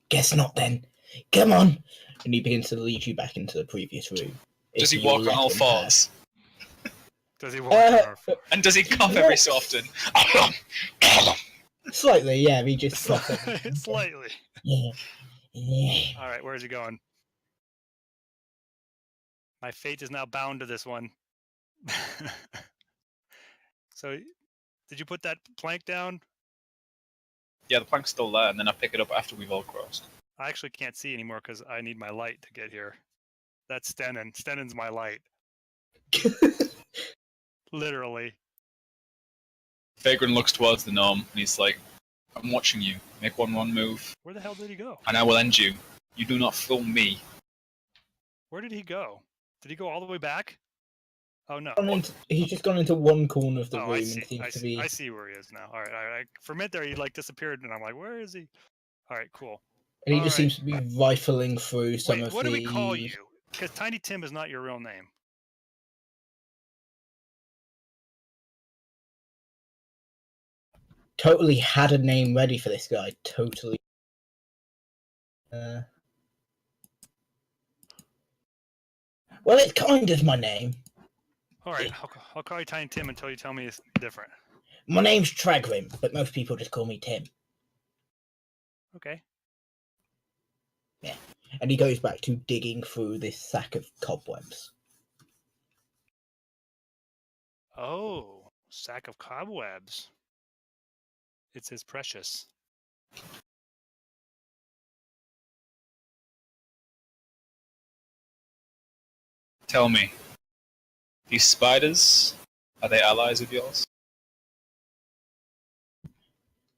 guess not then. Come on. And he begins to lead you back into the previous room. Does he If walk you on all let him fours? Does he walk on our And does he cough every so often? Slightly, yeah. He just Slightly. Yeah. Yeah. All right, where's he going? My fate is now bound to this one. So, did you put that plank down? Yeah, the plank's still there, and then I pick it up after we've all crossed. I actually can't see anymore because I need my light to get here. That's Stenin. Stenin's my light. Literally. Fagrin looks towards the gnome, and he's like, I'm watching you. Make one wrong move, Where the hell did he go? and I will end you. You do not fool me. Where did he go? Did he go all the way back? Oh no. He's just gone into one corner of the room I and see. seems to be. I see where he is now. All right. For a minute there, he like disappeared, and I'm like, where is he? All right, cool. And he All just right. seems to be rifling through some Wait, of what the. do we call you? Because Tiny Tim is not your real name. Totally had a name ready for this guy. Totally. Well, it's kind of my name. All right, I'll call you Tiny Tim until you tell me it's different. My name's Dighgrum, but most people just call me Tim. Okay. Yeah. And he goes back to digging through this sack of cobwebs. Oh, sack of cobwebs. It's his precious. Tell me, these spiders, are they allies of yours?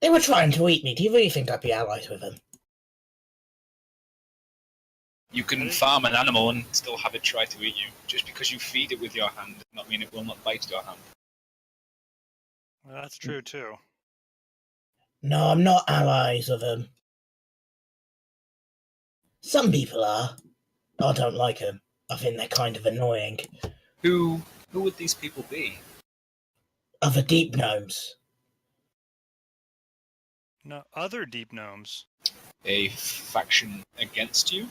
They were trying to eat me. Do you really think I'd be allies with them? You can farm an animal and still have it try to eat you. Just because you feed it with your hand does not mean it will not bite your hand. Well, that's true too. No, I'm not allies of them. Some people are. I don't like them. I think they're kind of annoying. Who would these people be? Other deep gnomes. No, other deep gnomes. A faction against you?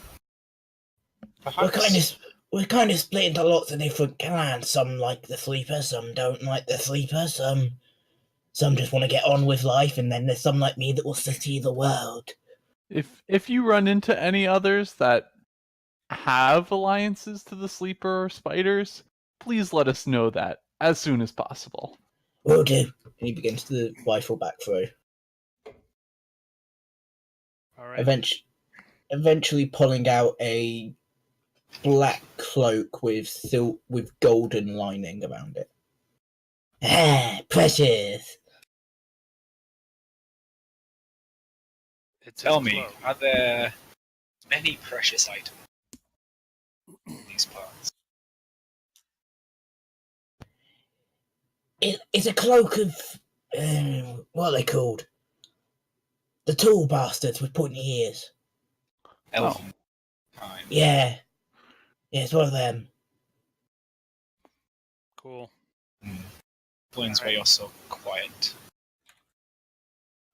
Perhaps? We're kind of split into lots of different clans. Some like the sleeper, some don't like the sleeper, some just want to get on with life, and then there's some like me that wants to see the world. If you run into any others that have alliances to the sleeper or spiders, please let us know that as soon as possible. Will do. And he begins to rifle back through. All right. Eventually pulling out a black cloak with golden lining around it. Ah, precious. It's Tell his me, cloak. are there many precious items in these parts? It's a cloak of what are they called? The tall bastards with pointy ears. Elven kind. Yeah, it's one of them. Cool. Explains why you're so quiet.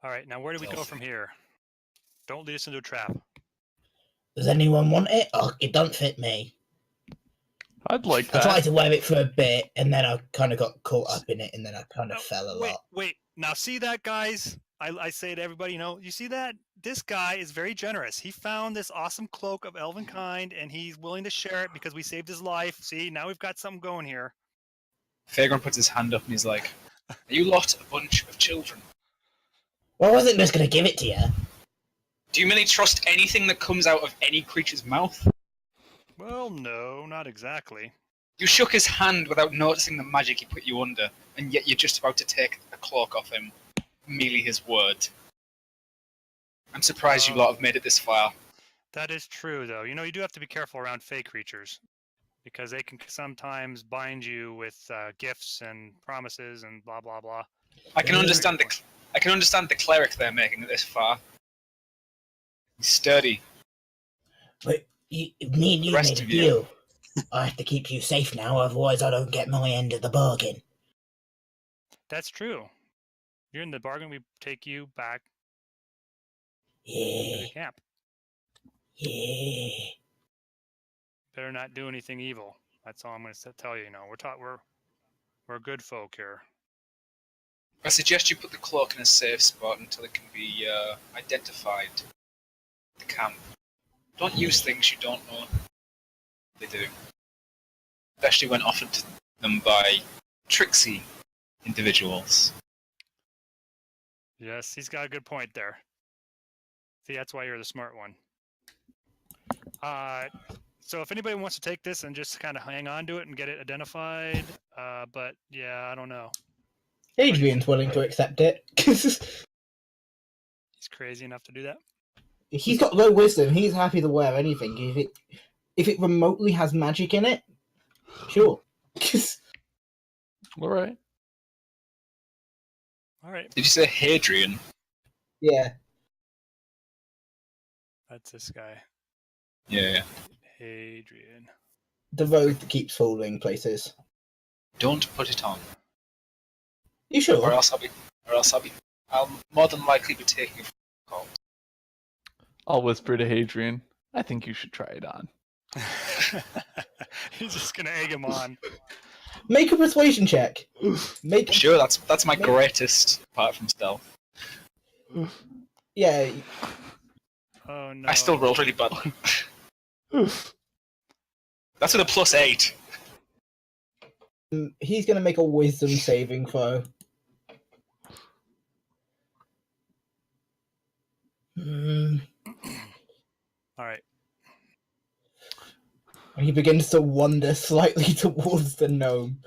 All right, now where do we go from here? Don't lead us into a trap. Does anyone want it? Oh, it don't fit me. I'd like I tried that. to wear it for a bit, and then I kind of got caught up in it, and then I kind of fell a lot. Wait. Now see that, guys? I say to everybody, you see that? This guy is very generous. He found this awesome cloak of elven kind, and he's willing to share it because we saved his life. See, now we've got something going here. Fairground puts his hand up and he's like, "Are you lot a bunch of children? Well, I wasn't just going to give it to you. Do you really trust anything that comes out of any creature's mouth?" Well, no, not exactly. You shook his hand without noticing the magic he put you under, and yet you're just about to take a cloak off him. Merely his word. I'm surprised you lot have made it this far. That is true, though. You do have to be careful around fey creatures because they can sometimes bind you with gifts and promises and blah blah blah. I can understand the cleric they're making it this far. He's sturdy. But me and you made a deal. I have to keep you safe now, otherwise I don't get my end of the bargain. That's true. You're in the bargain. We take you back to Yeah. the camp. Yeah. Better not do anything evil. That's all I'm going to tell you. We're good folk here. I suggest you put the cloak in a safe spot until it can be identified. The camp. Don't use things you don't know. They do. Especially when offered to them by tricksy individuals. Yes, he's got a good point there. See, that's why you're the smart one. So if anybody wants to take this and just kind of hang on to it and get it identified, but yeah, I don't know. Adrian's willing to accept it. He's crazy enough to do that. He's got low wisdom. He's happy to wear anything. If it remotely has magic in it, sure. All right. All right, Did you say Hadrian? Yeah. that's this guy, Yeah. Hadrian. The road that keeps falling places. Don't put it on. You sure? Or else I'll more than likely be taking a call. I'll whisper to Hadrian. I think you should try it on. He's just gonna egg him on. Make a persuasion check. Sure, that's my greatest apart from stealth. Yeah. Oh no! I still rolled really badly. That's with a +8. He's gonna make a wisdom saving throw. All right. He begins to wander slightly towards the gnome.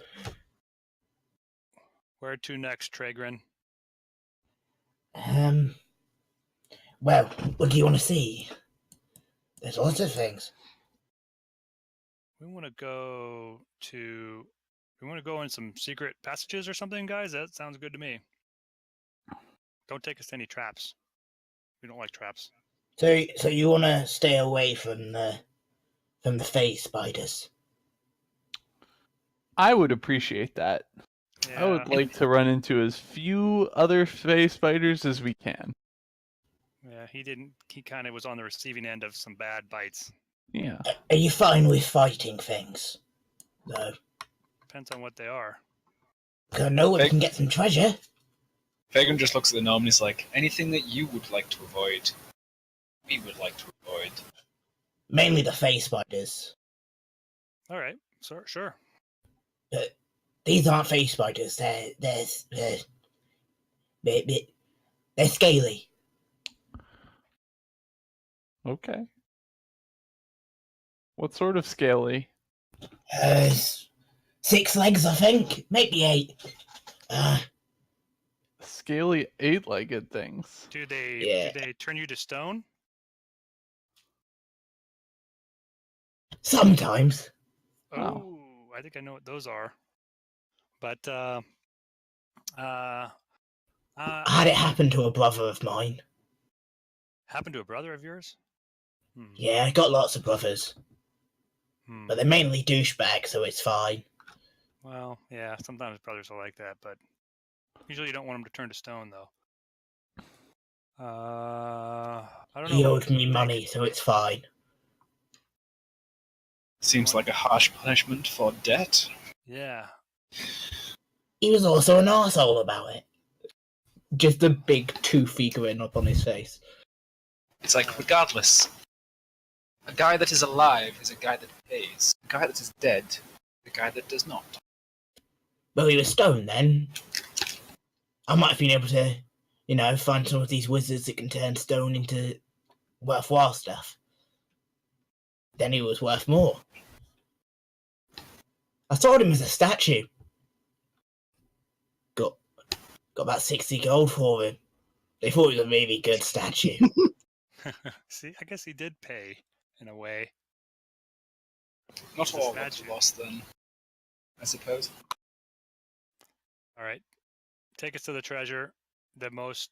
Where to next, Tregrin? Well, what do you want to see? There's lots of things. We want to go in some secret passages or something, guys. That sounds good to me. Don't take us to any traps. We don't like traps. So you want to stay away from the fey spiders? I would appreciate that. Yeah. I would like to run into as few other fey spiders as we can. Yeah, he kind of was on the receiving end of some bad bites. Yeah. Are you fine with fighting things? No. Depends on what they are. I know we can get some treasure. Fagan just looks at the gnome and he's like, anything that you would like to avoid, we would like to avoid. Mainly the fey spiders. All right, sure. These aren't fey spiders. They're scaly. Okay. What sort of scaly? 6 legs, I think. Maybe 8. Scaly 8-legged things. Do they turn you to stone? Sometimes. Wow. Oh, I think I know what those are. But I had it happen to a brother of mine. happened to a brother of yours? Yeah, I got lots of brothers. But they're mainly douchebags, so it's fine. Well, yeah, sometimes brothers are like that, but usually you don't want them to turn to stone, though. I don't know. He what owed to me think. money, so it's fine. Seems like a harsh punishment for debt. Yeah. He was also an arsehole about it. Just a big toothy grin up on his face. It's like, regardless, a guy that is alive is a guy that pays. A guy that is dead is a guy that does not. Well, he was stoned then. I might have been able to, find some of these wizards that can turn stone into worthwhile stuff. Then he was worth more. I sold him as a statue. Got about 60 gold for him. They thought he was a really good statue. See, I guess he did pay in a way. Not It's a all that's statue. lost then, I suppose. All right, take us to the treasure. The most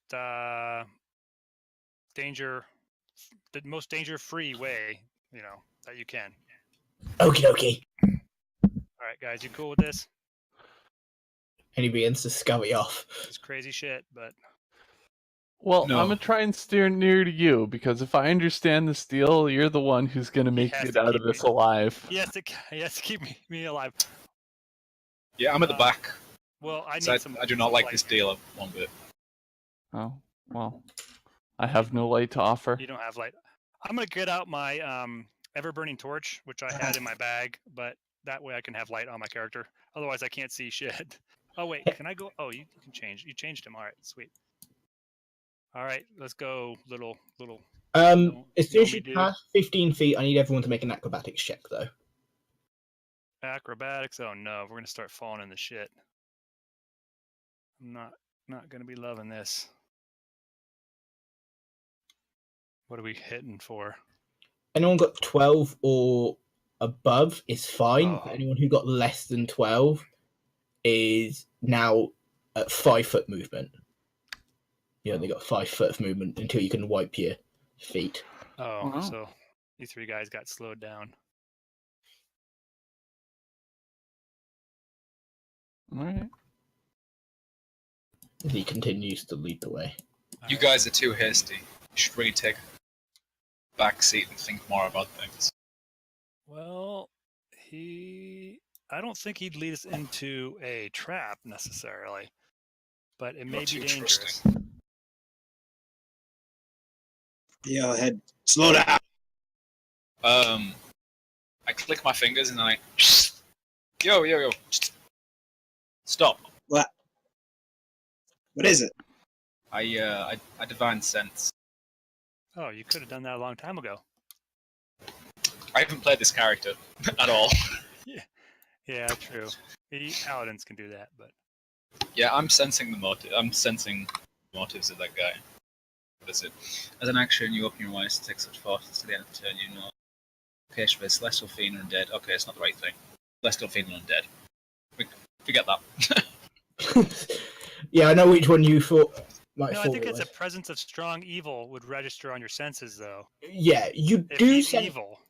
danger-free way, that you can. Okie dokie. All right, guys, you cool with this? And he begins to scurry off. It's crazy shit, but Well, No. I'm gonna try and steer near to you because if I understand this deal, you're the one who's gonna make has it to out keep of this me- alive. he has to keep me alive. Yeah, I'm at the back. Well, I need So some. I do not like light. this deal one bit. Oh, well, I have no light to offer. You don't have light. I'm gonna get out my ever-burning torch, which I had in my bag, but that way I can have light on my character. Otherwise, I can't see shit. Oh wait, can I go? Oh, you can change. You changed him. All right, sweet. All right, let's go, little. As soon as you dude. pass 15 feet, I need everyone to make an acrobatics check, though. Acrobatics. Oh no, we're gonna start falling in the shit. I'm not gonna be loving this. What are we hitting for? Anyone got 12 or above is fine. Oh. Anyone who got less than 12 is now at 5 foot movement. You only got 5 foot of movement until you can wipe your feet. Oh, Wow. so you three guys got slowed down. All right. He continues to lead the way. You guys are too hasty. You should really take a back seat and think more about things. Well, I don't think he'd lead us into a trap necessarily, but it may You're be too dangerous. Yo, head, slow down. I click my fingers and then I... Yo. Stop. What is it? I divine sense. Oh, you could have done that a long time ago. I haven't played this character at all. Yeah, true. Paladins can do that, but Yeah, I'm sensing the motive. I'm sensing the motives of that guy. What is it? As an action, you open your eyes to take such forces to the end of the turn. You know. Okay, Shvez, Celestial Fiend and Undead. Okay, it's not the right thing. Celestial Fiend and Undead. Forget that. Yeah, I know which one you thought might no, I fall think it it's a was. presence of strong evil would register on your senses, though. Yeah, you If do he's sense. evil,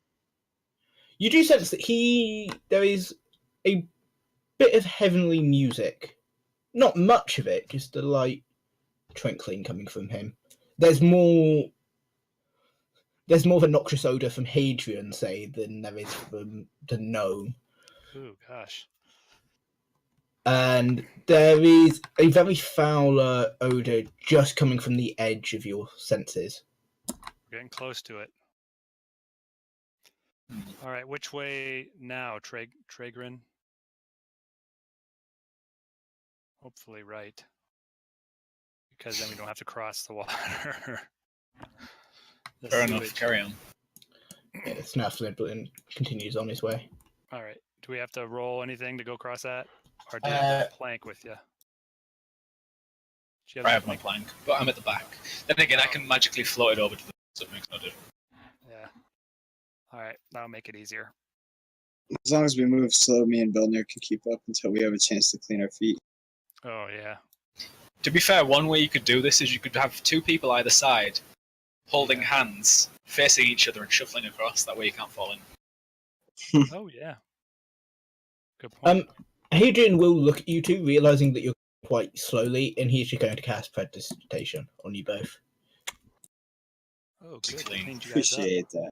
You do sense that there is a bit of heavenly music. Not much of it, just a light twinkling coming from him. There's more of a noxious odor from Hadrian, say, than there is from the gnome. ooh, gosh. And there is a very foul odor just coming from the edge of your senses. We're getting close to it. All right, which way now, Tragrin? Hopefully right. Because then we don't have to cross the water. The Fair enough. sewage. Carry on. Yeah, Snaflin continues on his way. All right. Do we have to roll anything to go across that? Or do you have a plank with you? Do you I the have my plank, but I'm at the back. Then again, I can magically float it over to the so it makes no difference. Yeah. All right. That'll make it easier. As long as we move slow, me and Belner can keep up until we have a chance to clean our feet. Oh, yeah. To be fair, one way you could do this is you could have two people either side, holding hands, facing each other and shuffling across. That way you can't fall in. Oh, yeah. Good point. Hadrian will look at you two, realizing that you're quite slowly, and he's just going to cast Prestidigitation on you both. Oh, good. Clean. Cleaned you guys up. Appreciate that.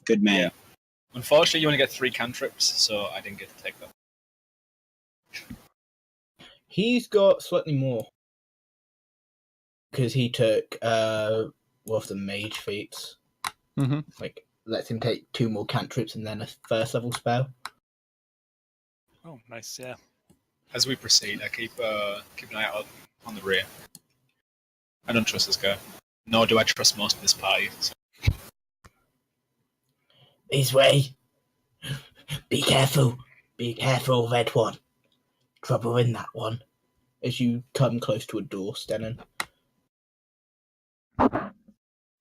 Good man. Yeah. Unfortunately, you only get 3 cantrips, so I didn't get to take them. He's got slightly more because he took one of the mage feats. Mm-hmm. Like, lets him take 2 more cantrips and then a first level spell. Oh, nice. Yeah. As we proceed, I keep an eye out on the rear. I don't trust this guy. Nor do I trust most of this party. So. This way. Be careful. Be careful, red one. Trouble in that one. As you come close to a door, Stenon.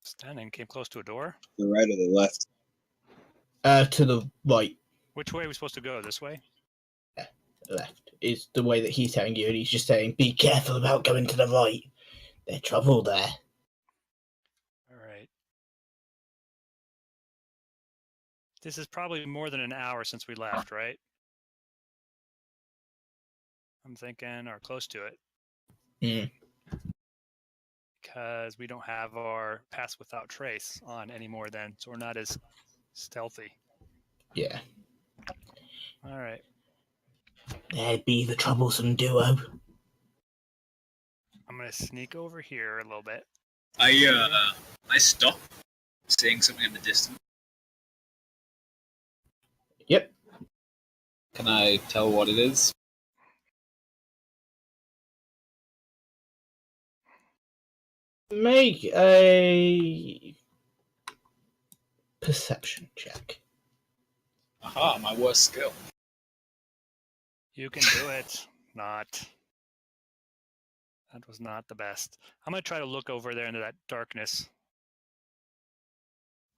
Standing came close to a door. The right or the left? To the right. Which way are we supposed to go? This way? Left is the way that he's telling you, and he's just saying, be careful about going to the right. There's trouble there. All right. This is probably more than an hour since we left, right? I'm thinking, or close to it. Mm. Because we don't have our pass without trace on anymore then, so we're not as stealthy. Yeah. All right. There be the troublesome duo. I'm going to sneak over here a little bit. I stop seeing something in the distance. Yep. Can I tell what it is? Make a perception check. Aha, my worst skill. You can do it. Not. That was not the best. I'm going to try to look over there into that darkness.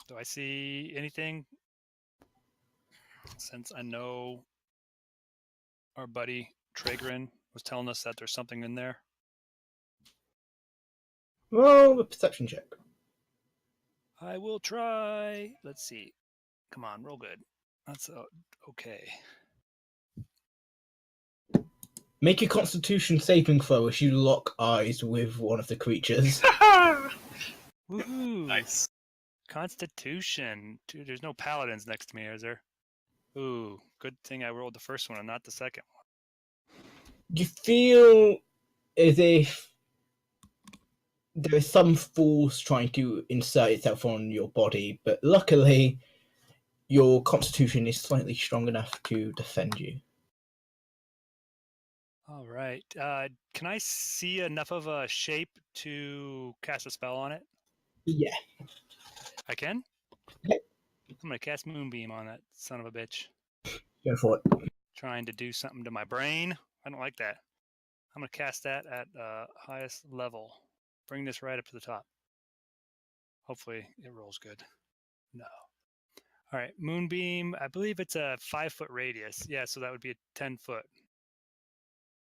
Do I see anything? Since I know our buddy Dighgrum was telling us that there's something in there. Roll a perception check. I will try. Let's see. Come on, roll good. That's okay. Make a constitution saving throw as you lock eyes with one of the creatures. Woohoo! Nice. Constitution. Dude, there's no paladins next to me, is there? Ooh, good thing I rolled the first one and not the second one. You feel as if there is some force trying to insert itself on your body, but luckily your constitution is slightly strong enough to defend you. All right. Can I see enough of a shape to cast a spell on it? Yeah. I can? Okay. I'm going to cast Moonbeam on that son of a bitch. Go for it. Trying to do something to my brain. I don't like that. I'm going to cast that at highest level. Bring this right up to the top. Hopefully it rolls good. No. All right. Moonbeam. I believe it's a 5-foot radius. Yeah, so that would be a 10-foot.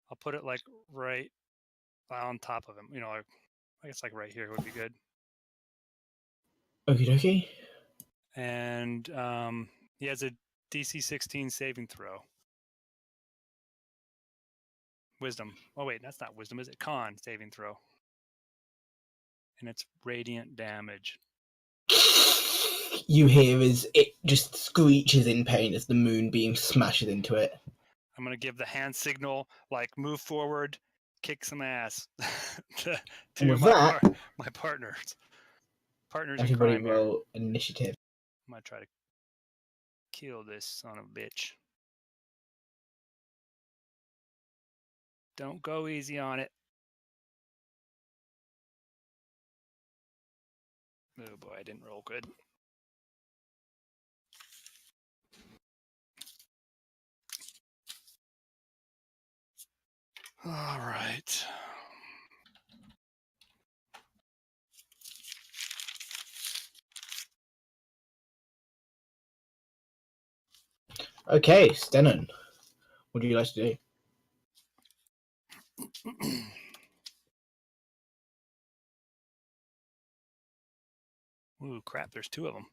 I'll put it like right on top of him. You know, like, I guess like right here would be good. Okie dokie. And he has a DC 16 saving throw. Wisdom. Oh wait, that's not wisdom, is it? Con saving throw. And it's radiant damage. You hear as it just screeches in pain as the moonbeam smashes into it. I'm gonna give the hand signal, like move forward, kick some ass to with my that, my partners. Partners in everybody crime here. roll initiative. I'm gonna try to kill this son of a bitch. Don't go easy on it. Oh boy, I didn't roll good. All right. Okay, Stenon, what do you like to do? Ooh, crap, there's 2 of them.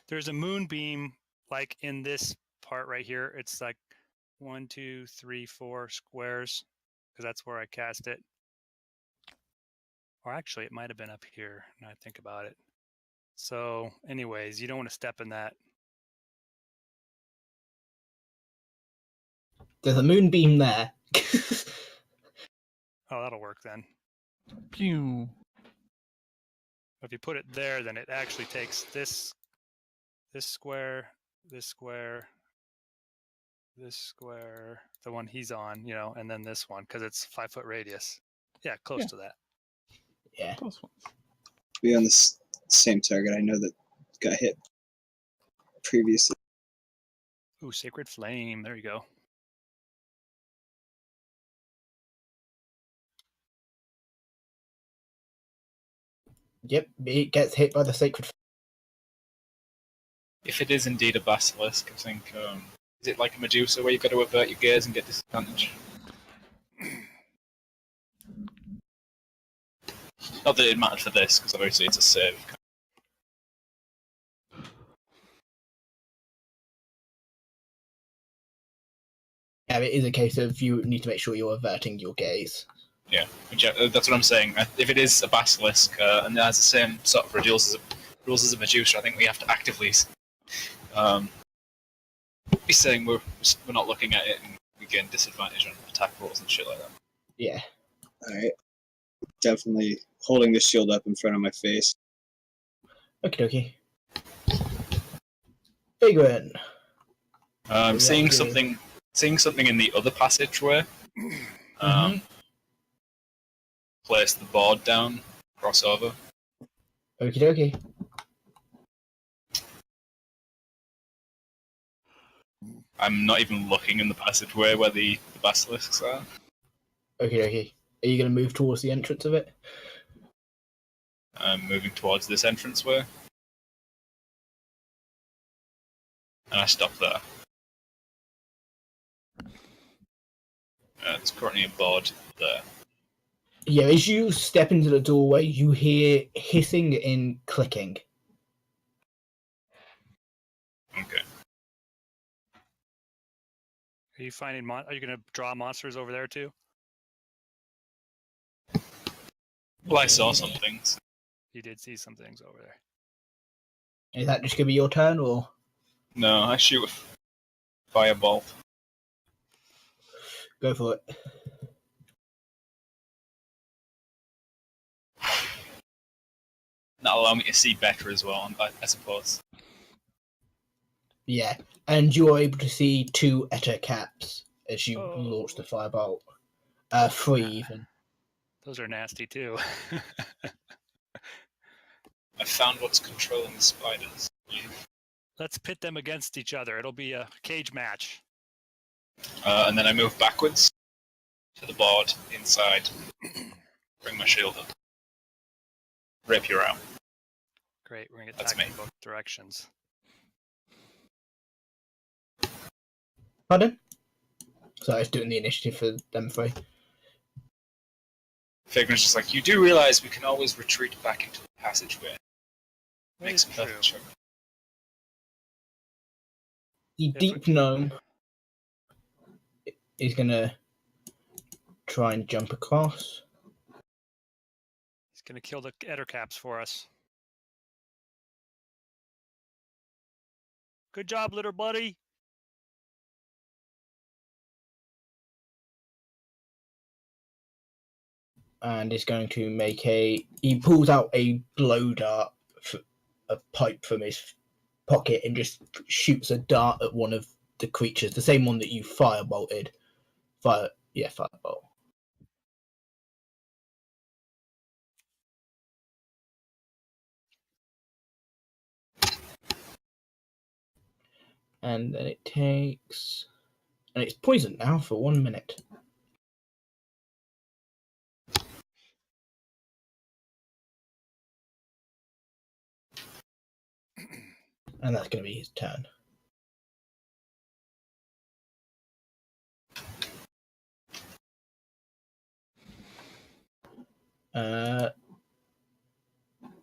There's a moonbeam, like in this part right here. It's like 1, 2, 3, 4 squares because that's where I cast it. Or actually, it might have been up here. Now I think about it. So, anyways, you don't want to step in that. There's a moonbeam there. Oh, that'll work then. Pew. If you put it there, then it actually takes this square, this square, this square, the one he's on, and then this one, because it's 5-foot radius. Yeah, close to that. Yeah. Close ones. Be on this same target. I know that got hit previously. Ooh, Sacred Flame. There you go. Yep, it gets hit by the sacred. If it is indeed a basilisk, I think is it like a Medusa where you've got to avert your gaze and get disadvantage? Not that it mattered for this, because obviously it's a save. Yeah, it is a case of you need to make sure you're averting your gaze. Yeah, that's what I'm saying. If it is a basilisk and it has the same sort of rules as a Medusa, I think we have to actively be saying we're not looking at it and we gain disadvantage on attack rolls and shit like that. Yeah. Alright. Definitely holding the shield up in front of my face. Okie dokie. Dighgrum. Seeing Exactly. something in the other passageway. Place the board down, cross over. Okie dokie. I'm not even looking in the passageway where the basilisks are. Okie dokie. Are you going to move towards the entrance of it? I'm moving towards this entranceway. And I stop there. There's currently a board there. Yeah, as you step into the doorway, you hear hissing and clicking. Okay. Are you finding? Are you going to draw monsters over there too? Well, I saw some things. You did see some things over there. Is that just going to be your turn, or? No, I shoot a fireball. Go for it. That'll allow me to see better as well, I suppose. Yeah, and you are able to see 2 Etta caps as you Oh. launch the firebolt. 3 even. Those are nasty too. I found what's controlling the spiders. Let's pit them against each other. It'll be a cage match. And then I move backwards to the board inside. Bring my shield up. Rapier out. Great, we're going to get That's attacked me. in both directions. Pardon? So I was doing the initiative for them 3. Vagrant's just like, you do realize we can always retreat back into the passageway. That Makes is perfect true. sense. The If deep we- gnome is going to try and jump across. He's going to kill the Ettercaps for us. Good job, little buddy. And is going to make he pulls out a blow dart, a pipe from his pocket, and just shoots a dart at one of the creatures, the same one that you firebolted. Firebolt. And then it takes, and it's poisoned now for 1 minute. And that's going to be his turn.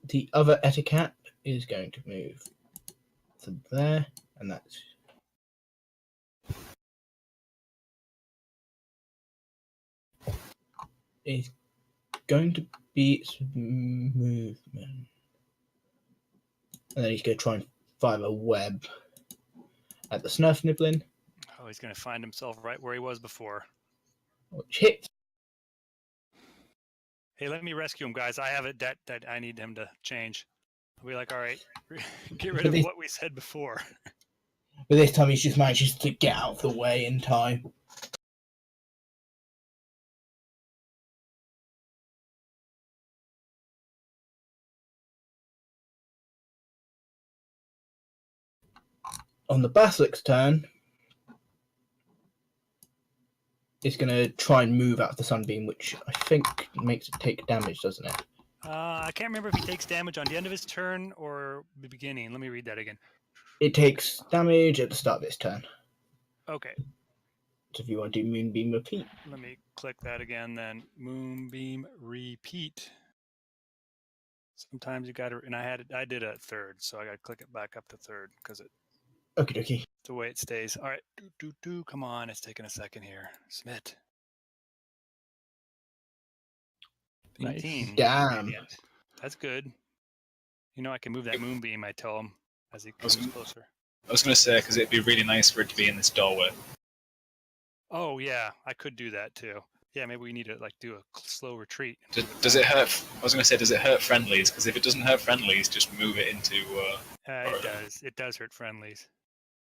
The other Eticat is going to move to there, and that's is going to be its movement. And then he's going to try and fire a web at the Snurf Niblin, Oh, he's going to find himself right where he was before. which hits. Hey, let me rescue him, guys. I have a debt that I need him to change. I'll be like, all right, get rid of what we said before. But this time he's just manages to get out of the way in time. On the Basilic's turn, it's going to try and move out of the Sunbeam, which I think makes it take damage, doesn't it? I can't remember if he takes damage on the end of his turn or the beginning. Let me read that again. It takes damage at the start of its turn. Okay, So if you want to do Moonbeam Repeat. let me click that again then. Moonbeam repeat. Sometimes you got to, and I did a third, so I got to click it back up to third because Okie dokie. the way it stays. All right, come on, it's taking a second here. Smith. Nice. 18. Damn. Radiant. That's good. You know, I can move that moonbeam, I tell him, as he comes closer. I was going to say, because it'd be really nice for it to be in this doorway. Oh, yeah, I could do that too. Yeah, maybe we need to like do a slow retreat. Does it hurt? I was going to say, does it hurt friendlies? Because if it doesn't hurt friendlies, just move it into. It does. It does hurt friendlies,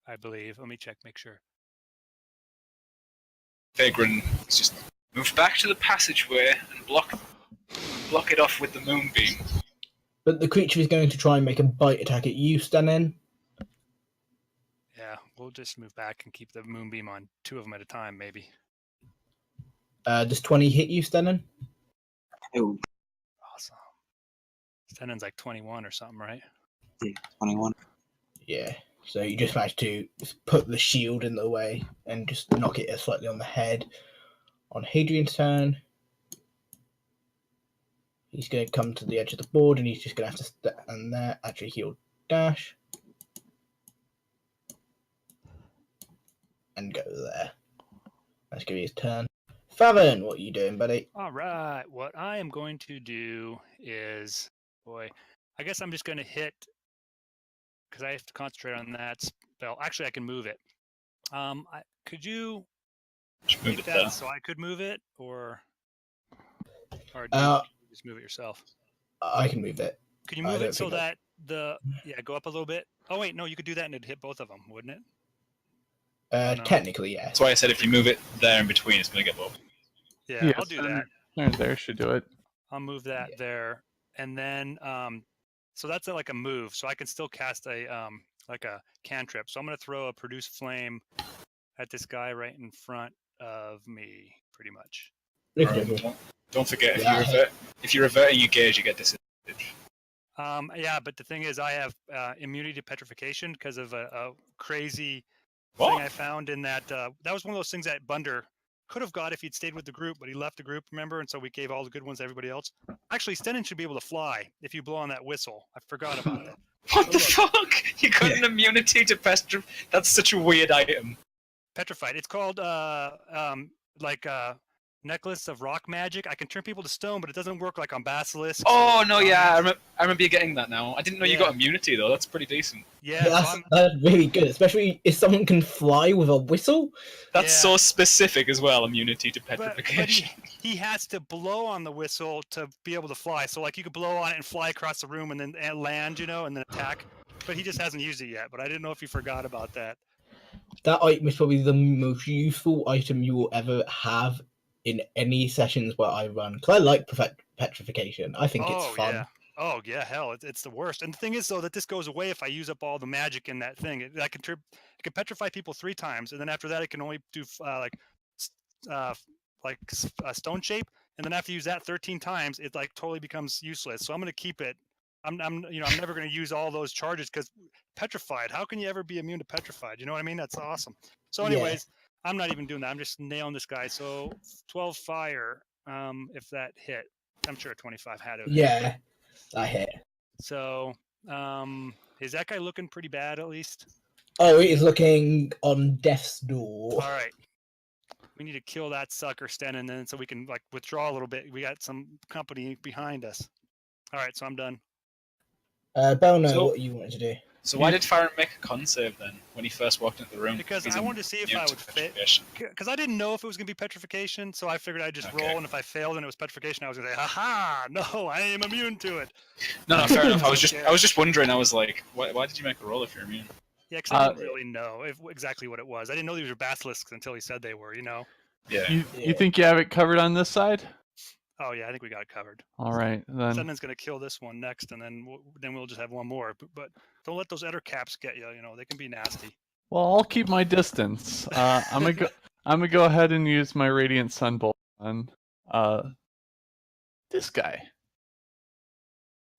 I believe. Let me check, make sure. Vagrant is just move back to the passageway and block it off with the moonbeam. But the creature is going to try and make a bite attack at you, Stanen. Yeah, we'll just move back and keep the moonbeam on 2 of them at a time, maybe. Does 20 hit you, Stanen? Oh, Awesome. Stennon's like 21 or something, right? 21. Yeah. So you just managed to put the shield in the way and just knock it slightly on the head. On Hadrian's turn, he's going to come to the edge of the board and he's just going to have to stand there. Actually, he'll dash. And go there. Let's give you his turn. Favin, what are you doing, buddy? All right. What I am going to do is, boy, I guess I'm just going to hit, because I have to concentrate on that spell. Actually, I can move it. Could you Just move make it that there. so I could move it, or do you just move it yourself? I can move it. Could you I move don't it so think that go up a little bit? Oh wait, no, you could do that and it'd hit both of them, wouldn't it? No. Technically, yes. That's why I said if you move it there in between, it's going to get both. Yeah, I'll do that. There should do it. I'll move that there, and then so that's like a move. So I can still cast a like a cantrip. So I'm going to throw a produce flame at this guy right in front of me, pretty much. Don't forget, Yeah. if you're reverting your gauge, you get disadvantage. Yeah, but the thing is, I have immunity to petrification because of a crazy What? thing I found in that. That was one of those things that Bunder could have got if he'd stayed with the group, but he left the group, remember? And so we gave all the good ones to everybody else. Actually, Stennin should be able to fly if you blow on that whistle. I forgot about that. What the Look. fuck? You got an immunity to pester? That's such a weird item. Petrified. It's called necklace of rock magic. I can turn people to stone, but it doesn't work like on basilisks. Oh or no, yeah, giants. I remember you getting that now. I didn't know you Yeah. got immunity though. That's pretty decent. Yeah, so That's really good, especially if someone can fly with a whistle. That's Yeah. so specific as well. Immunity to but petrification. he has to blow on the whistle to be able to fly. So like you could blow on it and fly across the room and then land, and then attack. But he just hasn't used it yet. But I didn't know if he forgot about that. That item is probably the most useful item you will ever have in any sessions where I run. Because I like petrification. I think it's fun. Yeah. Oh yeah, hell, it's the worst. And the thing is, though, that this goes away if I use up all the magic in that thing. I can petrify people 3 times, and then after that, I can only do a stone shape. And then after you use that 13 times, it like totally becomes useless. So I'm going to keep it. I'm never going to use all those charges because petrified. How can you ever be immune to petrified? You know what I mean? That's awesome. So, anyways, I'm not even doing that. I'm just nailing this guy. So 12 fire. If that hit, I'm sure 25 had it. Yeah, I hit. So, is that guy looking pretty bad at least? Oh, it is looking on death's door. All right. We need to kill that sucker, Sten, and then so we can like withdraw a little bit. We got some company behind us. All right, so I'm done. Belno, So- what you wanted to do? So why did Farron make a con save then when he first walked into the room? Because He's I wanted to see if immune I to would fit. petrification. Because I didn't know if it was going to be petrification, so I figured I'd just Okay. roll, and if I failed and it was petrification, I was going to say, "Ha no, I am immune to it." No, fair enough. I was Yeah. just wondering. I was like, why did you make a roll if you're immune? Yeah, because I didn't really know exactly what it was. I didn't know these were basilisks until he said they were. You know. Yeah. You think you have it covered on this side? Oh yeah, I think we got it covered. All right, then. Sendin's going to kill this one next, and then we'll just have one more. But don't let those eder caps get you. You know they can be nasty. Well, I'll keep my distance. I'm gonna go ahead and use my Radiant Sunbolt on this guy.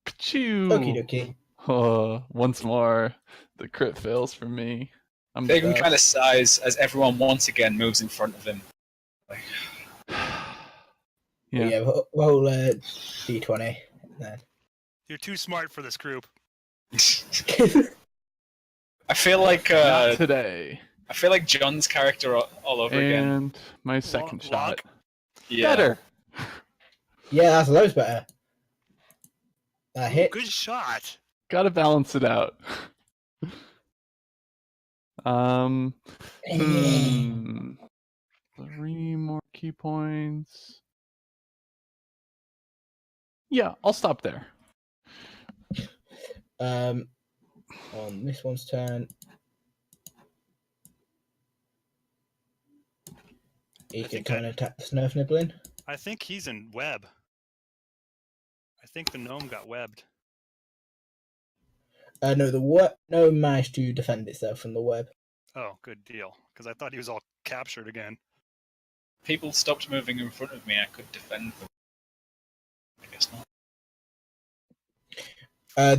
Pachoo! Okie dokie. Once more, the crit fails for me. I'm They can the kind of size as everyone once again moves in front of him. Like, yeah. Yeah, roll d20 then. You're too smart for this group. I feel like Not today. I feel like John's character all over again. And my second shot. Yeah. Better. Yeah, that's loads better. Ooh, Hit. good shot. Gotta balance it out. Hmm. 3 more key points. Yeah, I'll stop there. On this one's turn. He can kind of attack the Snurf Niblin. I think he's in web. I think the gnome got webbed. No, the gnome managed to defend itself from the web. Oh, good deal. Because I thought he was all captured again. People stopped moving in front of me. I could defend them. I guess not.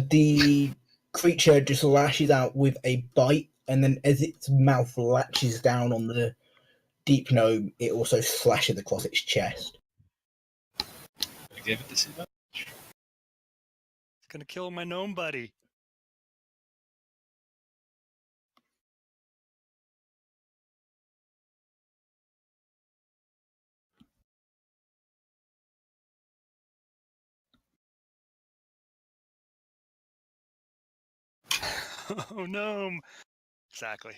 The creature just lashes out with a bite, and then as its mouth latches down on the deep gnome, it also slashes across its chest. I gave it disadvantage. It's gonna kill my gnome buddy. Oh, gnome. Exactly.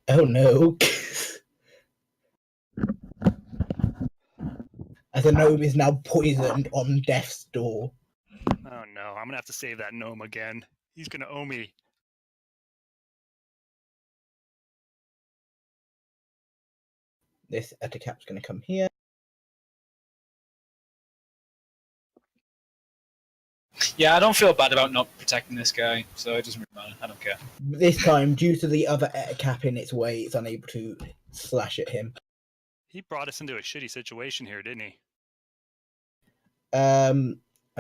Oh no. As the gnome is now poisoned on death's door. Oh no, I'm gonna have to save that gnome again. He's gonna owe me. This Ettercap's going to come here. Yeah, I don't feel bad about not protecting this guy, so it doesn't really matter. I don't care. This time, due to the other Ettercap in its way, it's unable to slash at him. He brought us into a shitty situation here, didn't he? I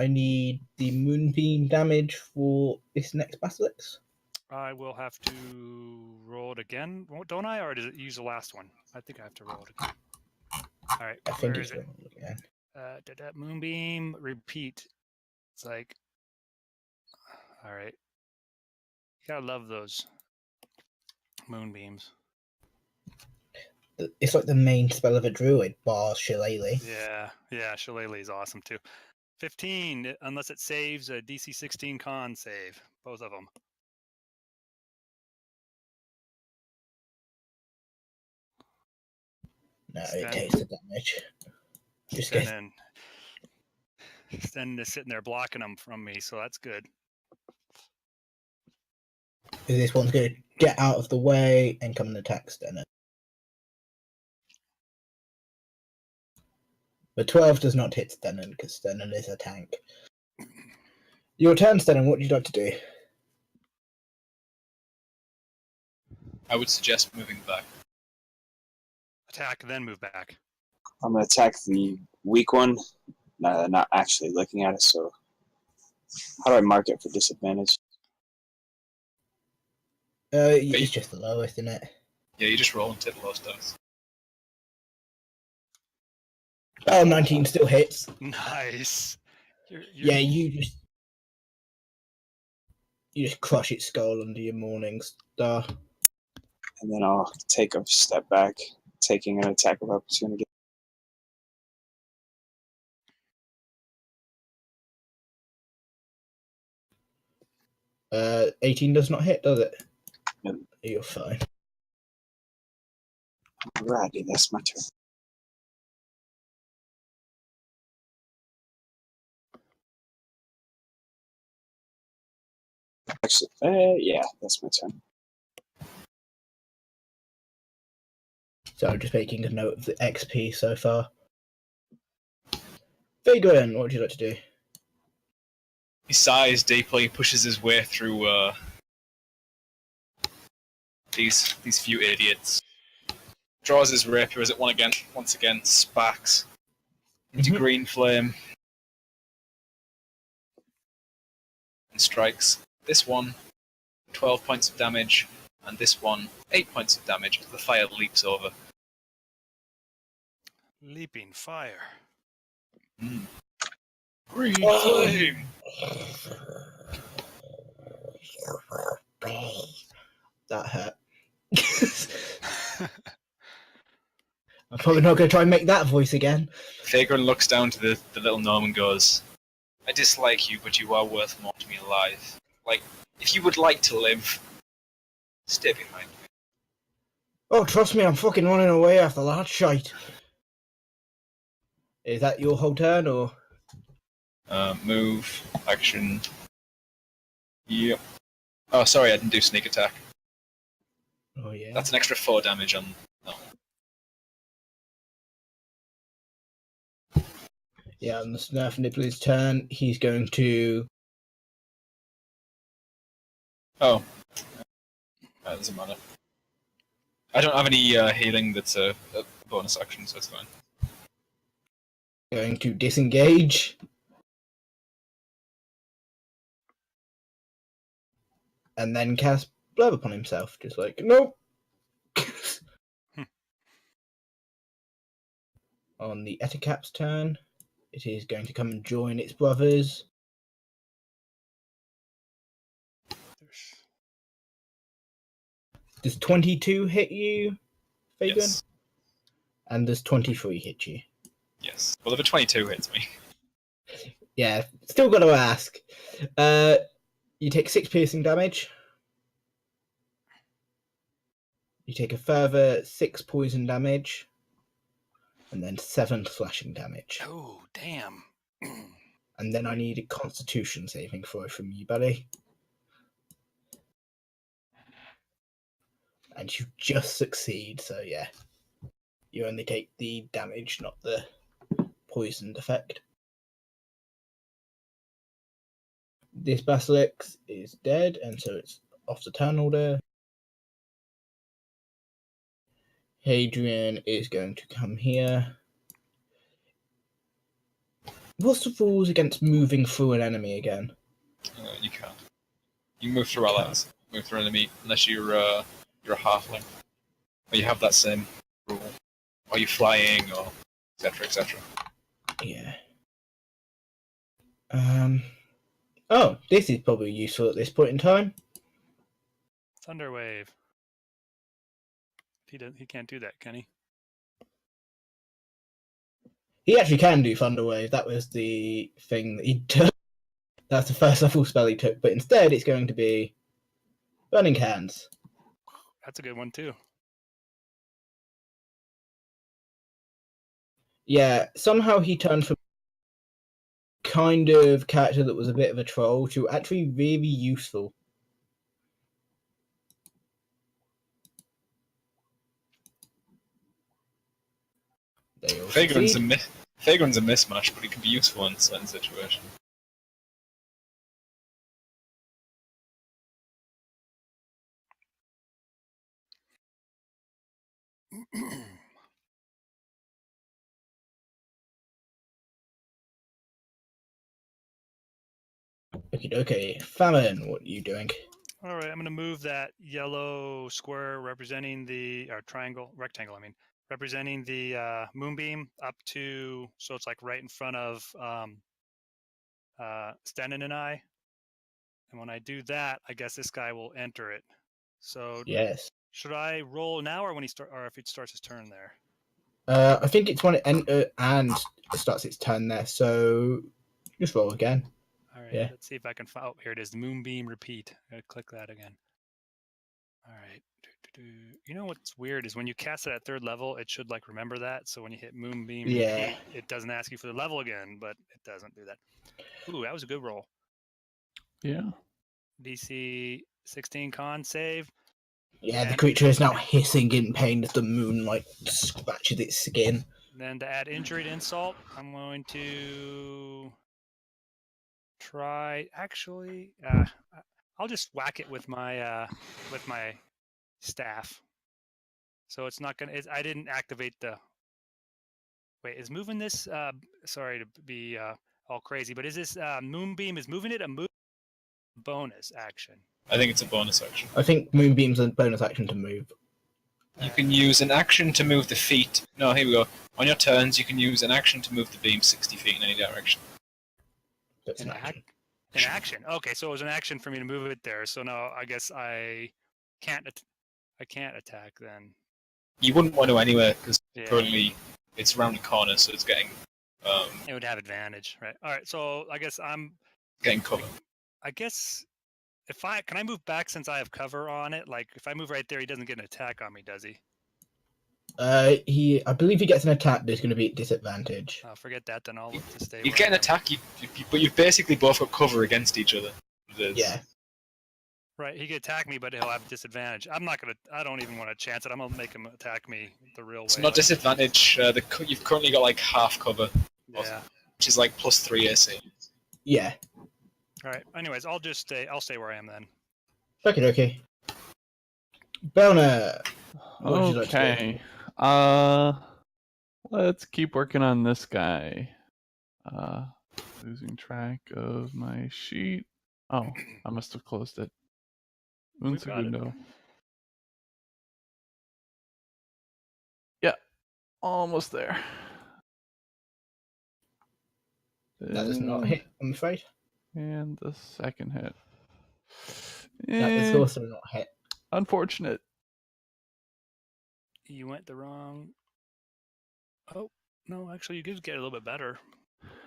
need the Moonbeam damage for this next Basilisk. I will have to roll it again, don't I? Or does it use the last one? I think I have to roll it again. All right, I think where it's is it? again. Moonbeam, repeat. It's like, all right. You gotta love those moonbeams. It's like the main spell of a druid, bar Shillelagh. Yeah, Shillelagh is awesome too. 15, unless it saves a DC 16 con save, both of them. No, Sten- it takes the damage. Just get Sten is sitting there blocking them from me, so that's good. this one's going to get out of the way and come and attack Stennon. But 12 does not hit Stennon because Stennon is a tank. Your turn, Stennon. What would you like to do? I would suggest moving back. Attack, then move back. I'm gonna attack the weak one. Not actually looking at it. So, how do I mark it for disadvantage? It's just the lowest, isn't it? Yeah, you just roll and take the lowest dice. Oh, 19 still hits. Nice. Yeah, you just You just crush its skull under your Morning Star. And then I'll take a step back, taking an attack of opportunity. Uh, 18 does not hit, does it? No. You're fine. Alrighty, that's my turn. Actually, yeah, that's my turn. So I'm just making a note of the XP so far. Vagrant, what would you like to do? He sighs deeply, pushes his way through these few idiots. Draws his rapier as it once again sparks into green flame and strikes this one 12 points of damage and this one 8 points of damage as the fire leaps over. Leaping fire. Green flame! That hurt. I'm probably not going to try and make that voice again. Vagrant looks down to the little gnome and goes, I dislike you, but you are worth more to me alive. Like, if you would like to live, stay behind me. Oh, trust me, I'm fucking running away after that shite. Is that your whole turn, or? Move, action. Yep. Oh, sorry, I didn't do sneak attack. Oh, yeah. That's an extra 4 damage on that one. Yeah, on the Snurf Nibbler's turn, he's going to... Oh. That doesn't matter. I don't have any healing that's a bonus action, so it's fine. Going to disengage. And then cast Blurb upon himself. Just like, nope. On the Ettercap's turn, it is going to come and join its brothers. Does 22 hit you, Fagan? Yes. And does 23 hit you? Yes. Well, if a 22 hits me. Yeah, still got to ask. You take 6 piercing damage. You take a further 6 poison damage. And then 7 slashing damage. Oh, damn. And then I need a constitution saving throw from you, buddy. And you just succeed, so yeah. You only take the damage, not the poisoned effect. This Basilisk is dead, and so it's off the turn order. Hadrian is going to come here. What's the rules against moving through an enemy again? You can't. You can move through allies. Move through enemy unless you're a halfling. Or you have that same rule. Or you're flying, or etc. etc. Yeah. Oh, this is probably useful at this point in time. Thunderwave. He can't do that, can he? He actually can do Thunderwave. That was the thing that he took. That's the first level spell he took. But instead, it's going to be Burning Hands. That's a good one, too. Yeah, somehow he turned from kind of character that was a bit of a troll to actually really useful. Vagrant's a mismatch, but he can be useful in certain situations. Okay, Famine, what are you doing? All right, I'm going to move that yellow square representing rectangle, representing the moonbeam up to, so it's like right in front of Stenin and I. And when I do that, I guess this guy will enter it. So Yes. should I roll now or when or if it starts his turn there? I think it's when it enters and it starts its turn there. So just roll again. All right. Yeah. Let's see if I can find. Oh, here it is. The Moonbeam repeat. I gotta click that again. All right. You know what's weird is when you cast it at 3rd level, it should like remember that. So when you hit Moonbeam repeat, it doesn't ask you for the level again, but it doesn't do that. Ooh, that was a good roll. Yeah. DC 16 con save. Yeah, the And creature is now hissing in pain as the moonlight scratches its skin. then to add injury to insult, I'm going to try. Actually, I'll just whack it with my staff. So it's not gonna. I didn't activate the. Wait, is moving this? Sorry to be all crazy, but is this Moonbeam? Is moving it a move bonus action? I think it's a bonus action. I think Moonbeam's a bonus action to move. You can use an action to move the feet. No, here we go. On your turns, you can use an action to move the beam 60 feet in any direction. That's an action. An action. Okay, so it was an action for me to move it there. So now I guess I can't. I can't attack then. You wouldn't want to anyway, because Yeah. currently it's around the corner, so it's getting It would have advantage, right? All right. So I guess I'm. getting cover. I guess if can I move back since I have cover on it? Like if I move right there, he doesn't get an attack on me, does he? I believe he gets an attack, but it's going to be at disadvantage. I'll forget that. Then I'll look to stay. You where get I an am. attack, but you've basically both got cover against each other. Yeah. Right, he could attack me, but he'll have disadvantage. I'm not gonna. I don't even want to chance it. I'm gonna make him attack me the real It's way. not like- disadvantage. You've currently got like half cover, Yeah. which is like +3 AC. Yeah. All right. Anyways, I'll just stay. I'll stay where I am then. Okay. Belner. What would you like to do? Okay. Let's keep working on this guy. Losing track of my sheet. Oh, I must have closed it. Un We've got it. segundo. Yeah, almost there. That does not hit, I'm afraid. And the second hit. That does also not hit. Unfortunate. You went the wrong. Oh no, actually, you did get a little bit better.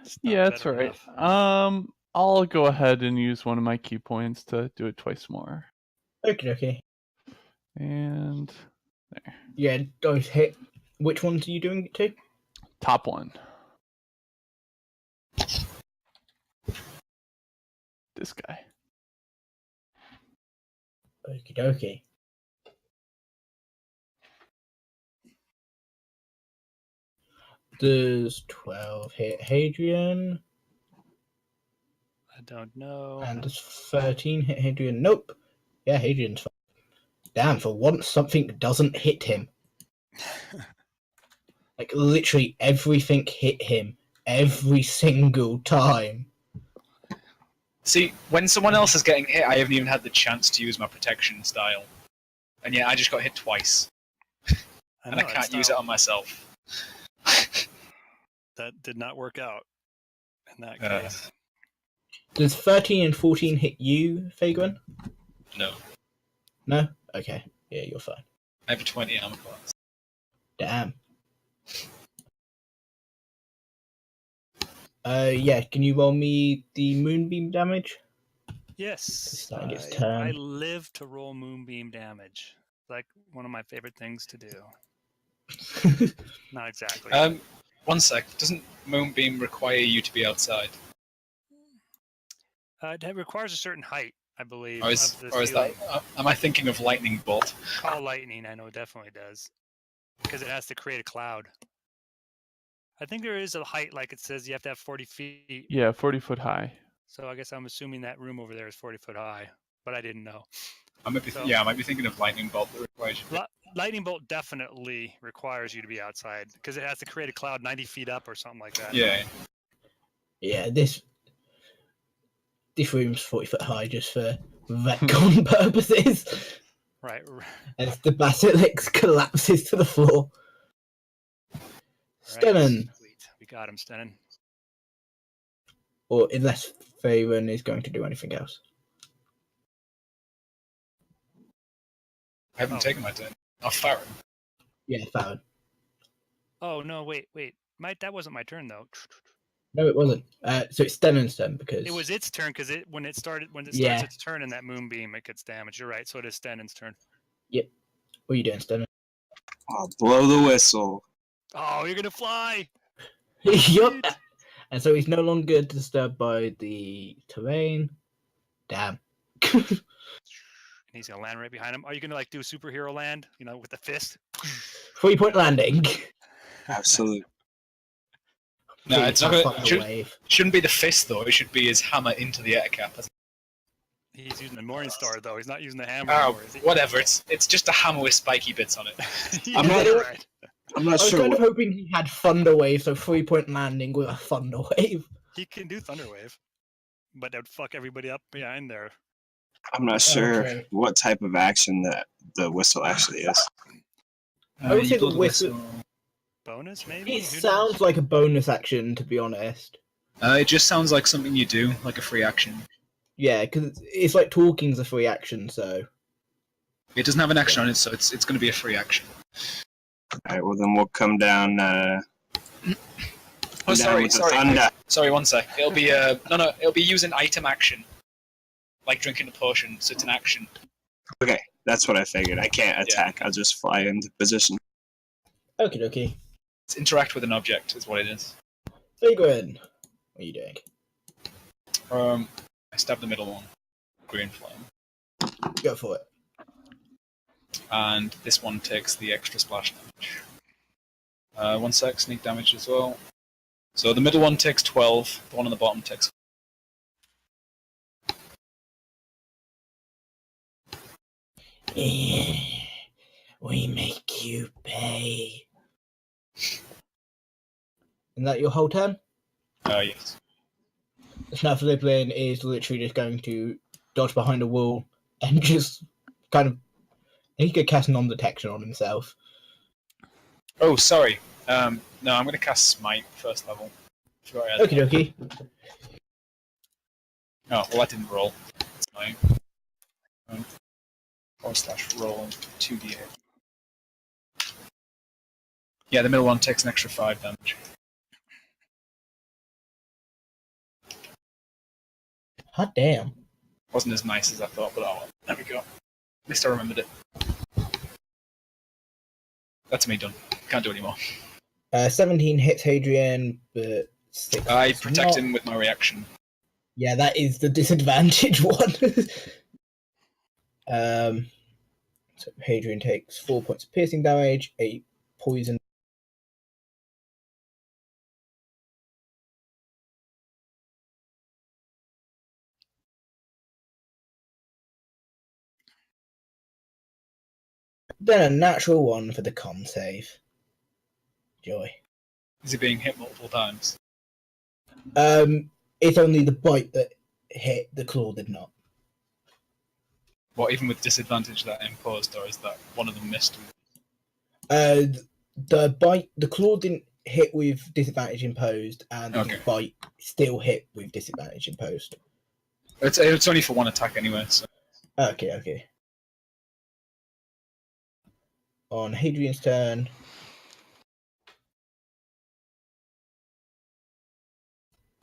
It's not Yeah, it's better alright. enough. I'll go ahead and use one of my key points to do it twice more. Okay. And there. Yeah, those hit. Which ones are you doing it to? Top one. This guy. Okay. Does 12 hit Hadrian? I don't know. And does 13 hit Hadrian? Nope. Yeah, Hadrian's fine. Damn, for once something doesn't hit him. Like, literally everything hit him. Every single time. See, when someone else is getting hit, I haven't even had the chance to use my protection style. And yeah, I just got hit twice. And I can't use it on myself. That did not work out in that Uh, case. Does 13 and 14 hit you, Fagrin? No. No? Okay. Yeah, you're fine. I have a 20 armor class. Damn. Yeah, can you roll me the moonbeam damage? Yes. starting its I turn. live to roll moonbeam damage. Like one of my favorite things to do. Not exactly. 1 sec. Doesn't Moonbeam require you to be outside? It requires a certain height, I believe. Or is of the that... ceiling. am I thinking of Lightning Bolt? Call lightning, I know it definitely does. Because it has to create a cloud. I think there is a height, like it says you have to have 40 feet. Yeah, 40 foot high. So I guess I'm assuming that room over there is 40 foot high. But I didn't know. I might be thinking of Lightning Bolt that requires you to... Lightning bolt definitely requires you to be outside. Because it has to create a cloud 90 feet up or something like that. Yeah. Yeah, this room's 40 foot high just for retcon purposes. Right. As the basilisk collapses to the floor. Stennon. Sweet. We got him, Stennon. Or unless Faerun is going to do anything else. I haven't taken my turn. Oh, Farron. Yeah, Farron. Oh no, wait. That wasn't my turn though. No, it wasn't. So it's Stenon's turn because It was its turn because when it starts Yeah. its turn in that moonbeam, it gets damaged. You're right. So it is Stenon's turn. What are you doing, Stenon? I'll blow the whistle. Oh, you're gonna fly. Yup. Sweet. And so he's no longer disturbed by the terrain. Damn. And he's gonna land right behind him. Are you gonna like do superhero land? You know, with the fist. 3-point landing. Absolutely. No, it's not Thunder gonna. wave. Shouldn't be the fist though. It should be his hammer into the air cap. He's using the Morning Star though. He's not using the hammer Oh, anymore, is he? whatever. It's just a hammer with spiky bits on it. Yeah, I'm not- right. I'm I not was sure. kind of hoping he had thunder wave, so 3-point landing with a thunder wave. He can do Thunderwave, but that would fuck everybody up behind there. I'm not sure Okay. what type of action that the whistle actually is. I would you say the blow the whistle- Bonus, maybe? It Who sounds knows? like a bonus action, to be honest. It just sounds like something you do, like a free action. Yeah, because it's like talking's a free action, so It doesn't have an action on it, so it's going to be a free action. Alright, well then we'll come down Oh, down with the sorry. thunder. Sorry, one sec. It'll be no. It'll be using item action, like drinking a potion. So it's an action. Okay, that's what I figured. I can't attack, I'll just fly into position. okie dokie. It's interact with an object, is what it is. Dighgrum, what are you doing? I stab the middle one, green flame, Go for it. and this one takes the extra splash damage. 1 sec, sneak damage as well. So the middle one takes 12. The one on the bottom takes. We make you pay. Is that your whole turn? Yes. Now Philippine is literally just going to dodge behind a wall and just kind of he could cast non-detection on himself. Oh, sorry. No, I'm going to cast Smite first level. Sure, I had Okie dokie. Oh, well, that didn't roll. That's annoying. /roll 2d8. Yeah, the middle one takes an extra 5 damage. Hot damn. Wasn't as nice as I thought, but oh well. There we go. At least I remembered it. That's me done. Can't do any more. 17 hits Hadrian, but 6 I does protect not. him with my reaction. Yeah, that is the disadvantage one. So Hadrian takes 4 points of piercing damage, 8 poison. Then a natural 1 for the con save. Joy. Is he being hit multiple times? It's only the bite that hit, the claw did not. What, even with disadvantage that imposed, or is that one of them missed? The claw didn't hit with disadvantage imposed, and Okay. the bite still hit with disadvantage imposed. It's only for one attack anyway, so. Okay. On Hadrian's turn,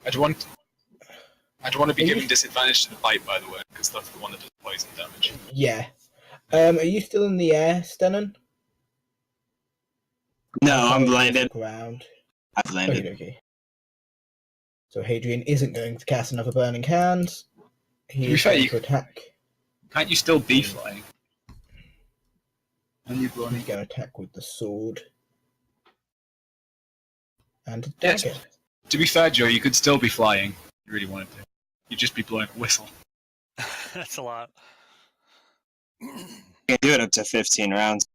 I'd want to be Are you- giving disadvantage to the bite, by the way, because that's the one that does poison damage. yeah. Are you still in the air, Stenon? No, I'm Off blinded. the ground. I've landed. Okay. So Hadrian isn't going to cast another Burning Hands. He To be is fair, going you- to attack. Can't you still be flying? And you've He's going to attack with the sword. And a Yes. dagger. To be fair, Joe, you could still be flying if you really wanted to. You'd just be blowing a whistle. That's a lot. I can do it up to 15 rounds.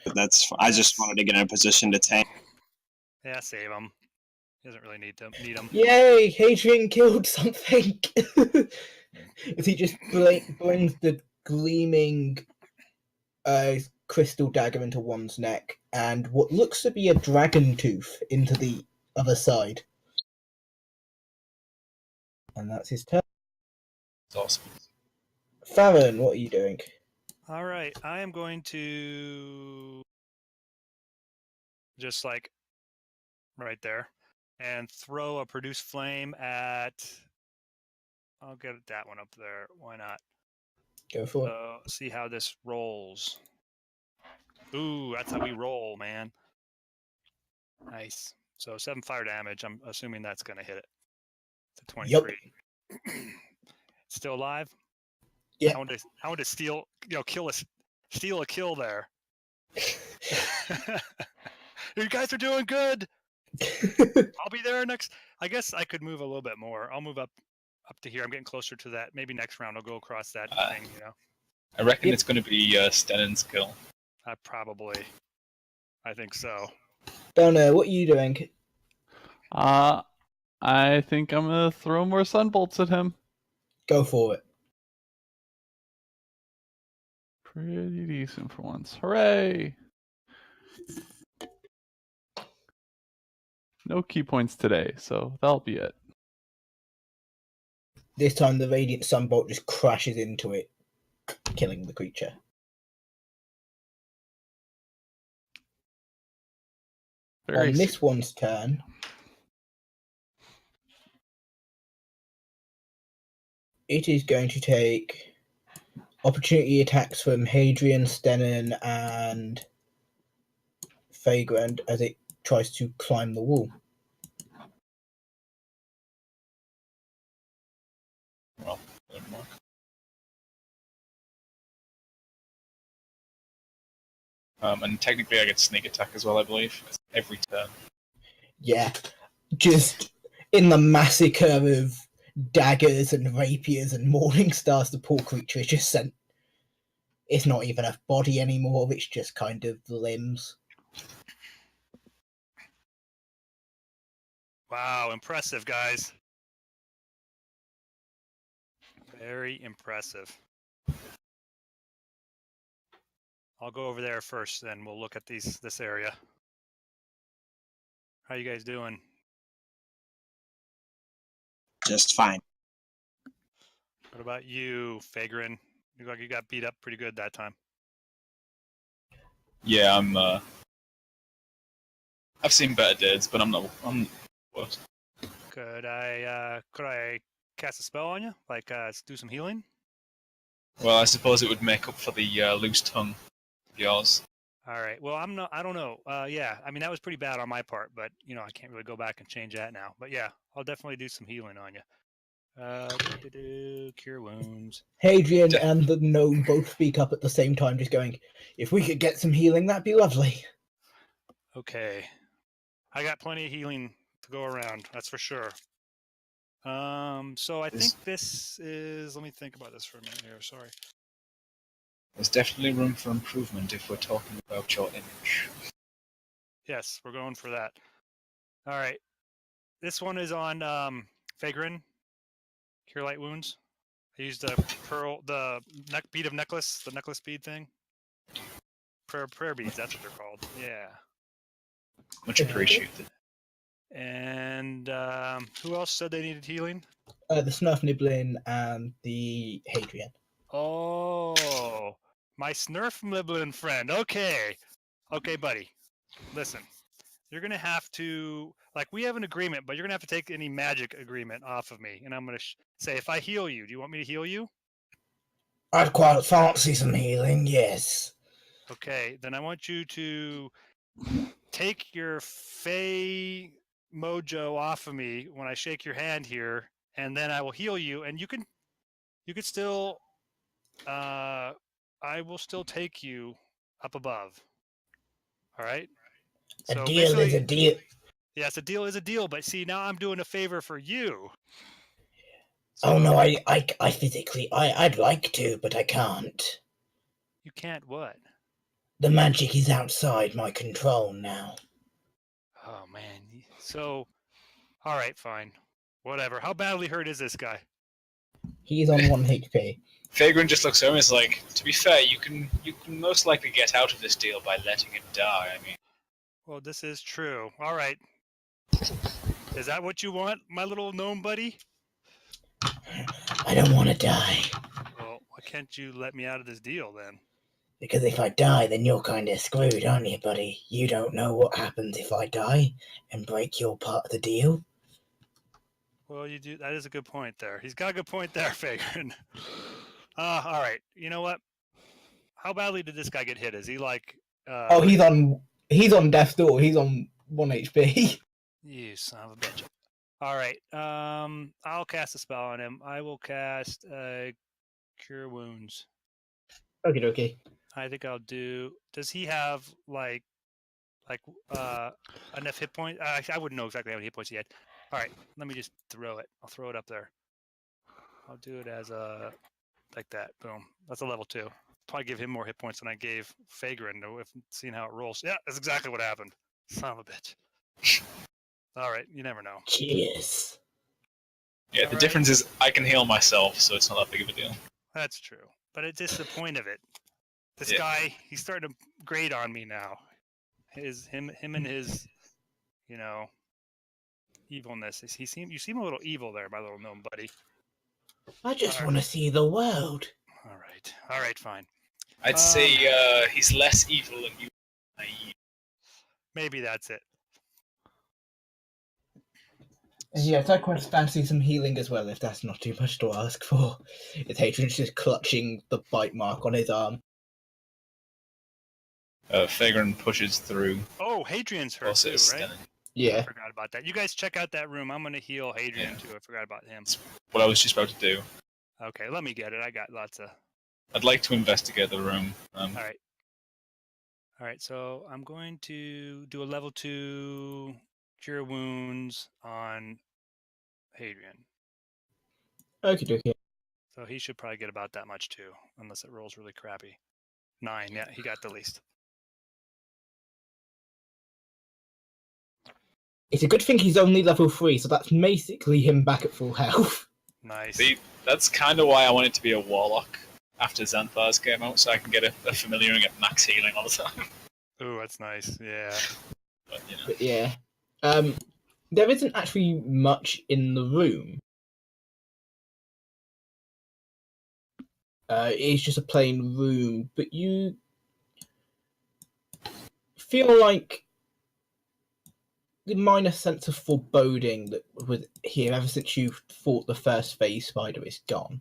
But I just wanted to get in a position to tank. Yeah, save him. He doesn't really need him. Yay! Hadrian killed something! As he just brings the gleaming crystal dagger into one's neck and what looks to be a dragon tooth into the other side. And that's his turn. It's awesome. Farron, what are you doing? All right, I am going to just like right there and throw a produce flame at. I'll get that one up there. Why not? Go for it. So see how this rolls. Ooh, that's how we roll, man. Nice. So 7 fire damage. I'm assuming that's going to hit it. It's a 23. Still alive? Yeah. I want to steal, steal a kill there. You guys are doing good. I'll be there next. I guess I could move a little bit more. I'll move up to here. I'm getting closer to that. Maybe next round I'll go across that thing. I reckon it's going to be Stenon's kill. I think so. Donor, what are you doing? I think I'm gonna throw more sunbolts at him. Go for it. Pretty decent for once. Hooray! No key points today, so that'll be it. This time the Radiant Sunbolt just crashes into it, killing the creature. Very On this one's turn, it is going to take opportunity attacks from Hadrian, Stenon, and Vagrant as it tries to climb the wall. Well, good mark. And technically I get sneak attack as well, I believe. Every turn. Yeah, just in the massacre of daggers and rapiers and morning stars, the poor creature is just sent. It's not even a body anymore, it's just kind of limbs. Wow, impressive, guys. Very impressive. I'll go over there first, then we'll look at this area. How you guys doing? Just fine. What about you, Fagrin? You look like you got beat up pretty good that time. Yeah, I've seen better days, but I'm worse. Could I cast a spell on you? Like do some healing? Well, I suppose it would make up for the loose tongue of yours. All right. Well, I don't know. Yeah. I mean, that was pretty bad on my part, but I can't really go back and change that now. But yeah, I'll definitely do some healing on you. Cure wounds. Hadrian and the gnome both speak up at the same time, just going, if we could get some healing, that'd be lovely. Okay. I got plenty of healing to go around, that's for sure. So I think this is, let me think about this for a minute here, sorry. There's definitely room for improvement if we're talking about your image. Yes, we're going for that. All right. This one is on Fagrin. Cure light wounds. I used the bead of necklace, the necklace bead thing. Prayer beads, that's what they're called. Yeah. Much appreciated. And who else said they needed healing? The Snurf Niblin and the Hadrian. Oh, my Snurf Niblin friend. Okay, buddy. Listen, you're gonna have to we have an agreement, but you're gonna have to take any magic agreement off of me, and I'm gonna say if I heal you, do you want me to heal you? I'd quite fancy some healing, yes. Okay, then I want you to take your Fey mojo off of me when I shake your hand here, and then I will heal you, and you can still, I will still take you up above. All right. A deal is a deal. Yes, a deal is a deal, but see, now I'm doing a favor for you. So, oh no, I physically, I'd like to, but I can't. You can't what? The magic is outside my control now. Oh man. So, all right, fine. Whatever. How badly hurt is this guy? He's on 1 HP. Fagrin just looks over and is like, to be fair, you can most likely get out of this deal by letting it die, I mean. Well, this is true. All right. Is that what you want, my little gnome buddy? I don't want to die. Well, why can't you let me out of this deal then? Because if I die, then you're kind of screwed, aren't you, buddy? You don't know what happens if I die and break your part of the deal. Well, you do. That is a good point there. He's got a good point there, Fagrin. All right. You know what? How badly did this guy get hit? Is he like? Oh, he's on death's door. He's on 1 HP. You son of a bitch. All right. I'll cast a spell on him. I will cast Cure Wounds. Okay. I think I'll do. Does he have like enough hit points? I wouldn't know exactly how many hit points he had. All right. Let me just throw it. I'll throw it up there. I'll do it as a like that. Boom. That's a level 2. Probably give him more hit points than I gave Fagrin. If seeing how it rolls. Yeah, that's exactly what happened. Son of a bitch. All right, you never know. Cheers. Yeah, the difference is I can heal myself, so it's not that big of a deal. That's true, but it's just the point of it. This guy, he's starting to grate on me now. Him and his, evilness. You seem a little evil there, my little gnome buddy. I just want to see the world. All right, fine. I'd say he's less evil than you. Maybe that's it. Yes, I quite fancy some healing as well, if that's not too much to ask for. His Hadrian's just clutching the bite mark on his arm. Fagrin pushes through. Oh, Hadrian's hurt too, right? Yeah. I forgot about that. You guys check out that room. I'm going to heal Hadrian too. I forgot about him. That's what I was just about to do. Okay, let me get it. I got lots of... I'd like to investigate the room. All right, so I'm going to do a level 2 Cure Wounds on Hadrian. Okay. So he should probably get about that much too, unless it rolls really crappy. 9, yeah, he got the least. It's a good thing he's only level 3, so that's basically him back at full health. Nice. See, that's kind of why I wanted to be a warlock after Xanthars came out, so I can get a familiar and get max healing all the time. Ooh, that's nice. Yeah. But yeah. There isn't actually much in the room. It's just a plain room, but you feel like the minor sense of foreboding that was here ever since you fought the first phase spider is gone.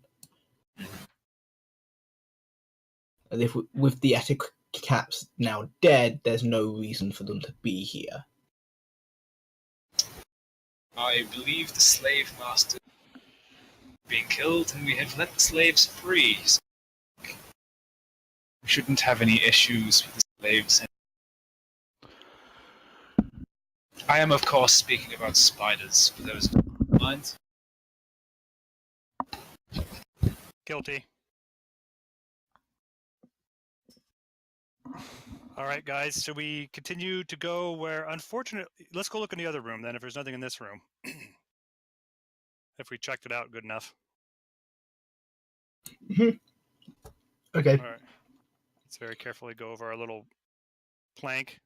And if with the Eticaps now dead, there's no reason for them to be here. I believe the slave master being killed, and we have let the slaves free. So we shouldn't have any issues with the slaves. I am, of course, speaking about spiders, for those who don't mind. Guilty. All right, guys, should we continue to go where, unfortunately, let's go look in the other room then, if there's nothing in this room. If we checked it out good enough. Okay. All right. Let's very carefully go over our little plank.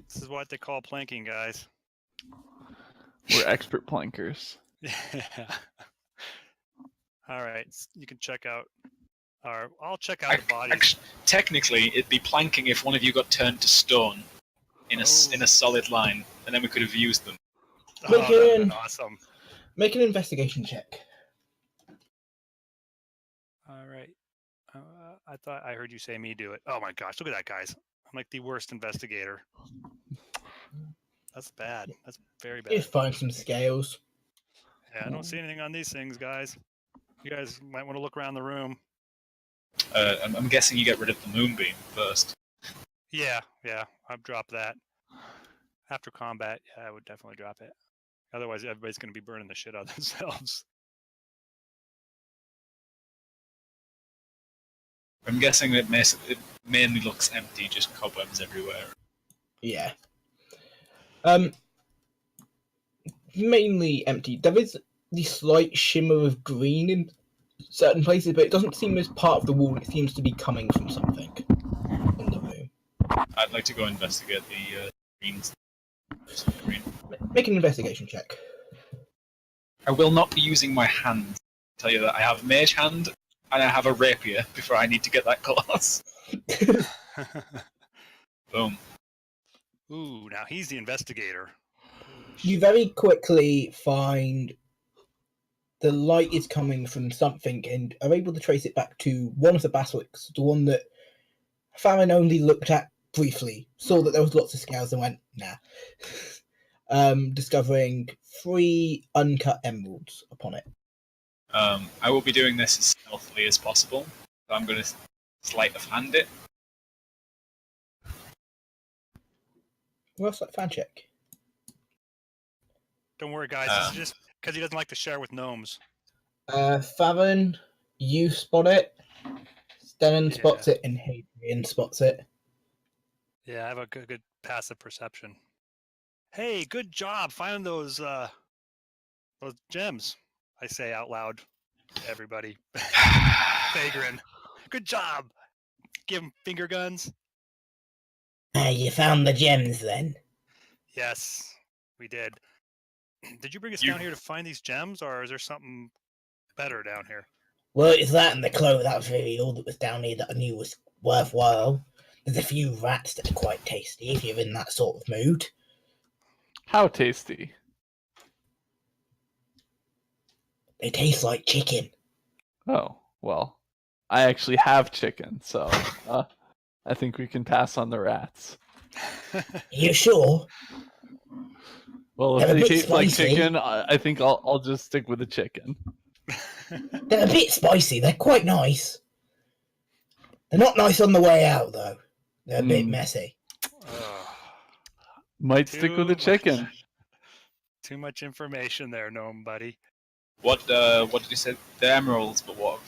This is what they call planking, guys. We're expert plankers. Yeah. All right, you can check out I'll check out the bodies. Technically, it'd be planking if one of you got turned to stone in a solid line, and then we could have used them. Awesome. Make an investigation check. All right. I thought I heard you say me do it. Oh my gosh, look at that, guys. I'm like the worst investigator. That's bad. That's very bad. Just find some scales. Yeah, I don't see anything on these things, guys. You guys might want to look around the room. I'm guessing you get rid of the moonbeam first. Yeah, I've dropped that. After combat, yeah, I would definitely drop it. Otherwise, everybody's going to be burning the shit out of themselves. I'm guessing it mainly looks empty, just cobwebs everywhere. Yeah. Mainly empty. There is the slight shimmer of green in certain places, but it doesn't seem as part of the wall. It seems to be coming from something in the room. I'd like to go investigate the greens. Green. Make an investigation check. I will not be using my hand. I'll tell you that I have mage hand and I have a rapier before I need to get that close. Boom. Ooh, now he's the investigator. You very quickly find the light is coming from something and are able to trace it back to one of the basilisks, the one that Farron only looked at briefly, saw that there was lots of scales and went, nah. Discovering 3 uncut emeralds upon it. I will be doing this as stealthily as possible. So I'm going to sleight of hand it. What's that fan check? Don't worry, guys. This is just because he doesn't like to share with gnomes. Farron, you spot it. Stellan Yeah. spots it, and Hadrian spots it. Yeah, I have a good passive perception. Hey, good job finding those gems. I say out loud to everybody. Dighgrum, good job. Give him finger guns. You found the gems then? Yes, we did. Did you bring us down here to find these gems, or is there something better down here? Well, it's that and the cloak. That was really all that was down here that I knew was worthwhile. There's a few rats that are quite tasty if you're in that sort of mood. How tasty? They taste like chicken. Oh, well, I actually have chicken, so I think we can pass on the rats. You sure? Well, if They're a they bit taste like spicy. chicken, I think I'll just stick with the chicken. They're a bit spicy. They're quite nice. They're not nice on the way out, though. They're a bit messy. Might stick with the chicken. Too much information there, gnome buddy. What did you say? The emeralds, but what?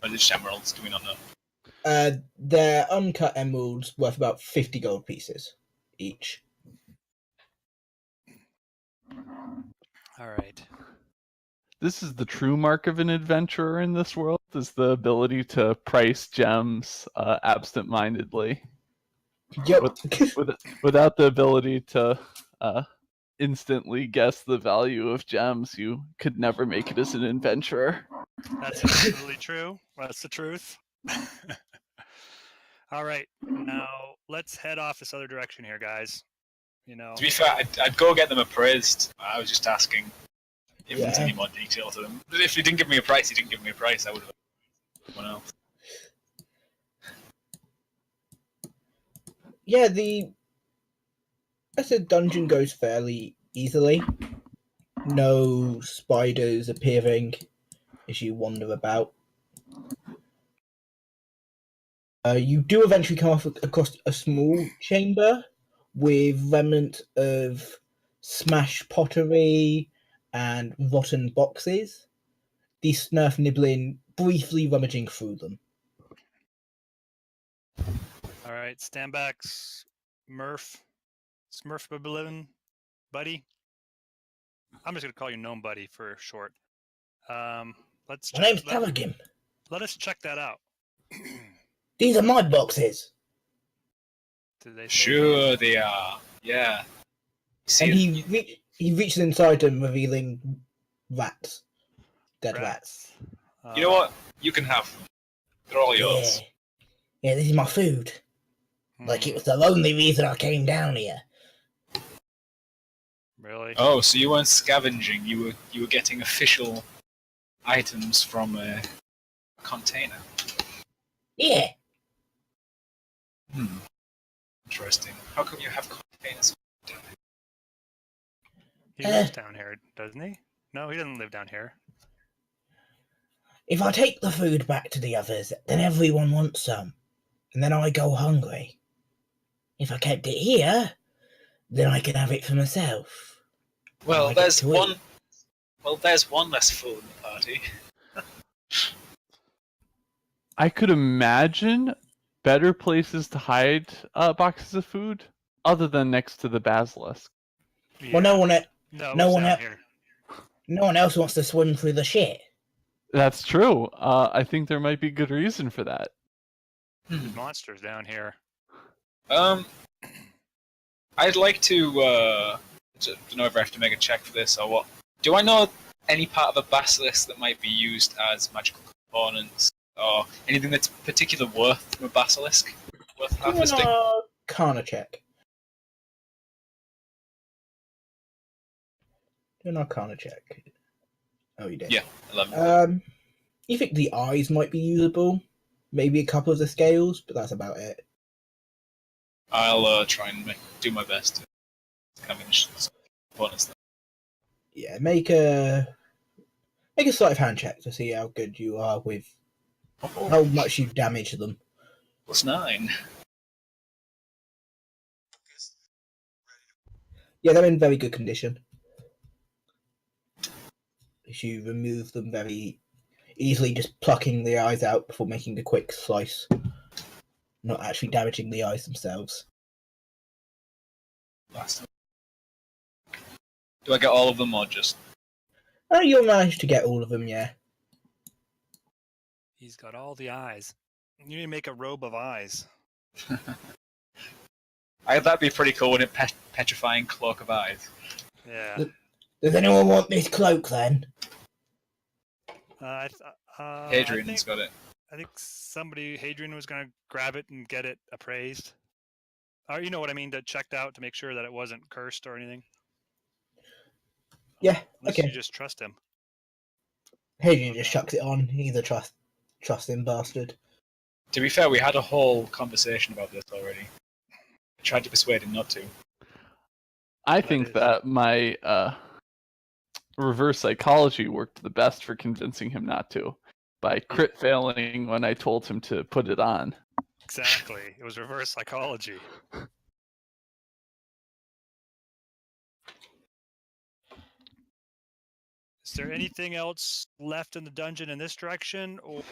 Or just emeralds? Do we not know? They're uncut emeralds worth about 50 gold pieces each. All right. This is the true mark of an adventurer in this world, is the ability to price gems absent-mindedly. Yep. Without the ability to instantly guess the value of gems, you could never make it as an adventurer. That's absolutely true. That's the truth. All right. Now, let's head off this other direction here, guys. You know, To be fair, I'd go get them appraised. I was just asking if there's Yeah. any more detail to them. But if he didn't give me a price, he didn't give me a price. I would have someone else. Yeah, I said dungeon goes fairly easily. No spiders appearing as you wander about. You do eventually come across a small chamber with remnants of smashed pottery and rotten boxes. The Snurf nibbling, briefly rummaging through them. all right. Stand back, Smurf buddy. I'm just gonna call you Gnome Buddy for short. Let's My name's check. Dighgrum. Let us check that out. These are my boxes. Did they say Sure, they are. Yeah. See, And he reaches inside them, revealing rats. Dead rats. you know what? You can have them. They're all yours. Yeah, this is my food. Like, it was the only reason I came down here. Really? Oh, so you weren't scavenging. You were getting official items from a container. Yeah. Interesting. How come you have containers? He lives down here, doesn't he? No, he doesn't live down here. If I take the food back to the others, then everyone wants some. And then I go hungry. If I kept it here, then I can have it for myself. Well, I get there's to one. eat. Well, there's one less fool in the party. I could imagine better places to hide boxes of food other than next to the basilisk. Well, no one no no one's one down el- here. no one else wants to swim through the shit. That's true. I think there might be good reason for that. There's monsters down here. I'd like to. Don't know if I have to make a check for this or what. Do I know any part of a basilisk that might be used as magical opponents, or anything that's particularly worth from a basilisk? Worth harvesting? Arcana check. Do an Arcana check. Oh, you did. Yeah, 11. You think the eyes might be usable? Maybe a couple of the scales, but that's about it. I'll try and do my best to convince some opponents. Yeah, make a sleight of hand check to see how good you are with how much you damage them. +9. Yeah, they're in very good condition. If you remove them very easily, just plucking the eyes out before making a quick slice, not actually damaging the eyes themselves. Do I get all of them or just? Oh, you'll manage to get all of them, yeah. He's got all the eyes. You need to make a robe of eyes. That'd be pretty cool, wouldn't it? Petrifying cloak of eyes. Yeah. Does anyone want this cloak then? Hadrian's got it. I think Hadrian was going to grab it and get it appraised. Or you know what I mean, checked out to make sure that it wasn't cursed or anything. Yeah, Unless okay. you just trust him. Hadrian just chucks it on. He's a trusting bastard. To be fair, we had a whole conversation about this already. I tried to persuade him not to. I think that my reverse psychology worked the best for convincing him not to, by crit failing when I told him to put it on. Exactly. It was reverse psychology. Is there anything else left in the dungeon in this direction, or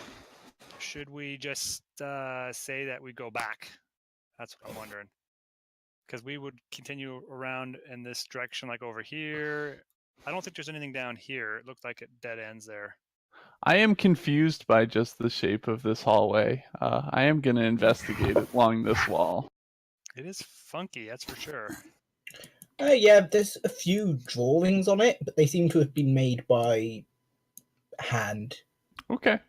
should we just say that we go back? That's what I'm wondering. Because we would continue around in this direction, like over here. I don't think there's anything down here. It looked like it dead ends there. I am confused by just the shape of this hallway. I am going to investigate it along this wall. It is funky, that's for sure. Yeah, there's a few drawings on it, but they seem to have been made by hand. Okay.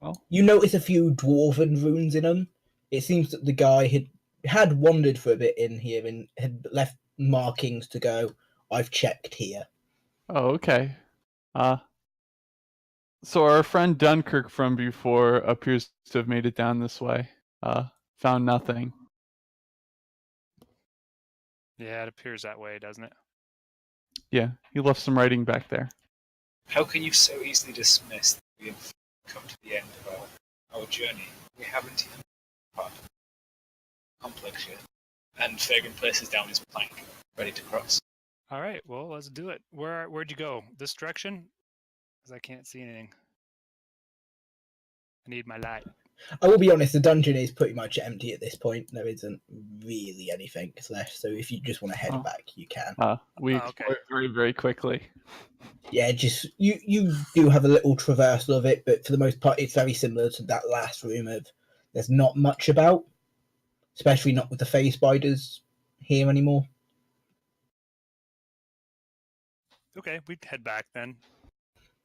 Well, you notice a few dwarven runes in them. It seems that the guy had wandered for a bit in here and had left markings to go, I've checked here. Oh, okay. So our friend Dunkirk from before appears to have made it down this way. Found nothing. Yeah, it appears that way, doesn't it? Yeah, he left some writing back there. How can you so easily dismiss that we have come to the end of our journey? We haven't even part of the complex yet. And Fagin places down his plank, ready to cross. All right, well, let's do it. Where'd you go? This direction? Because I can't see anything. I need my light. I will be honest, the dungeon is pretty much empty at this point. There isn't really anything left, so if you just want to head back, you can. We explored very, very quickly. Yeah, just you do have a little traversal of it, but for the most part, it's very similar to that last room of there's not much about, especially not with the phase spiders here anymore. Okay, we'd head back then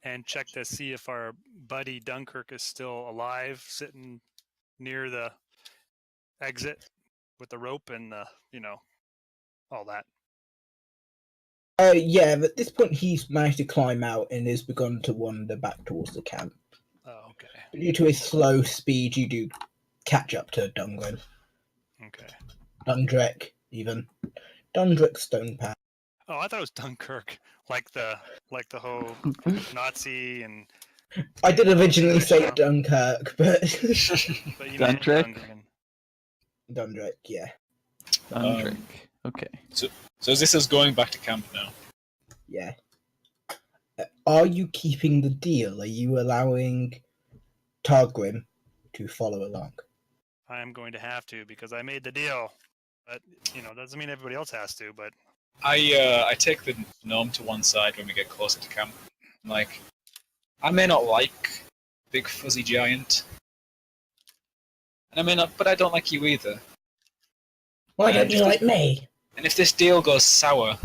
and check to see if our buddy Dunkirk is still alive, sitting near the exit with the rope and all that. Yeah, but at this point he's managed to climb out and has begun to wander back towards the camp. Oh, okay. But due to his slow speed, you do catch up to Dungren. Okay. Dundrek, even. Dundrek Stonepan. Oh, I thought it was Dunkirk, like the whole Nazi and. I did originally say Dunkirk, but but you meant Dundrek? Dundrek, yeah. Dundrek. Okay. So is this us going back to camp now? Yeah. Are you keeping the deal? Are you allowing Dighgrum to follow along? I am going to have to because I made the deal, but doesn't mean everybody else has to. But I take the gnome to one side when we get closer to camp. Like, I may not like big fuzzy giant, and I may not, but I don't like you either. Why don't you like me? And if this deal goes sour,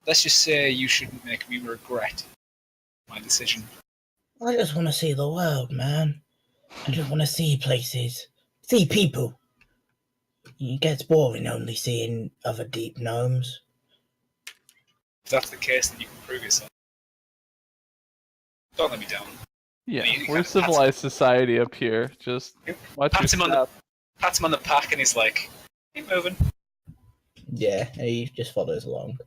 let's just say you shouldn't make me regret my decision. I just want to see the world, man. I just want to see places, see people. It gets boring only seeing other deep gnomes. If that's the case, then you can prove yourself. Don't let me down. Yeah, You we're kinda civilized society up here. Just watch your Pats him on step. pats him on the back, and he's like, "Keep moving." Yeah, and he just follows along.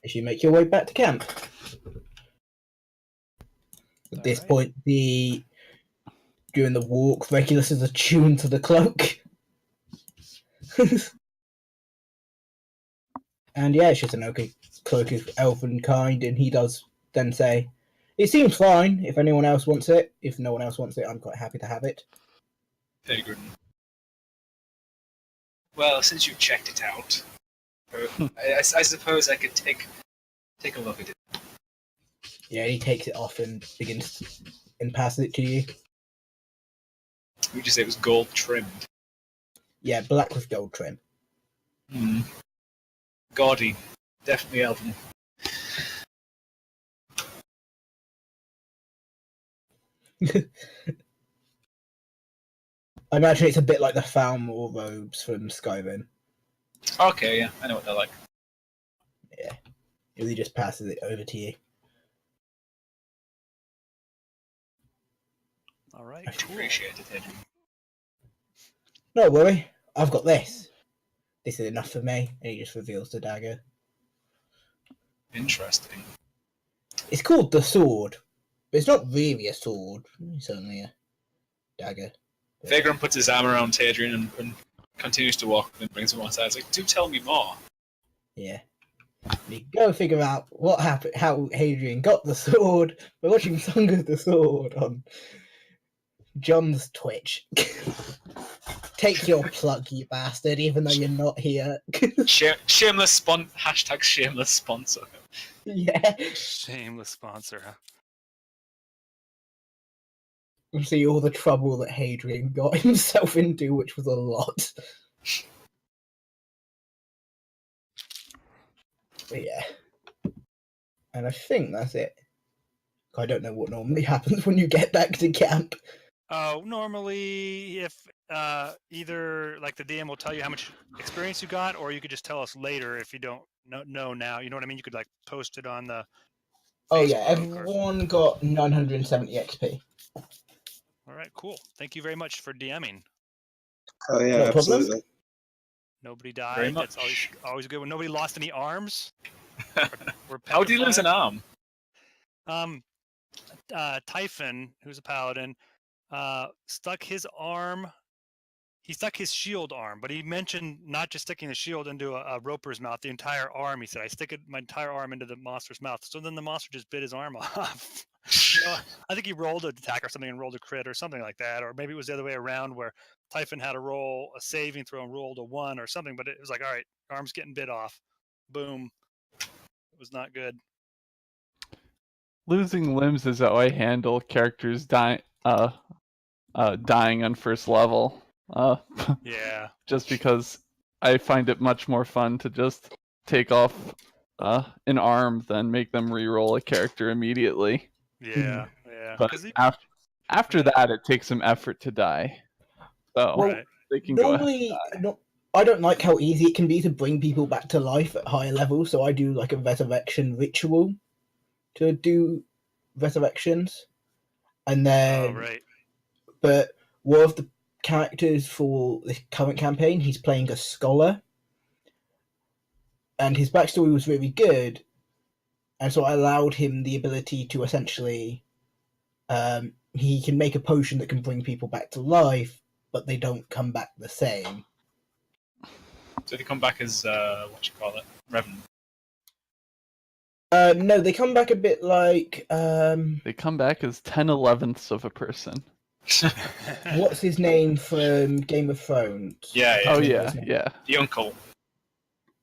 As you make your way back to camp. At this point, during the walk, Regulus is attuned to the cloak. And yeah, it's just an okay cloak of elven kind, and he does then say, "It seems fine if anyone else wants it. If no one else wants it, I'm quite happy to have it." Very good. Well, since you checked it out, I suppose I could take a look at it. Yeah, he takes it off and begins and passes it to you. We just say it was gold trimmed. Yeah, black with gold trim. Gaudy, definitely elven. I imagine it's a bit like the Falmor robes from Skyrim. Okay, yeah, I know what they're like. Yeah, he just passes it over to you. All right. I appreciate it, Adrian. No worry, I've got this. This is enough for me. And he just reveals the dagger. Interesting. It's called the sword. But it's not really a sword. It's only a dagger. Dighgrum puts his arm around Hadrian and continues to walk and brings him outside. He's like, "Do tell me more." Yeah. You go figure out what happened, how Hadrian got the sword by watching Song of the Sword on John's Twitch. Take your plug, you bastard, even though you're not here. Shameless hashtag shameless sponsor. Yeah. Shameless sponsor. Huh? And see all the trouble that Hadrian got himself into, which was a lot. But yeah. And I think that's it. I don't know what normally happens when you get back to camp. Oh, normally, if either like the DM will tell you how much experience you got, or you could just tell us later if you don't know now. You know what I mean? You could like post it on the. Oh yeah, Facebook or- everyone got 970 XP. All right, cool. Thank you very much for DMing. Oh yeah, No problem. absolutely. Nobody Very died. That's much. always good. When nobody lost any arms. We're How do you lose an arm? Typhon, who's a paladin, stuck his arm. He stuck his shield arm, but he mentioned not just sticking the shield into a roper's mouth, the entire arm. He said, "I stick my entire arm into the monster's mouth." So then the monster just bit his arm off. I think he rolled an attack or something and rolled a crit or something like that, or maybe it was the other way around where Typhon had to roll a saving throw and rolled a 1 or something. But it was like, all right, arm's getting bit off. Boom. It was not good. Losing limbs is how I handle characters dying on first level. Yeah. Just because I find it much more fun to just take off an arm than make them re-roll a character immediately. Yeah. Yeah. But after that, it takes some effort to die. So Well, right. they can go ahead. Normally, I don't like how easy it can be to bring people back to life at higher levels, so I do like a resurrection ritual to do resurrections. And then, Oh, right. but one of the characters for the current campaign, he's playing a scholar, and his backstory was really good, and so I allowed him the ability to essentially, he can make a potion that can bring people back to life, but they don't come back the same. So they come back as Revenant. No, they come back a bit like They come back as 10/11ths of a person. what's his name from Game of Thrones? Yeah. Oh yeah. The uncle.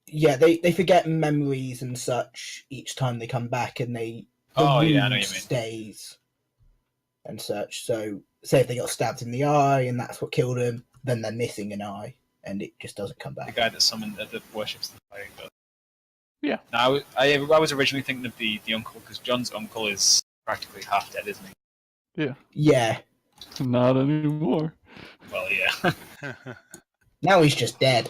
Yeah, they forget memories and such each time they come back, and the I know wound what you mean. stays and such. So, say if they got stabbed in the eye and that's what killed them, then they're missing an eye, and it just doesn't come The back. guy that summoned that worships the fire god. Yeah. Now, I was originally thinking of the uncle because John's uncle is practically half dead, isn't he? Yeah. Not anymore. Well, yeah. Now he's just dead.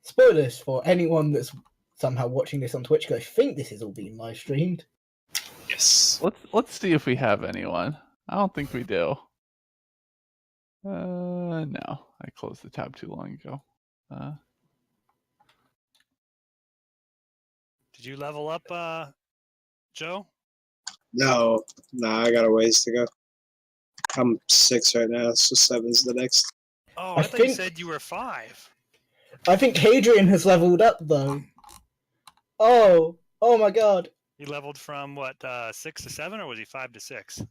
Spoilers for anyone that's somehow watching this on Twitch. 'Cause I think this is all being live streamed. Yes. Let's see if we have anyone. I don't think we do. No, I closed the tab too long ago. Did you level up, Joe? No, I got a ways to go. I'm 6 right now, so 7's the next. Oh, I I thought you think- said you were 5. I think Hadrian has leveled up though. Oh my god. He leveled from what, 6 to 7, or was he 5 to 6?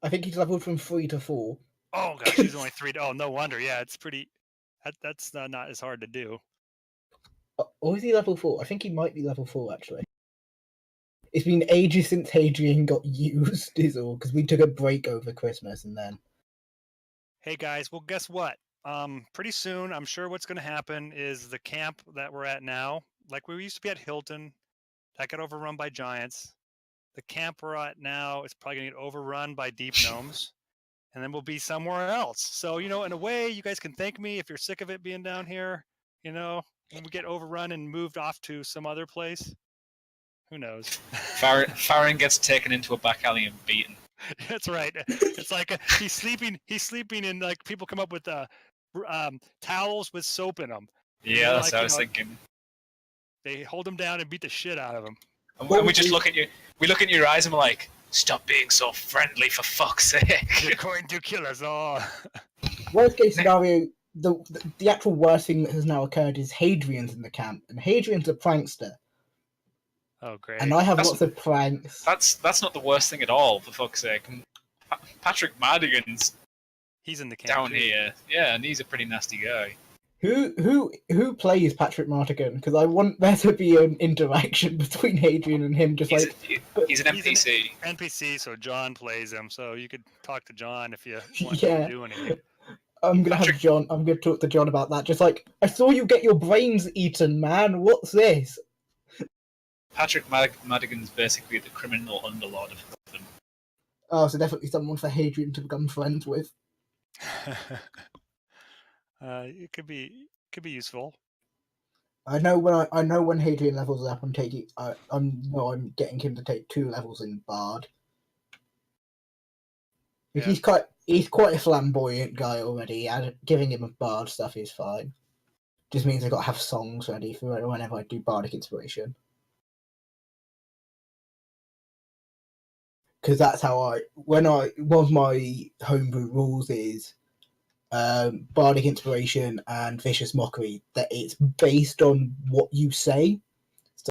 I think he's leveled from 3 to 4. Oh gosh, he's only 3. Oh, no wonder. Yeah, it's pretty. That's not as hard to do. Or is he level 4? I think he might be level 4 actually. It's been ages since Hadrian got used, is all, because we took a break over Christmas and then. Hey guys, well guess what? Pretty soon, I'm sure what's going to happen is the camp that we're at now, like we used to be at Hilton, that got overrun by giants. The camp we're at now is probably going to get overrun by deep gnomes, and then we'll be somewhere else. So, in a way, you guys can thank me if you're sick of it being down here. When we get overrun and moved off to some other place. Who knows? Farron gets taken into a back alley and beaten. That's right. It's like he's sleeping, and like people come up with towels with soap in them. Yeah, that's what I was thinking. They hold him down and beat the shit out of him. And we just look at you. We look in your eyes and we're like, "Stop being so friendly, for fuck's sake!" You're going to kill us all. Worst case scenario, the actual worst thing that has now occurred is Hadrian's in the camp, and Hadrian's a prankster, Oh, great. and I have lots of pranks. That's not the worst thing at all, for fuck's sake. Patrick Madigan's He's in the camp down too. here, yeah, and he's a pretty nasty guy. Who plays Patrick Martigan? Because I want there to be an interaction between Hadrian and him, just He's, like he's an He's NPC. NPC, so John plays him. So you could talk to John if you want Yeah. to do anything. I'm gonna have John. I'm gonna talk to John about that. Just like, I saw you get your brains eaten, man. What's this? Patrick Madigan's basically the criminal underlord of Hilton. Oh, so definitely someone for Hadrian to become friends with. It could be useful. I know when Hadrian levels up, I'm getting him to take 2 levels in Bard. Yeah. He's quite a flamboyant guy already, and giving him a Bard stuff is fine. Just means I got to have songs ready for whenever I do Bardic Inspiration. Because that's how one of my homebrew rules is Bardic Inspiration and Vicious Mockery, that it's based on what you say.